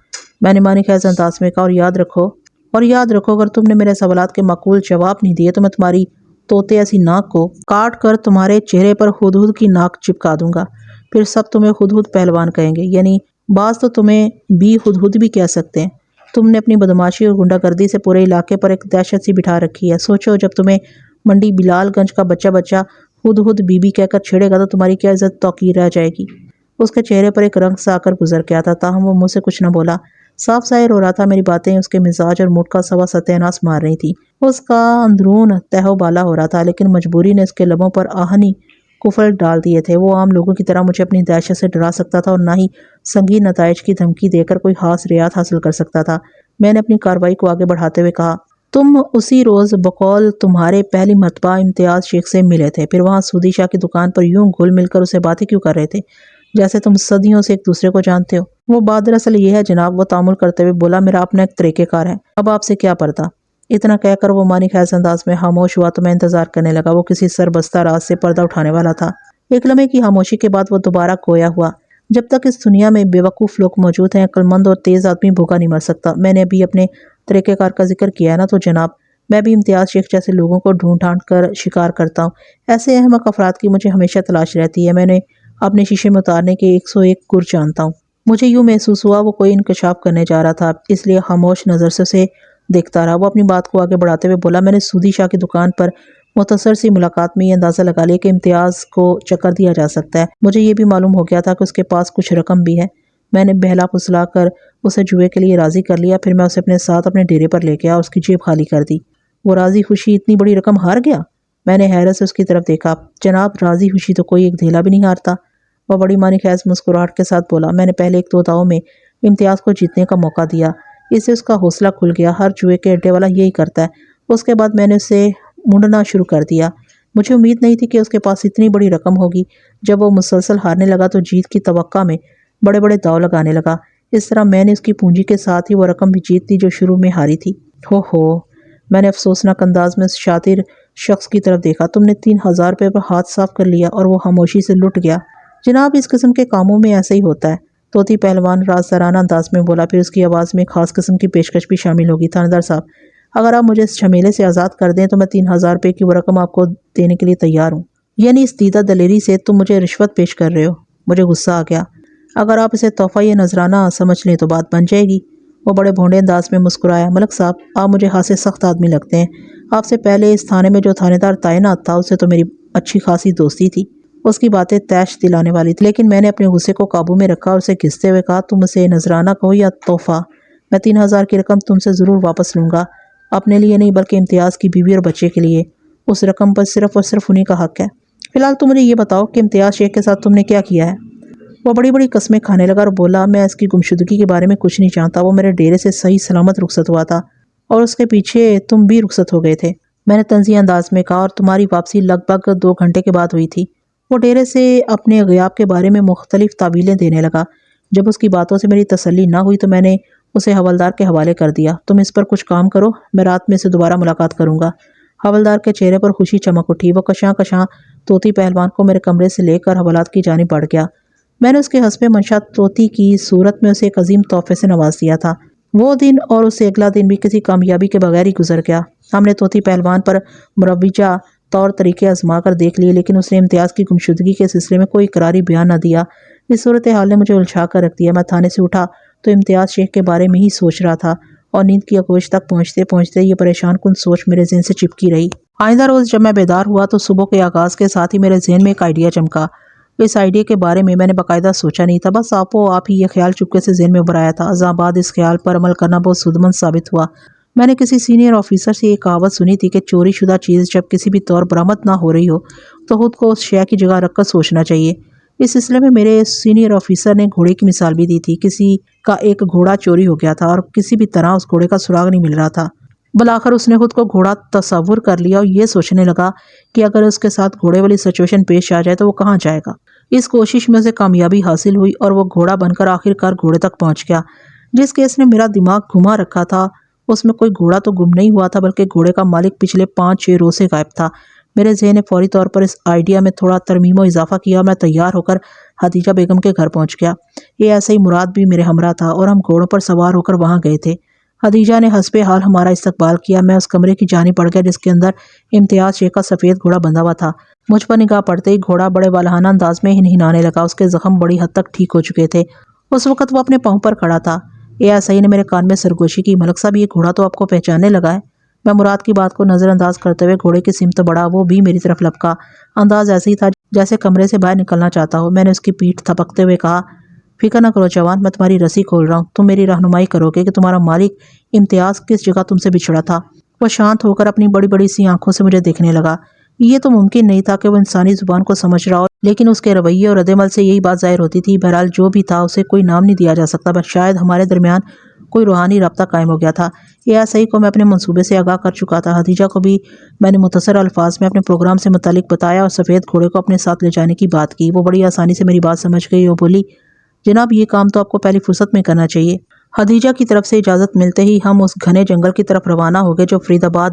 میں نے معنی خیز انداز میں کہا، اور یاد رکھو اگر تم نے میرے سوالات کے معقول جواب نہیں دیے تو میں تمہاری طوطے ایسی ناک کو کاٹ کر تمہارے چہرے پر ہدہد کی ناک چپکا دوں گا۔ پھر سب تمہیں ہدہد پہلوان کہیں گے، یعنی بعض تو تمہیں بھی ہدہد بھی کہہ سکتے ہیں۔ تم نے اپنی بدماشی اور گنڈا گردی سے پورے علاقے پر ایک دہشت سی بٹھا رکھی ہے۔ سوچو جب تمہیں منڈی بلال گنج کا بچہ ہدہد بی بی کہہ کر چھیڑے گا تو تمہاری کیا عزت توقیر رہ جائے گی۔ اس کے چہرے پر ایک رنگ سا آ کر گزر گیا تھا، تاہم وہ مجھ سے کچھ نہ بولا۔ صاف ظاہر ہو رہا تھا میری باتیں اس کے مزاج اور موڈ کا سوا ستیہ ناس مار رہی تھی۔ اس کا اندرون تہو بالا ہو رہا تھا، لیکن مجبوری نے اس کے لبوں پر آہنی کفل ڈال دیے تھے۔ وہ عام لوگوں کی طرح مجھے اپنی دہشت سے ڈرا سکتا تھا اور نہ ہی سنگین نتائج کی دھمکی دے کر کوئی خاص ریات حاصل کر سکتا تھا۔ میں نے اپنی کارروائی کو آگے بڑھاتے ہوئے کہا، تم اسی روز بقول تمہارے پہلی مرتبہ امتیاز شیخ سے ملے تھے، پھر وہاں سودی شاہ کی دکان پر یوں گھل مل کر اسے باتیں کیوں کر رہے تھے جیسے تم صدیوں سے ایک دوسرے کو جانتے ہو؟ وہ بات دراصل یہ ہے جناب، وہ تعامل کرتے ہوئے بولا، میرا اپنا ایک طریقہ کار ہے، اب آپ سے کیا پردہ۔ اتنا کہہ کر وہ معنی خیز انداز میں خاموش ہوا تو میں انتظار کرنے لگا۔ وہ کسی سربستہ راز سے پردہ اٹھانے والا تھا۔ ایک لمحے کی خاموشی کے بعد وہ دوبارہ گویا ہوا، جب تک اس دنیا میں بے وقوف لوگ موجود ہیں عقل مند اور تیز آدمی بھوکا نہیں مر سکتا۔ میں نے ابھی اپنے طریقہ کار کا ذکر کیا ہے نا، تو جناب میں بھی امتیاز شیخ جیسے لوگوں کو ڈھونڈ ڈھانٹ کر شکار کرتا ہوں۔ ایسے احمق افراد کی مجھے ہمیشہ تلاش رہتی ہے۔ میں نے اپنے شیشے میں اتارنے کے 101 گر جانتا ہوں۔ مجھے یوں محسوس ہوا وہ کوئی انکشاف کرنے جا رہا تھا، اس لیے خاموش نظر سے اسے دیکھتا رہا۔ وہ اپنی بات کو آگے بڑھاتے ہوئے بولا، میں نے سودی شاہ کی دکان پر مختصر سی ملاقات میں یہ اندازہ لگا لیا کہ امتیاز کو چکر دیا جا سکتا ہے۔ مجھے یہ بھی معلوم ہو گیا تھا کہ اس کے پاس کچھ رقم بھی ہے۔ میں نے بہلا پھسلا کر اسے جوئے کے لیے راضی کر لیا، پھر میں اسے اپنے ساتھ اپنے ڈیرے پر لے گیا اور اس کی جیب خالی کر دی۔ وہ راضی خوشی اتنی بڑی رقم ہار گیا؟ میں نے حیرت سے اس کی طرف دیکھا۔ جناب راضی خوشی تو کوئی ایک دھیلا بھی نہیں ہارتا۔ وہ بڑی معنی خیز مسکراہٹ کے ساتھ بولا، میں نے پہلے ایک دو داؤں میں امتیاز کو جیتنے کا موقع دیا، اس سے اس کا حوصلہ کھل گیا۔ ہر جوئے کے اڈے والا یہی کرتا ہے۔ اس کے بعد میں نے اسے مونڈنا شروع کر دیا۔ مجھے امید نہیں تھی کہ اس کے پاس اتنی بڑی رقم ہوگی۔ جب وہ مسلسل ہارنے لگا تو جیت کی توقع میں بڑے بڑے داؤ لگانے لگا۔ اس طرح میں نے اس کی پونجی کے ساتھ ہی وہ رقم بھی جیت لی جو شروع میں ہاری تھی۔ میں نے افسوسناک انداز میں اس شاطر شخص کی طرف دیکھا۔ تم نے 3000 روپے پر ہاتھ صاف کر لیا اور وہ خاموشی سے لٹ گیا۔ جناب اس قسم کے کاموں میں ایسا ہی ہوتا ہے، طوطی پہلوان رازدارانہ انداز میں بولا، پھر اس کی آواز میں خاص قسم کی پیشکش بھی شامل ہوگی۔ تھانیدار صاحب اگر آپ مجھے اس جھمیلے سے آزاد کر دیں تو میں 3000 روپے کی وہ رقم آپ کو دینے کے لیے تیار ہوں۔ یعنی اس دیدہ دلیری سے تم مجھے رشوت پیش کر رہے ہو؟ مجھے غصہ آ گیا۔ اگر آپ اسے تحفہ یا نذرانہ سمجھ لیں تو بات بن جائے گی۔ وہ بڑے بھونڈے انداز میں مسکرایا، ملک صاحب آپ مجھے ہاتھ سے سخت آدمی لگتے ہیں۔ آپ سے پہلے اس تھانے میں جو تھانے دار تعینات تھا اس سے تو میری اچھی خاصی دوستی تھی۔ اس کی باتیں طیش دلانے والی تھی، لیکن میں نے اپنے غصے کو قابو میں رکھا اور اسے گھستے ہوئے کہا، تم اسے نذرانہ کہو یا تحفہ، میں 3000 کی رقم تم سے ضرور واپس لوں گا، اپنے لیے نہیں بلکہ امتیاز کی بیوی اور بچے کے لیے۔ اس رقم پر صرف اور صرف انہی کا حق ہے۔ فی الحال تم مجھے یہ بتاؤ کہ امتیاز شیخ کے ساتھ تم نے کیا کیا ہے؟ وہ بڑی بڑی قسمیں کھانے لگا اور بولا، میں اس کی گمشدگی کے بارے میں کچھ نہیں جانتا۔ وہ میرے ڈیرے سے صحیح سلامت رخصت ہوا تھا اور اس کے پیچھے تم بھی رخصت ہو گئے تھے۔ میں نے طنزیہ انداز میں کہا، اور تمہاری واپسی لگ بھگ 2 گھنٹے کے بعد ہوئی تھی۔ وہ ڈیرے سے اپنے غیاب کے بارے میں مختلف تعویلیں دینے لگا۔ جب اس کی باتوں سے میری تسلی نہ ہوئی تو میں نے اسے حوالدار کے حوالے کر دیا۔ تم اس پر کچھ کام کرو، میں رات میں سے دوبارہ ملاقات کروں گا۔ حوالدار کے چہرے پر خوشی چمک اٹھی۔ وہ کشاں کشاں طوطی پہلوان کو میرے کمرے سے لے کر حوالات کی جانب بڑھ گیا۔ میں نے اس کے حسب منشا طوطی کی صورت میں اسے ایک عظیم تحفے سے نواز دیا تھا۔ وہ دن اور اس سے اگلا دن بھی کسی کامیابی کے بغیر ہی گزر گیا۔ ہم نے طوطی پہلوان پر مروجہ طور طریقے آزما کر دیکھ لیے، لیکن اس نے امتیاز کی گمشدگی کے سلسلے میں کوئی اقراری بیان نہ دیا۔ اس صورتحال نے مجھے الجھا کر رکھ دیا۔ میں تھانے سے اٹھا تو امتیاز شیخ کے بارے میں ہی سوچ رہا تھا اور نیند کی آغوش تک پہنچتے پہنچتے یہ پریشان کن سوچ میرے ذہن سے چپکی رہی۔ آئندہ روز جب میں بیدار ہوا تو صبح کے آغاز کے ساتھ ہی میرے ذہن میں ایک آئیڈیا چمکا۔ اس آئیڈیا کے بارے میں نے باقاعدہ سوچا نہیں تھا، بس آپ ہی یہ خیال چپکے سے ذہن میں ابھر آیا تھا۔ ازاں بعد اس خیال پر عمل کرنا بہت سود مند ثابت ہوا۔ میں نے کسی سینئر آفیسر سے یہ کہاوت سنی تھی کہ چوری شدہ چیز جب کسی بھی طور برآمد نہ ہو رہی ہو تو خود کو اس شے کی جگہ رکھ کر سوچنا چاہیے۔ اس سلسلے میں میرے سینئر آفیسر نے گھوڑے کی مثال بھی دی تھی۔ کسی کا ایک گھوڑا چوری ہو گیا تھا اور کسی بھی طرح اس گھوڑے کا سراغ نہیں مل رہا تھا۔ بالآخر اس نے خود کو گھوڑا تصور کر لیا اور یہ سوچنے لگا کہ اگر اس کے ساتھ گھوڑے والی سچویشن پیش آ جائے تو وہ کہاں جائے گا۔ اس کوشش میں اسے کامیابی حاصل ہوئی اور وہ گھوڑا بن کر آخر کار گھوڑے تک پہنچ گیا۔ جس کیس نے میرا دماغ گھما رکھا تھا اس میں کوئی گھوڑا تو گم نہیں ہوا تھا بلکہ گھوڑے کا مالک پچھلے 5-6 روز سے غائب تھا۔ میرے ذہن نے فوری طور پر اس آئیڈیا میں تھوڑا ترمیم و اضافہ کیا اور میں تیار ہو کر خدیجہ بیگم کے گھر پہنچ گیا۔ یہ ایسے ہی مراد بھی میرے ہمراہ تھا اور ہم گھوڑوں پر سوار ہو کر وہاں گئے تھے۔ خدیجہ نے حسب حال ہمارا استقبال کیا۔ میں اس کمرے کی جانب بڑھ گیا جس کے اندر امتیاز شیخ کا سفید گھوڑا بندھا ہوا تھا۔ مجھ پر نگاہ پڑتے ہی گھوڑا بڑے والہانہ انداز میں ہنہنانے لگا۔ اس کے زخم بڑی حد تک ٹھیک ہو چکے تھے۔ اس وقت وہ اپنے پاؤں پر کھڑا تھا۔ ASI نے میرے کان میں سرگوشی کی، ملک صاحب یہ گھوڑا تو آپ کو پہچاننے لگا ہے؟ میں مراد کی بات کو نظر انداز کرتے ہوئے گھوڑے کی سمت بڑھا۔ وہ بھی میری طرف لپکا، انداز ایسے ہی تھا جیسے کمرے سے باہر نکلنا چاہتا ہو۔ میں نے اس کی پیٹھ تھپکتے ہوئے کہا، فکر نہ کرو جوان، میں تمہاری رسی کھول رہا ہوں، تم میری رہنمائی کرو گے کہ تمہارا مالک امتیاز کس جگہ تم سے بچھڑا تھا۔ وہ شانت ہو کر اپنی بڑی بڑی سی آنکھوں سے مجھے دیکھنے لگا۔ یہ تو ممکن نہیں تھا کہ وہ انسانی زبان کو سمجھ رہا ہو، لیکن اس کے رویے اور رد عمل سے یہی بات ظاہر ہوتی تھی۔ بہرحال جو بھی تھا اسے کوئی نام نہیں دیا جا سکتا، بس شاید ہمارے درمیان کوئی روحانی رابطہ قائم ہو گیا تھا۔ ASI کو میں اپنے منصوبے سے آگاہ کر چکا تھا۔ خدیجہ کو بھی میں نے مختصر الفاظ میں اپنے پروگرام سے متعلق بتایا اور سفید گھوڑے کو اپنے ساتھ لے جانے کی بات کی۔ وہ بڑی آسانی سے میری بات سمجھ گئی اور بولی، جناب یہ کام تو آپ کو پہلی فرصت میں کرنا چاہیے۔ خدیجہ کی طرف سے اجازت ملتے ہی ہم اس گھنے جنگل کی طرف روانہ ہو گئے جو فرید آباد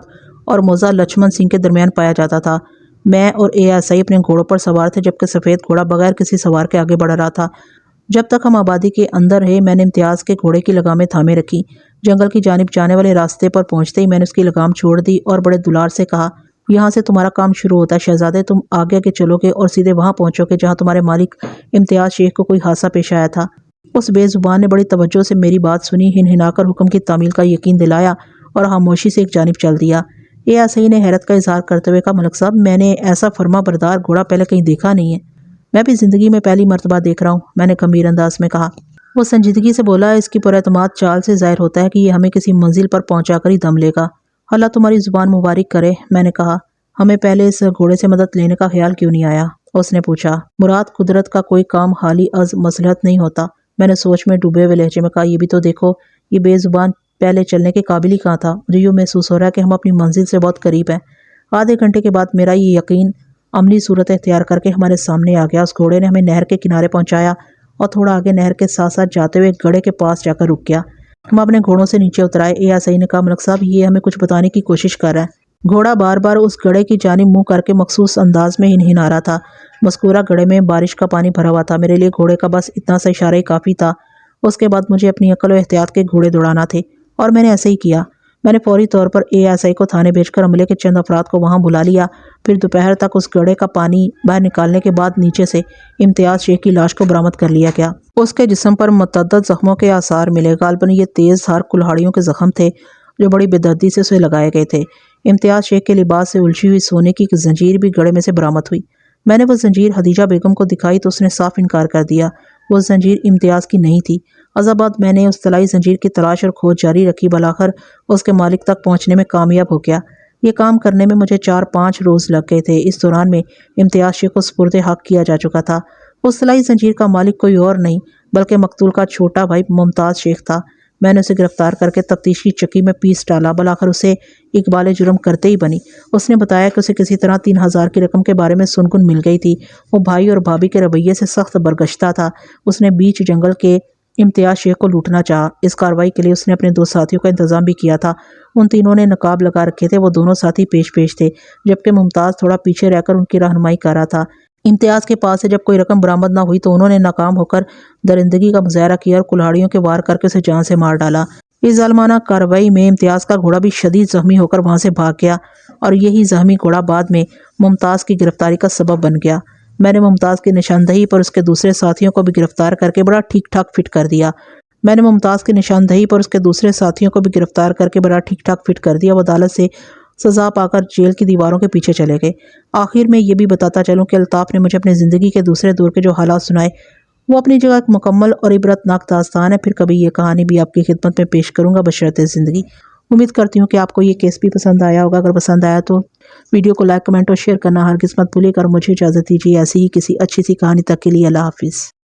اور موزہ لچھمن سنگھ کے درمیان پایا جاتا تھا۔ میں اور ASI اپنے گھوڑوں پر سوار تھے جبکہ سفید گھوڑا بغیر کسی سوار کے آگے بڑھ رہا تھا۔ جب تک ہم آبادی کے اندر رہے میں نے امتیاز کے گھوڑے کی لگامیں تھامے رکھی۔ جنگل کی جانب جانے والے راستے پر پہنچتے ہی میں نے اس کی لگام چھوڑ دی اور بڑے دلار سے کہا، یہاں سے تمہارا کام شروع ہوتا ہے شہزادے، تم آگے آگے چلو گے اور سیدھے وہاں پہنچو گے جہاں تمہارے مالک امتیاز شیخ کو کوئی حادثہ پیش آیا تھا۔ اس بے زبان نے بڑی توجہ سے میری بات سنی، ہنہنا کر حکم کی تعمیل کا یقین دلایا اور خاموشی سے ایک جانب چل دیا۔ ASI نے حیرت کا اظہار کرتے ہوئے کہا، ملک صاحب میں نے ایسا فرما بردار گھوڑا پہلے کہیں دیکھا نہیں ہے۔ میں بھی زندگی میں پہلی مرتبہ دیکھ رہا ہوں، میں نے گمبھیر انداز میں کہا۔ وہ سنجیدگی سے بولا، اس کی پراعتماد چال سے ظاہر ہوتا ہے کہ یہ ہمیں کسی منزل پر پہنچا کر ہی دم لے گا۔ اللہ تمہاری زبان مبارک کرے، میں نے کہا۔ ہمیں پہلے اس گھوڑے سے مدد لینے کا خیال کیوں نہیں آیا؟ اس نے پوچھا۔ مراد قدرت کا کوئی کام خالی از مصلحت نہیں ہوتا، میں نے سوچ میں ڈوبے ہوئے لہجے میں کہا۔ یہ بھی تو دیکھو، یہ بے زبان پہلے چلنے کے قابل ہی کہاں تھا۔ مجھے یوں محسوس ہو رہا ہے کہ ہم اپنی منزل سے بہت قریب ہیں۔ آدھے گھنٹے کے بعد میرا یہ یقین عملی صورت اختیار کر کے ہمارے سامنے آ گیا۔ اس گھوڑے نے ہمیں نہر کے کنارے پہنچایا اور تھوڑا آگے نہر کے ساتھ ساتھ جاتے ہوئے ایک گڑھے کے پاس جا کر رک گیا۔ ہم اپنے گھوڑوں سے نیچے اترائے۔ ASI نے کہا، ملک صاحب یہ ہمیں کچھ بتانے کی کوشش کر رہا ہے۔ گھوڑا بار بار اس گڑھے کی جانب منہ کر کے مخصوص انداز میں ہنہنا رہا تھا۔ مذکورہ گڑھے میں بارش کا پانی بھرا ہوا تھا۔ میرے لیے گھوڑے کا بس اتنا سا اشارہ ہی کافی تھا۔ اس کے بعد مجھے اپنی عقل و احتیاط کے گھوڑے دوڑانا تھے اور میں نے ایسے ہی کیا۔ میں نے فوری طور پر ASI کو تھانے بھیج کر عملے کے چند افراد کو وہاں بلا لیا۔ پھر دوپہر تک اس گڑھے کا پانی باہر نکالنے کے بعد نیچے سے امتیاز شیخ کی لاش کو برآمد کر لیا گیا۔ اس کے جسم پر متعدد زخموں کے آثار ملے، غالباً یہ تیز دھار کلہاڑیوں کے زخم تھے جو بڑی بے دردی سے اسے لگائے گئے تھے۔ امتیاز شیخ کے لباس سے الجھی ہوئی سونے کی ایک زنجیر بھی گڑھے میں سے برآمد ہوئی۔ میں نے وہ زنجیر خدیجہ بیگم کو دکھائی تو اس نے صاف انکار کر دیا، وہ زنجیر امتیاز کی نہیں تھی۔ عذاب بعد میں نے اس طلائی زنجیر کی تلاش اور کھوج جاری رکھی، بالآخر اس کے مالک تک پہنچنے میں کامیاب ہو گیا۔ یہ کام کرنے میں مجھے 4-5 روز لگ گئے تھے۔ اس دوران میں امتیاز شیخ کو سپرد حق کیا جا چکا تھا۔ اس طلائی زنجیر کا مالک کوئی اور نہیں بلکہ مقتول کا چھوٹا بھائی ممتاز شیخ تھا۔ میں نے اسے گرفتار کر کے تفتیش کی چکی میں پیس ڈالا، بالآخر اسے اقبال جرم کرتے ہی بنی۔ اس نے بتایا کہ اسے کسی طرح 3000 کی رقم کے بارے میں سنگن مل گئی تھی۔ وہ بھائی اور بھابھی کے رویے سے سخت برگشتہ تھا۔ اس نے بیچ جنگل کے امتیاز شیخ کو لوٹنا چاہا۔ اس کارروائی کے لیے اس نے اپنے 2 ساتھیوں کا انتظام بھی کیا تھا۔ ان تینوں نے نقاب لگا رکھے تھے۔ وہ دونوں ساتھی پیش تھے جبکہ ممتاز تھوڑا پیچھے رہ کر ان کی رہنمائی کر رہا تھا۔ امتیاز کے پاس سے جب کوئی رقم برآمد نہ ہوئی تو انہوں نے ناکام ہو کر درندگی کا مظاہرہ کیا اور کلہاڑیوں کے وار کر کے اسے جان سے مار ڈالا۔ اس ظالمانہ کارروائی میں امتیاز کا گھوڑا بھی شدید زخمی ہو کر وہاں سے بھاگ گیا اور یہی زخمی گھوڑا بعد میں ممتاز کی گرفتاری کا سبب بن گیا۔ میں نے ممتاز کی نشاندہی پر اس کے دوسرے ساتھیوں کو بھی گرفتار کر کے بڑا ٹھیک ٹھاک فٹ کر دیا۔ وہ عدالت سے سزا پا کر جیل کی دیواروں کے پیچھے چلے گئے۔ آخر میں یہ بھی بتاتا چلوں کہ الطاف نے مجھے اپنی زندگی کے دوسرے دور کے جو حالات سنائے وہ اپنی جگہ ایک مکمل اور عبرتناک داستان ہے۔ پھر کبھی یہ کہانی بھی آپ کی خدمت میں پیش کروں گا بشرط زندگی۔ امید کرتی ہوں کہ آپ کو یہ کیس بھی پسند آیا ہوگا۔ اگر پسند آیا تو ویڈیو کو لائک، کمنٹ اور شیئر کرنا ہرگز مت بھولیے گا۔ مجھے اجازت دیجیے ایسی ہی کسی اچھی سی کہانی تک کے لیے اللہ حافظ۔